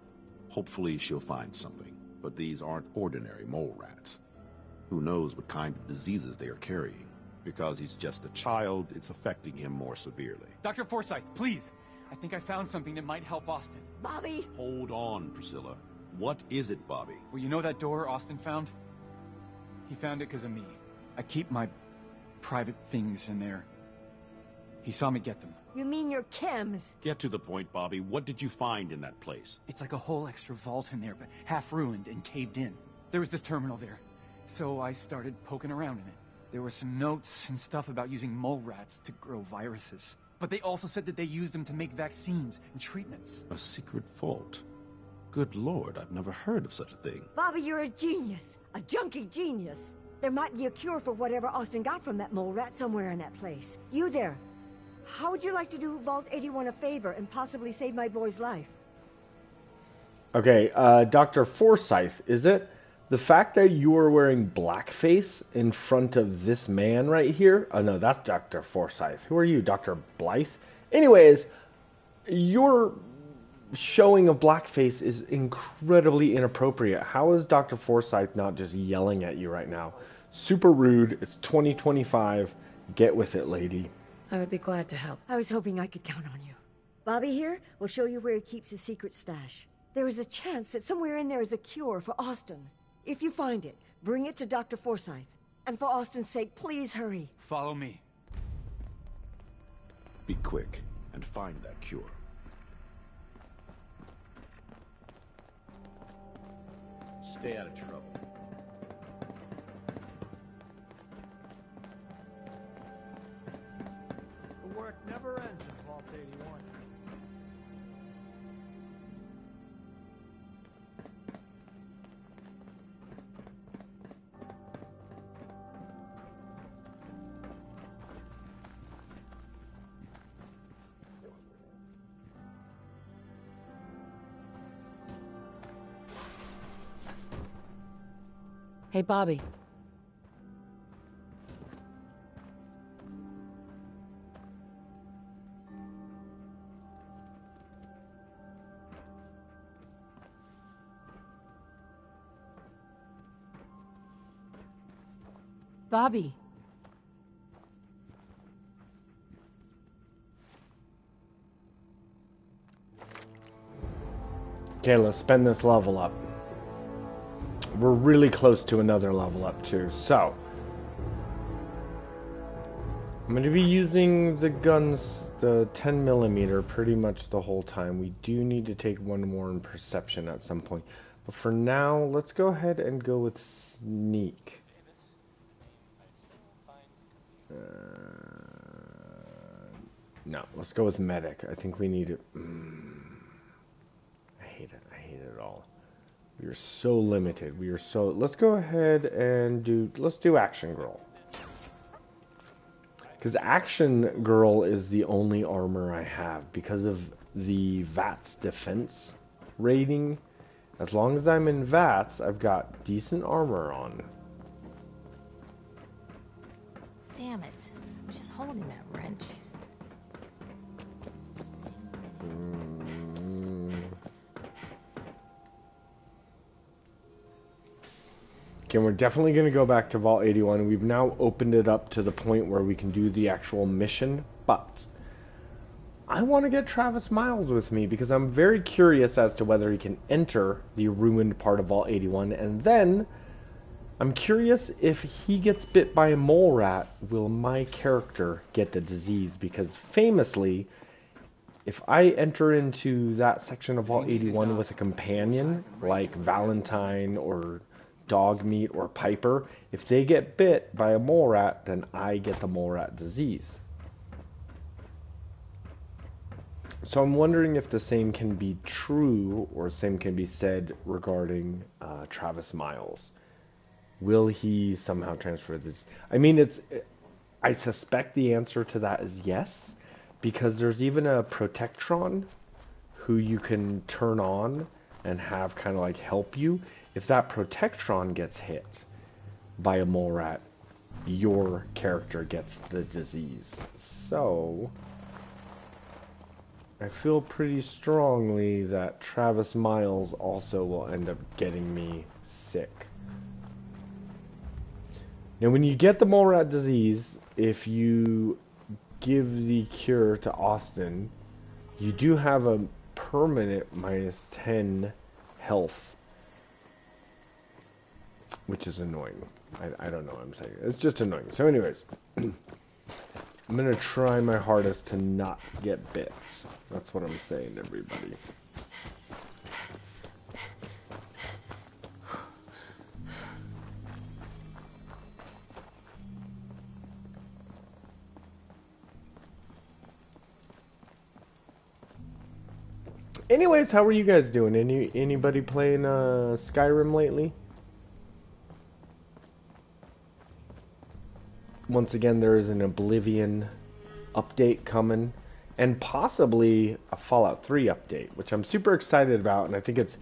Hopefully she'll find something. But these aren't ordinary mole rats. Who knows what kind of diseases they are carrying? Because he's just a child, it's affecting him more severely. Dr. Forsyth, please. I think I found something that might help Austin. Bobby! Hold on, Priscilla. What is it, Bobby? Well, you know that door Austin found? He found it because of me. I keep my private things in there. He saw me get them. You mean your chems? Get to the point, Bobby. What did you find in that place? It's like a whole extra vault in there, but half ruined and caved in. There was this terminal there, so I started poking around in it. There were some notes and stuff about using mole rats to grow viruses. But they also said that they used them to make vaccines and treatments. A secret vault? Good Lord, I've never heard of such a thing. Bobby, you're a genius. A junkie genius. There might be a cure for whatever Austin got from that mole rat somewhere in that place. You there. How would you like to do Vault 81 a favor and possibly save my boy's life? Okay, Dr. Forsyth, is it the fact that you are wearing blackface in front of this man right here? Oh no, that's Dr. Forsyth. Who are you, Dr. Blythe? Anyways, your showing of blackface is incredibly inappropriate. How is Dr. Forsyth not just yelling at you right now? Super rude. It's 2025. Get with it, lady. I would be glad to help. I was hoping I could count on you. Bobby here will show you where he keeps his secret stash. There is a chance that somewhere in there is a cure for Austin. If you find it, bring it to Dr. Forsyth. And for Austin's sake, please hurry. Follow me. Be quick and find that cure. Stay out of trouble. The work never ends in Vault 81. Hey, Bobby. Bobby. Okay, let's spend this level up. We're really close to another level up too, so I'm going to be using the guns, the 10mm, pretty much the whole time. We do need to take one more in perception at some point, but for now, let's go ahead and go with sneak. No, let's go with medic. I think we need it. I hate it. I hate it all. We are so limited. We are so... Let's go ahead and let's do Action Girl. Because Action Girl is the only armor I have. Because of the VATS defense rating. As long as I'm in VATS, I've got decent armor on. Damn it. I was just holding that wrench. Okay, we're definitely going to go back to Vault 81. We've now opened it up to the point where we can do the actual mission, but I want to get Travis Miles with me because I'm very curious as to whether he can enter the ruined part of Vault 81, and then I'm curious if he gets bit by a mole rat, will my character get the disease? Because famously, if I enter into that section of Vault 81 with a companion, like Valentine or Dogmeat or Piper, if they get bit by a mole rat, then I get the mole rat disease. So I'm wondering if the same can be true or same can be said regarding Travis Miles. Will he somehow transfer this? I mean, I suspect the answer to that is yes, because there's even a Protectron who you can turn on and have kind of like help you. If that Protectron gets hit by a mole rat, your character gets the disease. So I feel pretty strongly that Travis Miles also will end up getting me sick. Now when you get the mole rat disease, if you give the cure to Austin, you do have a permanent -10 health, which is annoying. I don't know what I'm saying. It's just annoying. So anyways, I'm going to try my hardest to not get bits. That's what I'm saying, everybody. Anyways, how are you guys doing? Anybody playing Skyrim lately? Once again, there is an Oblivion update coming, and possibly a Fallout 3 update, which I'm super excited about, and I think it's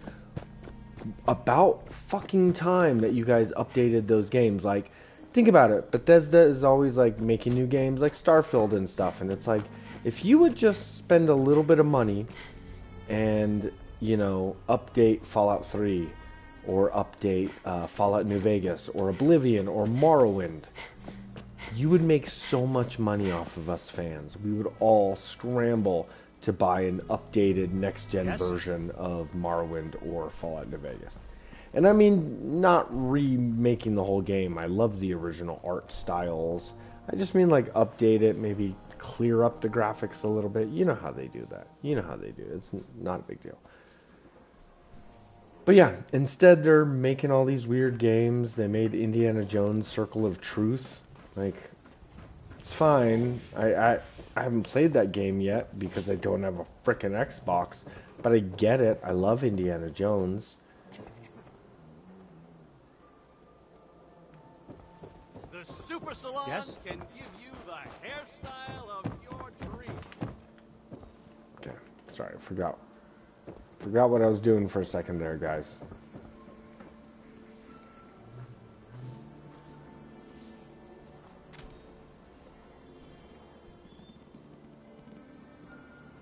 about fucking time that you guys updated those games. Like, think about it. Bethesda is always like making new games like Starfield and stuff, and it's like, if you would just spend a little bit of money and, you know, update Fallout 3 or update Fallout New Vegas or Oblivion or Morrowind, you would make so much money off of us fans. We would all scramble to buy an updated next-gen version of Morrowind or Fallout New Vegas. And I mean, not remaking the whole game. I love the original art styles. I just mean like update it, maybe clear up the graphics a little bit. You know how they do that. You know how they do it. It's not a big deal. But yeah, instead they're making all these weird games. They made Indiana Jones Circle of Truth. Like, it's fine. I haven't played that game yet because I don't have a frickin' Xbox. But I get it. I love Indiana Jones. The Super Salon can give you the hairstyle of your dreams. Okay, sorry, forgot what I was doing for a second there, guys.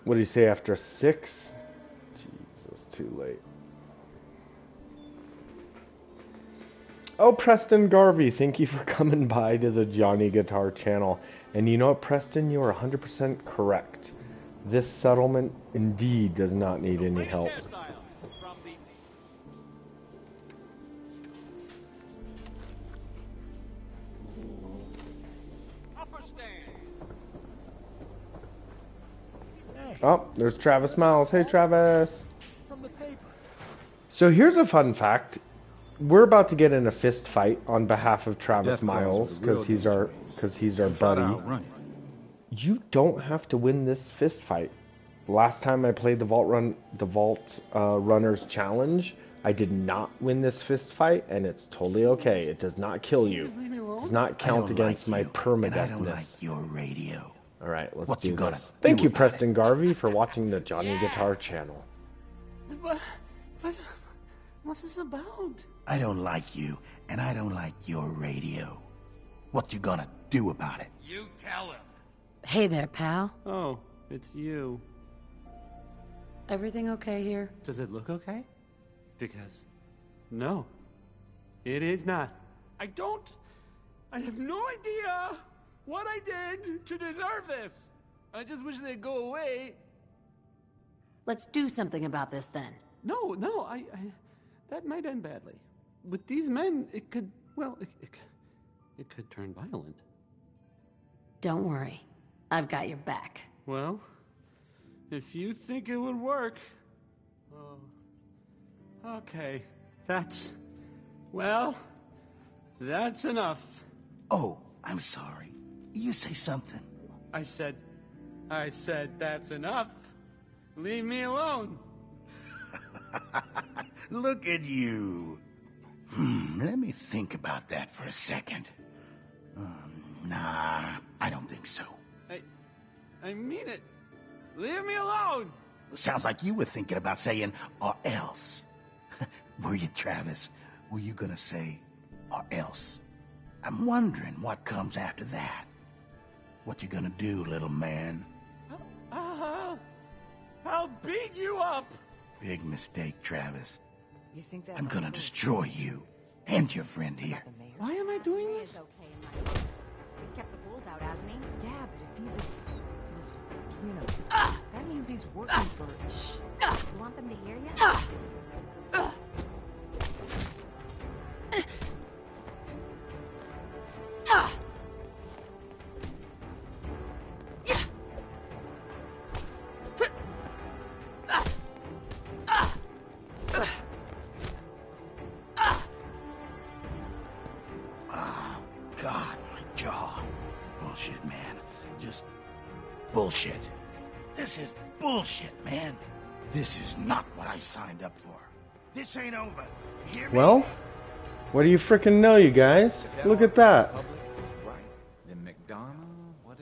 What do you say after 6? Jesus, too late. Oh, Preston Garvey, thank you for coming by to the Johnny Guitar channel. And you know what, Preston, you are 100% correct. This settlement indeed does not need any help. Oh, there's Travis Miles. Hey, Travis. So here's a fun fact. We're about to get in a fist fight on behalf of Travis Miles because he's our buddy. You don't have to win this fist fight. Last time I played the Vault Runners Challenge, I did not win this fist fight, and it's totally okay. It does not kill you. It does not count against my permadeathness. I don't like your radio. All right, let's do this. Thank you, Preston Garvey, for watching the Johnny Guitar channel. What's this about? I don't like you, and I don't like your radio. What you gonna do about it? You tell him. Hey there, pal. Oh, it's you. Everything okay here? Does it look okay? Because, no, it is not. I have no idea what I did to deserve this. I just wish they'd go away. Let's do something about this then. No, that might end badly. With these men, it could, well, it could turn violent. Don't worry. I've got your back. Well, if you think it would work... okay, that's enough. Oh, I'm sorry. You say something. I said that's enough. Leave me alone. Look at you. Let me think about that for a second. Nah, I don't think so. I mean it. Leave me alone. Sounds like you were thinking about saying, or else. Were you, Travis? Were you gonna say, or else? I'm wondering what comes after that. What you gonna do, little man? I'll beat you up. Big mistake, Travis. You think that I'm gonna destroy you and your friend here. Why am I doing this? He's kept the bulls out, hasn't he? Yeah, but if he's that means he's working for... Shh. You want them to hear you? God, my jaw. Bullshit, man. Just bullshit. This is bullshit, man. This is not what I signed up for. This ain't over. You hear me? Well, what do you frickin' know, you guys? Look at that.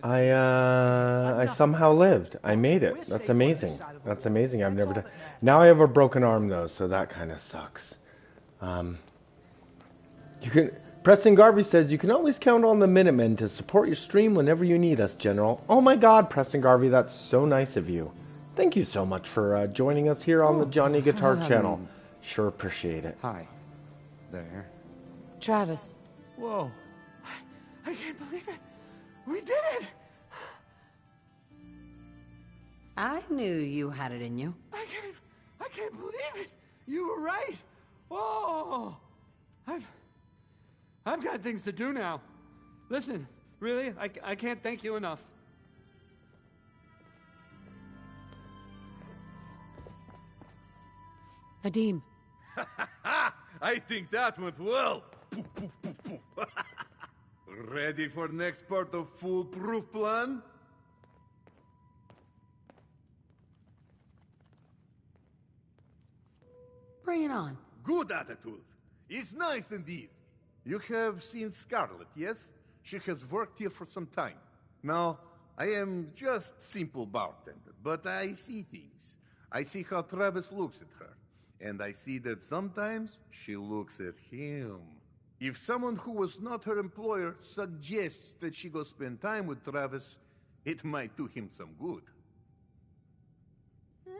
I somehow lived. I made it. That's amazing. That's amazing. I've never done... Now I have a broken arm, though, so that kind of sucks. You can... Preston Garvey says, you can always count on the Minutemen to support your stream whenever you need us, General. Oh my god, Preston Garvey, that's so nice of you. Thank you so much for joining us here on the Johnny Guitar channel. Sure appreciate it. Hi. There. Travis. Whoa. I can't believe it. We did it. I knew you had it in you. I can't believe it. You were right. Oh. I've got things to do now. Listen, really, I can't thank you enough. Vadim. I think that went well. Poof, poof, poof, poof. Ready for next part of foolproof plan? Bring it on. Good attitude. It's nice and easy. You have seen Scarlett, yes? She has worked here for some time. Now, I am just simple bartender, but I see things. I see how Travis looks at her. And I see that sometimes she looks at him. If someone who was not her employer suggests that she go spend time with Travis, it might do him some good.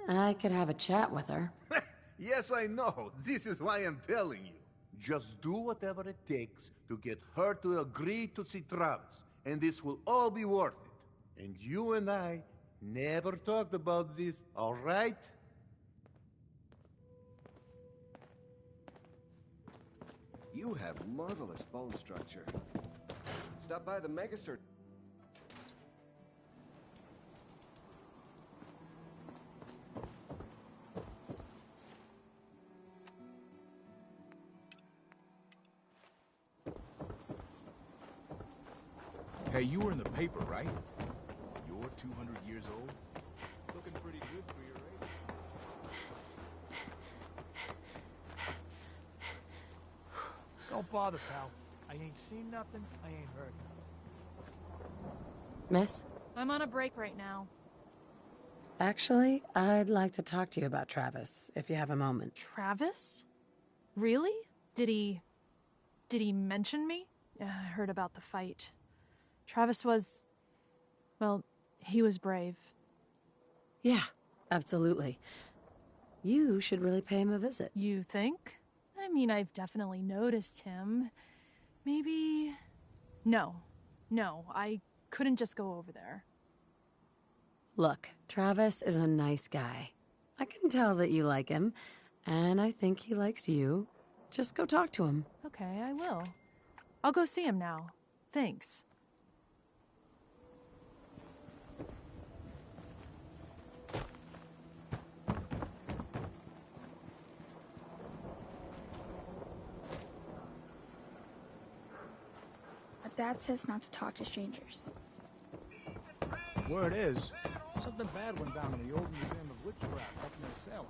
I could have a chat with her. Yes, I know. This is why I'm telling you. Just do whatever it takes to get her to agree to see Travis, and this will all be worth it. And you and I never talked about this, all right? You have marvelous bone structure. Stop by the Megastore. Hey, you were in the paper, right? You're 200 years old? Looking pretty good for your age. Don't bother, pal. I ain't seen nothing, I ain't heard nothing. Miss? I'm on a break right now. Actually, I'd like to talk to you about Travis, if you have a moment. Travis? Really? Did he mention me? I heard about the fight. Travis was... well, he was brave. Yeah, absolutely. You should really pay him a visit. You think? I mean, I've definitely noticed him. Maybe... No, I couldn't just go over there. Look, Travis is a nice guy. I can tell that you like him, and I think he likes you. Just go talk to him. Okay, I will. I'll go see him now. Thanks. Dad says not to talk to strangers. Word is, something bad went down in the old Museum of Witchcraft up near Salem.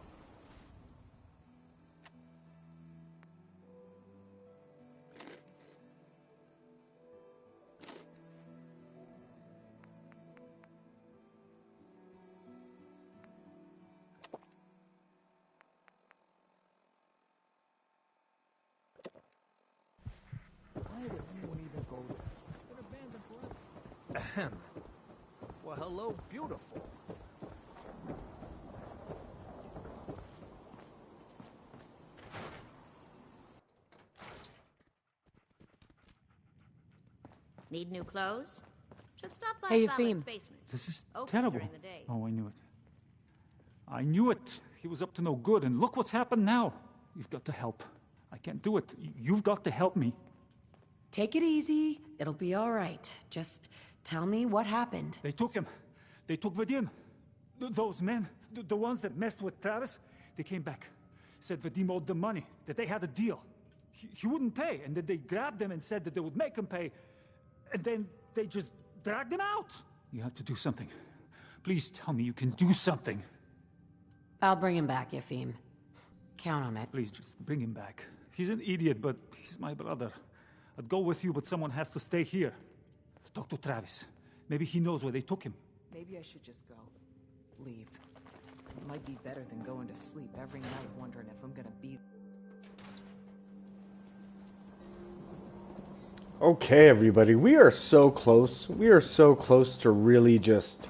Why would anyone even go there? It's been abandoned forever. Ahem. Well, hello, beautiful. Need new clothes? Should stop by Hey, Fallon's Eupheme. basement. This is Open terrible. during the day. Oh, I knew it. I knew it. He was up to no good, and look what's happened now. You've got to help. I can't do it. You've got to help me. Take it easy. It'll be all right. Just tell me what happened. They took him. They took Vadim. Those men, the ones that messed with Travis, they came back. Said Vadim owed them money, that they had a deal. He wouldn't pay, and then they grabbed him and said that they would make him pay. And then they just dragged him out. You have to do something. Please tell me you can do something. I'll bring him back, Eupheme. Count on it. Please, just bring him back. He's an idiot, but he's my brother. I'd go with you, but someone has to stay here. Talk to Travis. Maybe he knows where they took him. Maybe I should just go. Leave. It might be better than going to sleep every night wondering if I'm gonna be... Okay, everybody, we are so close. We are so close to really just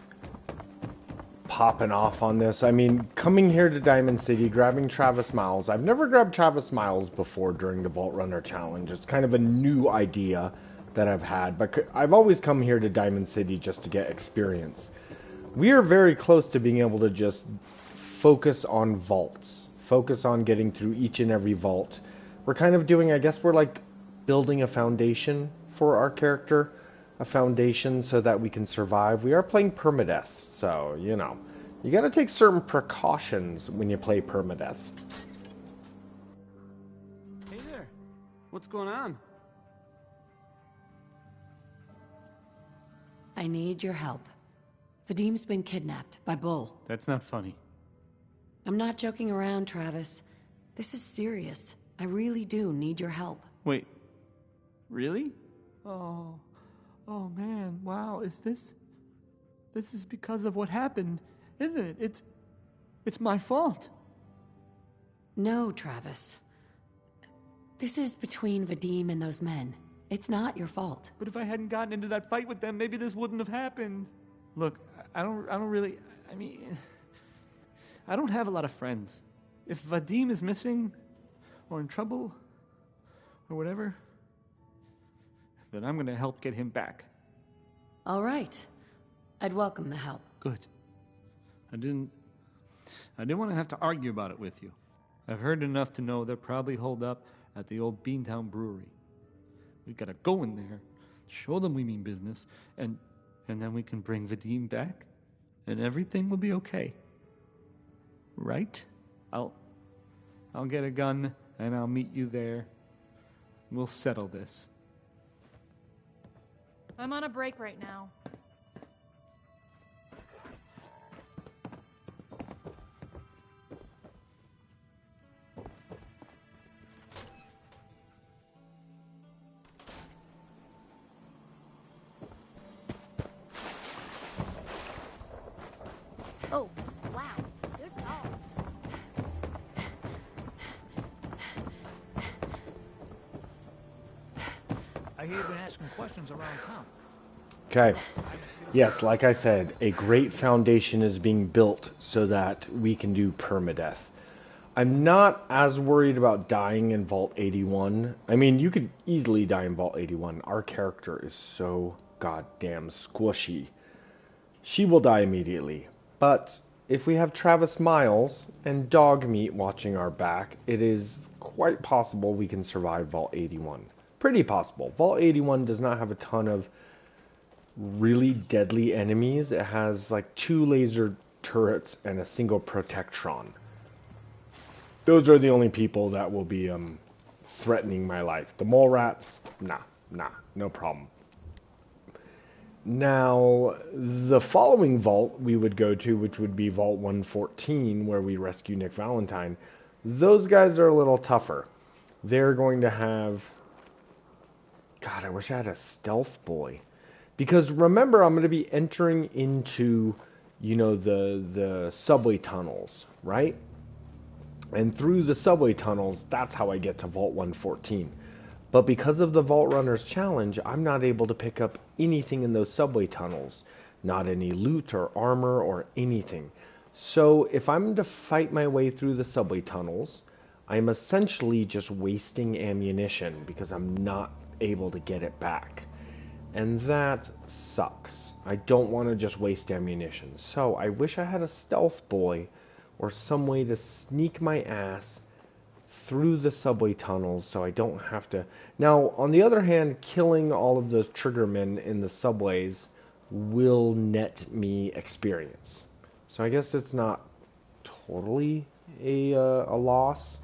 popping off on this. I mean, coming here to Diamond City, grabbing Travis Miles. I've never grabbed Travis Miles before during the Vault Runner Challenge. It's kind of a new idea that I've had, but I've always come here to Diamond City just to get experience. We are very close to being able to just focus on vaults. Focus on getting through each and every vault. We're kind of doing, I guess we're like building a foundation for our character, a foundation so that we can survive. We are playing Permadeath, so, you know, you gotta take certain precautions when you play Permadeath. Hey there. What's going on? I need your help. Vadim's been kidnapped by Bull. That's not funny. I'm not joking around, Travis. This is serious. I really do need your help. Wait. Really? Oh man, wow, this is because of what happened, isn't it? It's my fault. No, Travis. This is between Vadim and those men. It's not your fault. But if I hadn't gotten into that fight with them, maybe this wouldn't have happened. Look, I don't really, I mean, I don't have a lot of friends. If Vadim is missing, or in trouble, or whatever, then I'm gonna help get him back. All right. I'd welcome the help. Good. I didn't want to have to argue about it with you. I've heard enough to know they're probably holed up at the old Beantown Brewery. We gotta go in there, show them we mean business, and then we can bring Vadim back, and everything will be okay. Right? I'll get a gun, and I'll meet you there. We'll settle this. I'm on a break right now. Oh, wow. You're tall. I hear you've been asking questions around town. Okay. Yes, like I said, a great foundation is being built so that we can do permadeath. I'm not as worried about dying in Vault 81. I mean, you could easily die in Vault 81. Our character is so goddamn squishy. She will die immediately. But if we have Travis Miles and Dogmeat watching our back, it is quite possible we can survive Vault 81. Pretty possible. Vault 81 does not have a ton of really deadly enemies. It has like 2 laser turrets and a single protectron. Those are the only people that will be threatening my life. The mole rats, nah, no problem. Now, the following vault we would go to, which would be Vault 114, where we rescue Nick Valentine, those guys are a little tougher. They're going to have... God, I wish I had a stealth boy. Because remember, I'm going to be entering into, you know, the subway tunnels, right? And through the subway tunnels, that's how I get to Vault 114. But because of the Vault Runners Challenge, I'm not able to pick up anything in those subway tunnels. Not any loot or armor or anything. So if I'm to fight my way through the subway tunnels, I'm essentially just wasting ammunition because I'm not able to get it back. And that sucks. I don't want to just waste ammunition. So I wish I had a stealth boy or some way to sneak my ass through the subway tunnels so I don't have to... Now, on the other hand, killing all of those triggermen in the subways will net me experience. So I guess it's not totally a loss.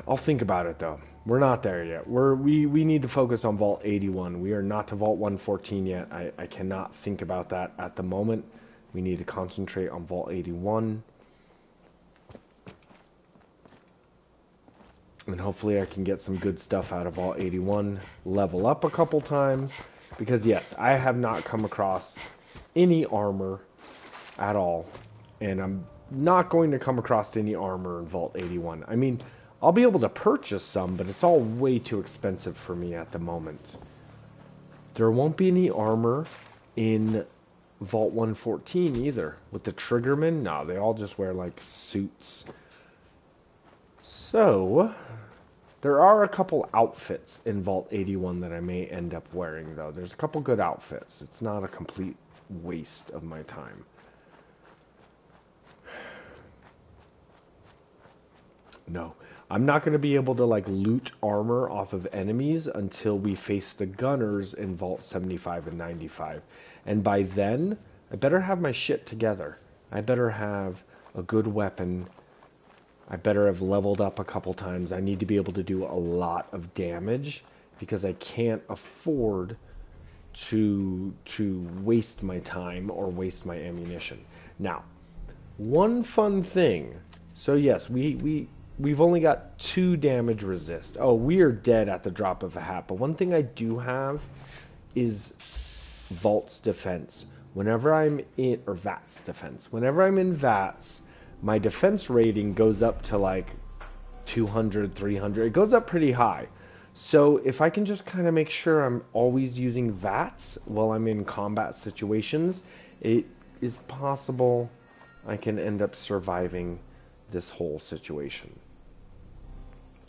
I'll think about it, though. We're not there yet. We need to focus on Vault 81. We are not to Vault 114 yet. I cannot think about that at the moment. We need to concentrate on Vault 81. And hopefully I can get some good stuff out of Vault 81. Level up a couple times. Because yes, I have not come across any armor at all. And I'm not going to come across any armor in Vault 81. I mean, I'll be able to purchase some, but it's all way too expensive for me at the moment. There won't be any armor in Vault 114 either. With the triggermen, no, they all just wear like suits. So, there are a couple outfits in Vault 81 that I may end up wearing, though. There's a couple good outfits. It's not a complete waste of my time. No. I'm not going to be able to, like, loot armor off of enemies until we face the gunners in Vault 75 and 95. And by then, I better have my shit together. I better have a good weapon. I better have leveled up a couple times. I need to be able to do a lot of damage because I can't afford to waste my time or waste my ammunition. Now, one fun thing. So yes, we've only got 2 damage resist. Oh, we are dead at the drop of a hat. But one thing I do have is Vault's defense. Whenever I'm in, or VAT's defense. Whenever I'm in VATS, my defense rating goes up to like 200, 300. It goes up pretty high. So if I can just kind of make sure I'm always using VATS while I'm in combat situations, it is possible I can end up surviving this whole situation.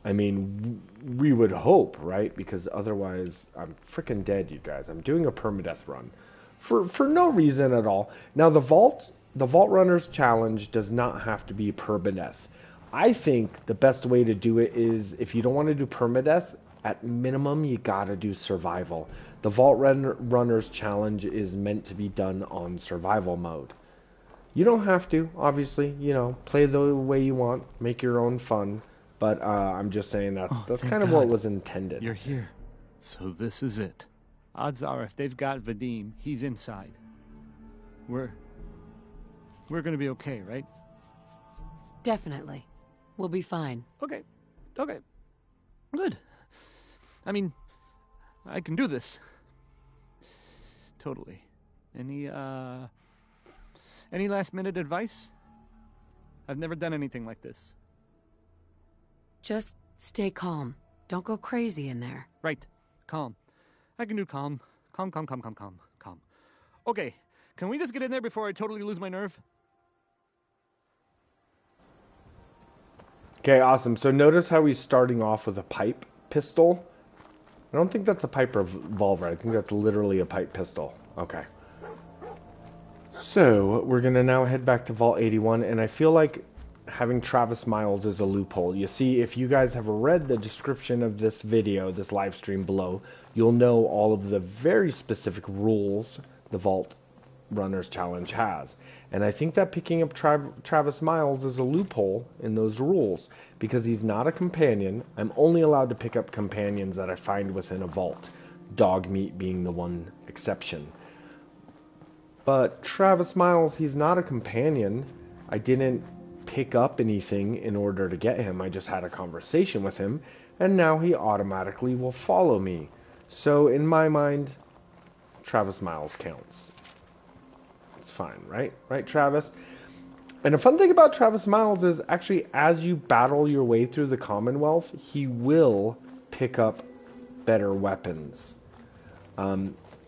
I mean, we would hope, right? Because otherwise, I'm freaking dead, you guys. I'm doing a permadeath run for no reason at all. Now, the Vault Runners Challenge does not have to be permadeath. I think the best way to do it is, if you don't want to do permadeath, at minimum, you gotta do survival. The Vault Runners Challenge is meant to be done on survival mode. You don't have to, obviously, you know, play the way you want, make your own fun. But I'm just saying that's kind of what was intended. You're here. So this is it. Odds are if they've got Vadim, he's inside. We're gonna be okay, right? Definitely. We'll be fine. Okay. Good. I mean, I can do this. Totally. Any last minute advice? I've never done anything like this. Just stay calm. Don't go crazy in there. Right. Calm. I can do calm. Calm. Okay. Can we just get in there before I totally lose my nerve? Okay, awesome. So notice how he's starting off with a pipe pistol. I don't think that's a pipe revolver. I think that's literally a pipe pistol. Okay. So we're going to now head back to Vault 81, and I feel like having Travis Miles is a loophole. You see, if you guys have read the description of this video, this live stream below, you'll know all of the very specific rules the Vault Runners Challenge has. And I think that picking up Travis Miles is a loophole in those rules, because he's not a companion. I'm only allowed to pick up companions that I find within a vault, Dogmeat being the one exception. But Travis Miles, he's not a companion. I didn't pick up anything in order to get him. I just had a conversation with him, and now he automatically will follow me. So in my mind, Travis Miles counts. It's fine, right? Right, Travis? And a fun thing about Travis Miles is, actually, as you battle your way through the Commonwealth, he will pick up better weapons.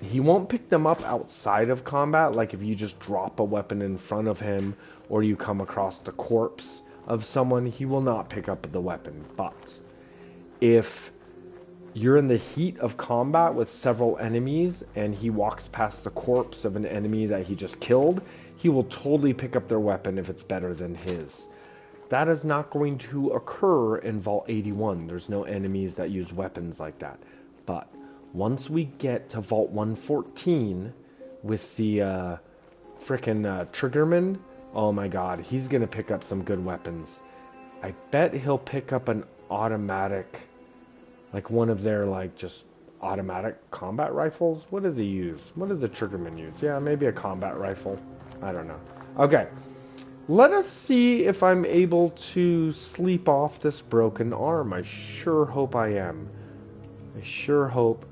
He won't pick them up outside of combat, like if you just drop a weapon in front of him or you come across the corpse of someone, he will not pick up the weapon. But if you're in the heat of combat with several enemies and he walks past the corpse of an enemy that he just killed, he will totally pick up their weapon if it's better than his. That is not going to occur in Vault 81. There's no enemies that use weapons like that. But once we get to Vault 114 with the frickin' Triggerman, oh my god, he's gonna pick up some good weapons. I bet he'll pick up an automatic, like one of their, like, just automatic combat rifles. What do they use? What do the Triggermen use? Yeah, maybe a combat rifle. I don't know. Okay, let us see if I'm able to sleep off this broken arm. I sure hope I am. I sure hope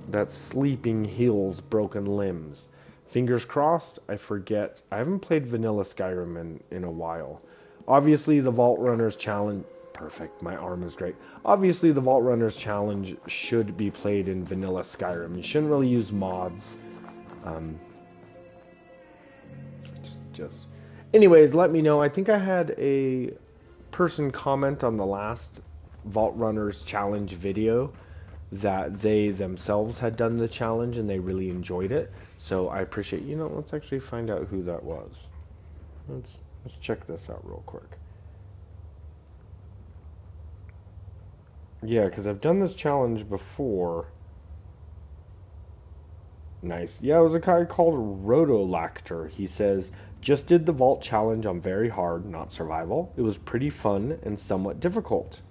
that sleeping heals broken limbs. Fingers crossed. I forget. I haven't played vanilla Skyrim in a while. Obviously, the Vault Runners Challenge... Perfect. My arm is great. Obviously, the Vault Runners Challenge should be played in vanilla Skyrim. You shouldn't really use mods. Anyways, let me know. I think I had a person comment on the last Vault Runners Challenge video that they themselves had done the challenge and they really enjoyed it. So I appreciate, you know, let's actually find out who that was. Let's check this out real quick. Yeah, because I've done this challenge before. Nice. Yeah, it was a guy called Rotolactor. He says, just did the vault challenge on very hard, not survival. It was pretty fun and somewhat difficult.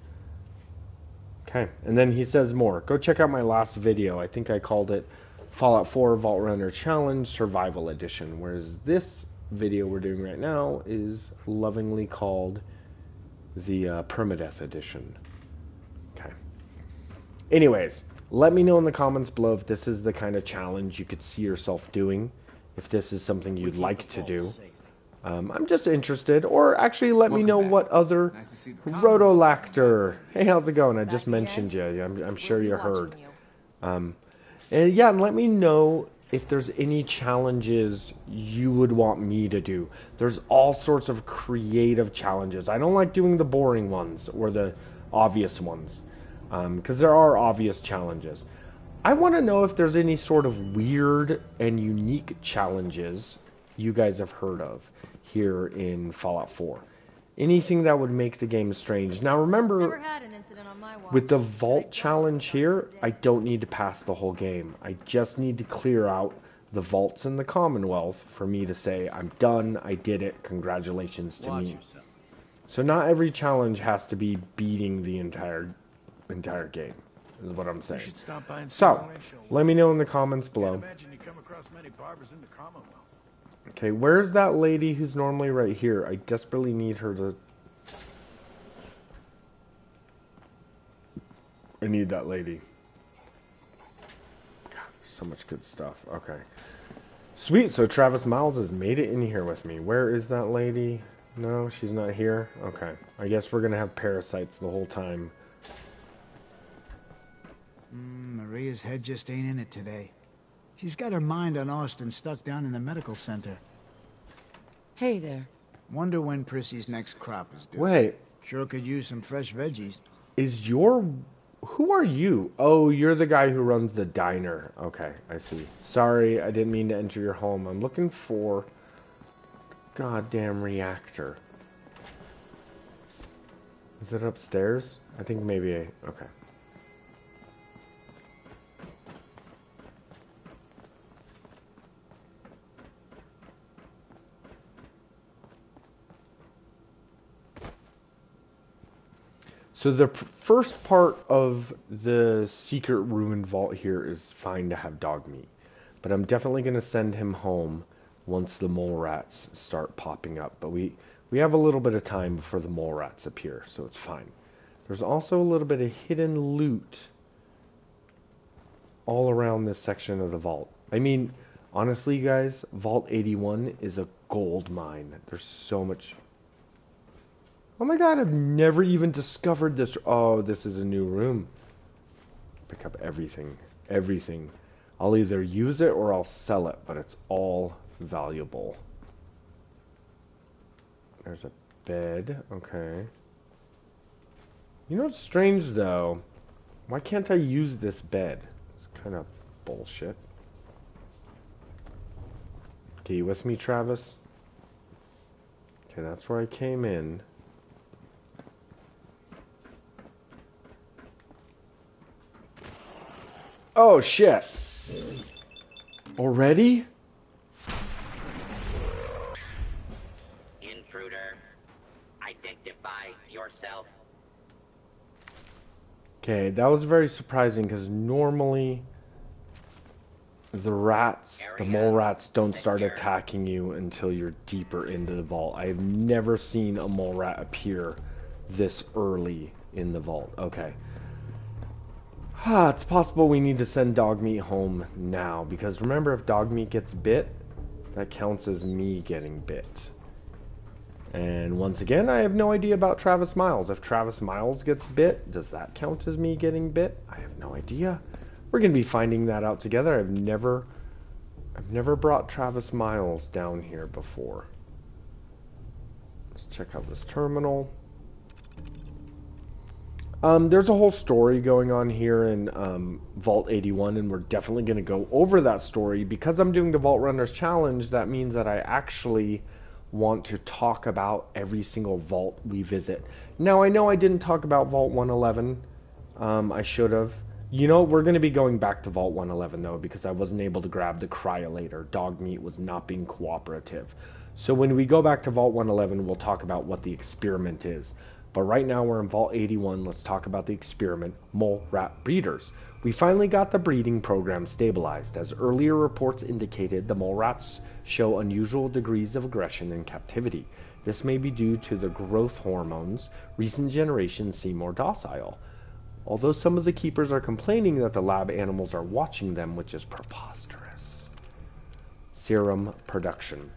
Okay, and then he says more. Go check out my last video. I think I called it Fallout 4 Vault Runner Challenge Survival Edition, whereas this video we're doing right now is lovingly called the Permadeath Edition. Okay. Anyways, let me know in the comments below if this is the kind of challenge you could see yourself doing, if this is something you'd like to do. I'm just interested, or actually let me know what other... Rotolactor. Hey, how's it going? I just mentioned you. I'm sure you heard. And yeah, and let me know if there's any challenges you would want me to do. There's all sorts of creative challenges. I don't like doing the boring ones or the obvious ones, because there are obvious challenges. I want to know if there's any sort of weird and unique challenges you guys have heard of here in Fallout 4. Anything that would make the game strange. Now remember, Never had an incident on my watch. with the vault challenge here, I don't need to pass the whole game. I just need to clear out the vaults in the Commonwealth for me to say, I'm done, I did it, congratulations to me. So not every challenge has to be beating the entire game, is what I'm saying. Stop by and see So, let me know in the comments below. imagine you come across many barbers in the Commonwealth. Okay, where's that lady who's normally right here? I desperately need her to... I need that lady. God, so much good stuff. Okay. Sweet, so Travis Miles has made it in here with me. Where is that lady? No, she's not here? Okay. I guess we're gonna have parasites the whole time. Maria's head just ain't in it today. She's got her mind on Austin stuck down in the medical center. Hey there. Wonder when Prissy's next crop is due. Wait. Sure could use some fresh veggies. Is your... Who are you? Oh, you're the guy who runs the diner. Okay, I see. Sorry, I didn't mean to enter your home. I'm looking for... goddamn reactor. Is it upstairs? I think maybe okay. So the first part of the secret ruined vault here is fine to have Dogmeat. But I'm definitely going to send him home once the mole rats start popping up. But we have a little bit of time before the mole rats appear, so it's fine. There's also a little bit of hidden loot all around this section of the vault. I mean, honestly, guys, Vault 81 is a gold mine. There's so much... Oh my god, I've never even discovered this. Oh, this is a new room. Pick up everything. Everything. I'll either use it or I'll sell it, but it's all valuable. There's a bed. Okay. You know what's strange, though? Why can't I use this bed? It's kind of bullshit. Okay, you with me, Travis? Okay, that's where I came in. Oh, shit. Already? Intruder, identify yourself. Okay, that was very surprising because normally the rats, the mole rats, don't start attacking you until you're deeper into the vault. I have never seen a mole rat appear this early in the vault. Okay. It's possible we need to send Dogmeat home now, because remember, if Dogmeat gets bit, that counts as me getting bit. And once again, I have no idea about Travis Miles. If Travis Miles gets bit, does that count as me getting bit? I have no idea. We're going to be finding that out together. I've never brought Travis Miles down here before. Let's check out this terminal. There's a whole story going on here in Vault 81, and we're definitely going to go over that story. Because I'm doing the Vault Runners Challenge, that means that I actually want to talk about every single vault we visit. Now, I know I didn't talk about Vault 111. I should have. You know, we're going to be going back to Vault 111, though, because I wasn't able to grab the cryolator. Dogmeat was not being cooperative. So when we go back to Vault 111, we'll talk about what the experiment is. But right now we're in Vault 81. Let's talk about the experiment, mole rat breeders. We finally got the breeding program stabilized. As earlier reports indicated, the mole rats show unusual degrees of aggression in captivity. This may be due to the growth hormones. Recent generations seem more docile, although some of the keepers are complaining that the lab animals are watching them, which is preposterous. Serum production.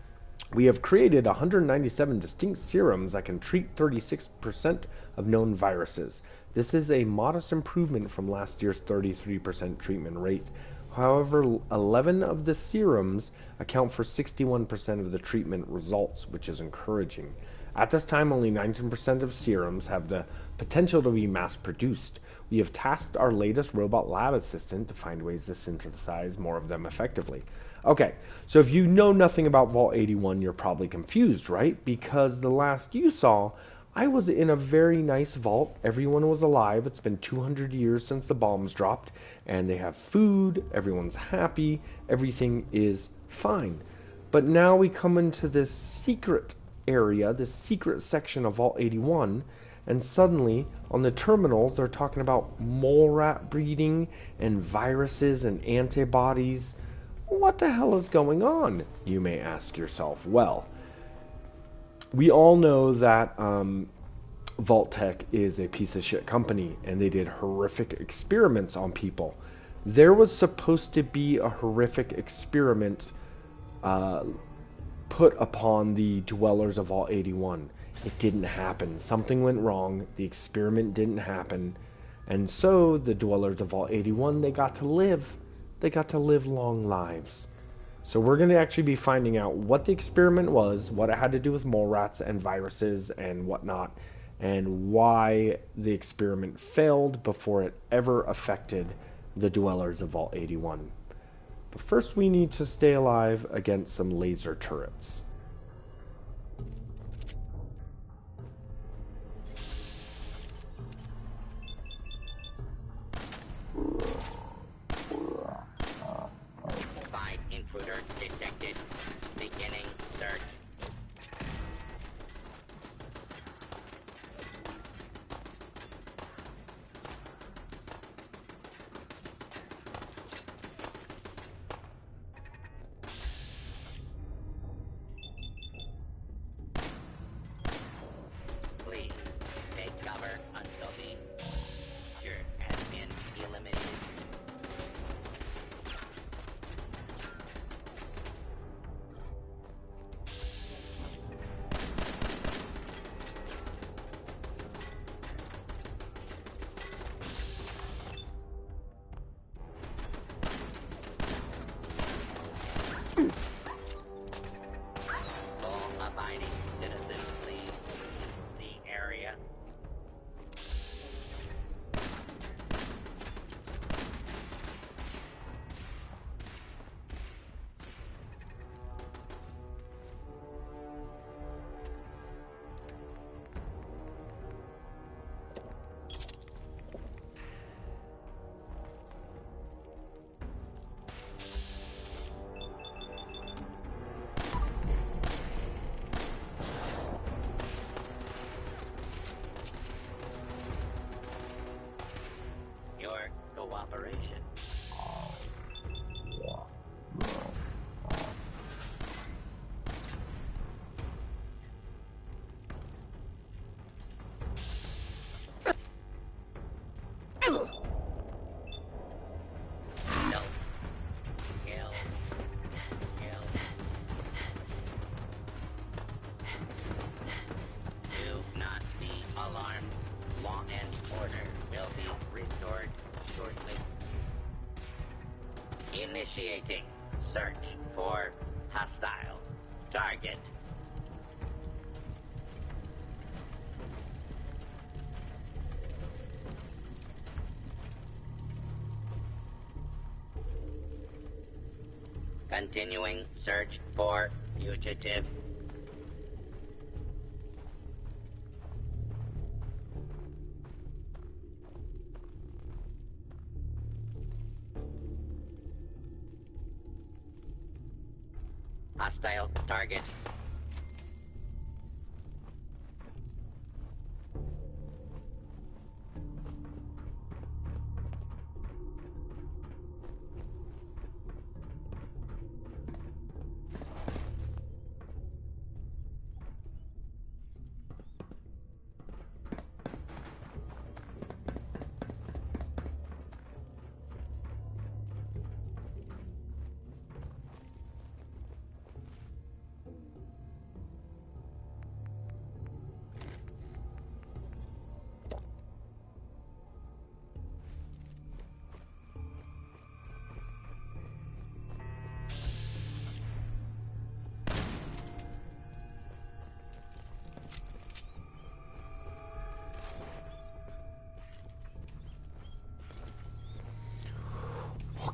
We have created 197 distinct serums that can treat 36% of known viruses. This is a modest improvement from last year's 33% treatment rate. However, 11 of the serums account for 61% of the treatment results, which is encouraging. At this time, only 19% of serums have the potential to be mass-produced. We have tasked our latest robot lab assistant to find ways to synthesize more of them effectively. Okay, so if you know nothing about Vault 81, you're probably confused, right? Because the last you saw, I was in a very nice vault. Everyone was alive. It's been 200 years since the bombs dropped, and they have food. Everyone's happy. Everything is fine. But now we come into this secret area, this secret section of Vault 81, and suddenly on the terminals they're talking about mole rat breeding and viruses and antibodies. What the hell is going on, you may ask yourself. Well, we all know that Vault-Tec is a piece of shit company, and they did horrific experiments on people. There was supposed to be a horrific experiment put upon the dwellers of Vault 81. It didn't happen. Something went wrong. The experiment didn't happen. And so the dwellers of Vault 81, they got to live. They got to live long lives. So we're going to actually be finding out what the experiment was, what it had to do with mole rats and viruses and whatnot, and why the experiment failed before it ever affected the dwellers of Vault 81. But first we need to stay alive against some laser turrets. Find intruder detected. Beginning search. Please take cover until the intruder has been eliminated. Law-abiding citizens, leave the area. Your cooperation. No. Kill. Kill. Do not be alarmed. Law and order will be restored shortly. Initiating search for hostile target. Continuing search for fugitive. Hostile target.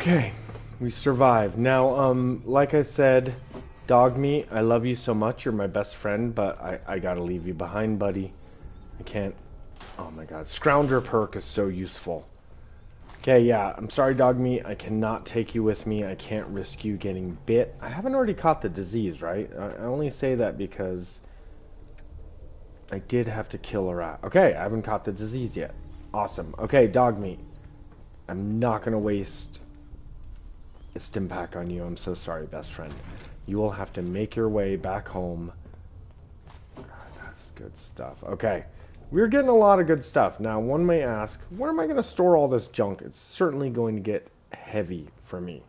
Okay, we survived. Now, like I said, Dogmeat, I love you so much. You're my best friend, but I gotta leave you behind, buddy. I can't... Oh my god. Scrounger perk is so useful. Okay, yeah, I'm sorry, Dogmeat. I cannot take you with me. I can't risk you getting bit. I haven't already caught the disease, right? I only say that because I did have to kill a rat. Okay, I haven't caught the disease yet. Awesome. Okay, Dogmeat. I'm not going to waste a stim pack on you. I'm so sorry, best friend. You will have to make your way back home. God, that's good stuff. Okay. We're getting a lot of good stuff. Now, one may ask, where am I going to store all this junk? It's certainly going to get heavy for me.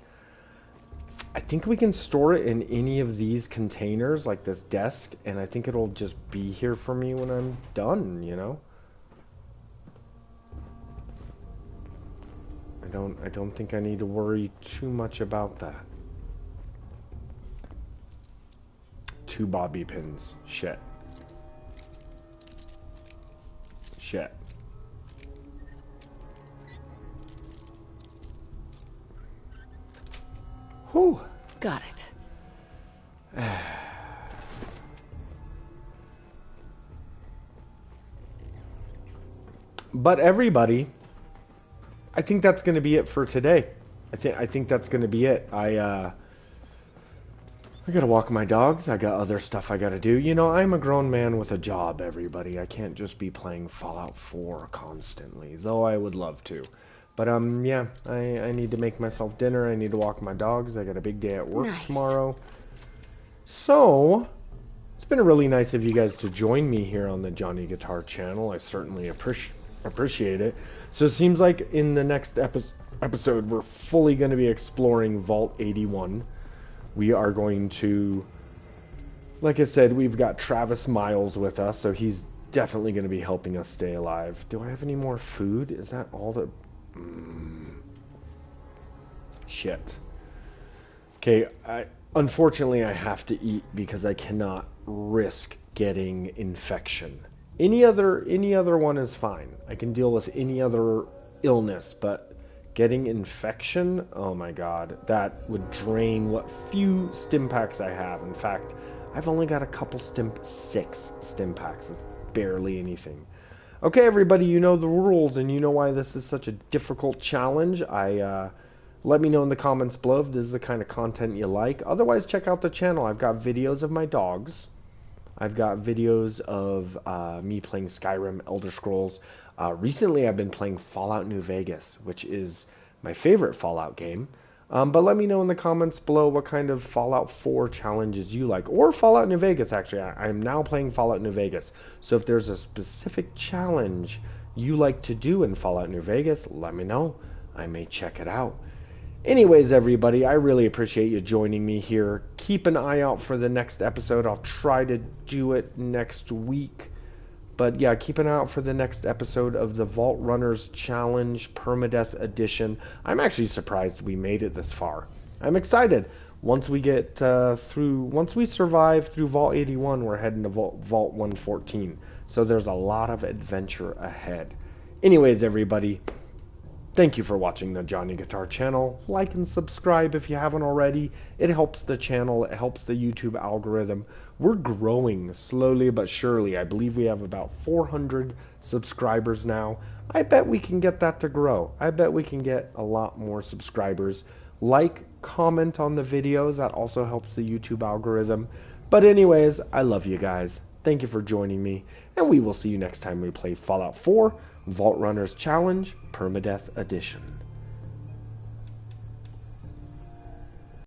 I think we can store it in any of these containers, like this desk, and I think it'll just be here for me when I'm done, you know? I don't think I need to worry too much about that. 2 bobby pins. Shit. Shit. Whew. Got it. But everybody, I think that's going to be it for today. I think that's going to be it. I gotta walk my dogs. I got other stuff I gotta do. You know, I'm a grown man with a job, everybody. I can't just be playing Fallout 4 constantly, though I would love to. But, yeah, I need to make myself dinner. I need to walk my dogs. I got a big day at work tomorrow. So, it's been really nice of you guys to join me here on the Johnny Guitar channel. I certainly appreciate it. So, it seems like in the next episode, we're fully going to be exploring Vault 81. We are going to, like I said, we've got Travis Miles with us, so he's definitely going to be helping us stay alive. Do I have any more food? Is that all that... Shit. Okay, unfortunately I have to eat because I cannot risk getting infection. Any other one is fine. I can deal with any other illness, but... getting infection? Oh my god. That would drain what few stim packs I have. In fact, I've only got a couple 6 stim packs. It's barely anything. Okay, everybody, you know the rules, and you know why this is such a difficult challenge. Let me know in the comments below if this is the kind of content you like. Otherwise, check out the channel. I've got videos of my dogs. I've got videos of me playing Skyrim, Elder Scrolls. Recently, I've been playing Fallout New Vegas, which is my favorite Fallout game. But let me know in the comments below what kind of Fallout 4 challenges you like. Or Fallout New Vegas, actually. I'm now playing Fallout New Vegas. So if there's a specific challenge you like to do in Fallout New Vegas, let me know. I may check it out. Anyways, everybody, I really appreciate you joining me here. Keep an eye out for the next episode. I'll try to do it next week. But yeah, keep an eye out for the next episode of the Vault Runners Challenge Permadeath Edition. I'm actually surprised we made it this far. I'm excited. Once we get once we survive through Vault 81, we're heading to Vault 114. So there's a lot of adventure ahead. Anyways, everybody, thank you for watching the Johnny Guitar channel. Like and subscribe if you haven't already. It helps the channel. It helps the YouTube algorithm. We're growing slowly but surely. I believe we have about 400 subscribers now. I bet we can get that to grow. I bet we can get a lot more subscribers. Like, comment on the video. That also helps the YouTube algorithm. But anyways, I love you guys. Thank you for joining me. And we will see you next time we play Fallout 4 Vault Runners Challenge Permadeath Edition.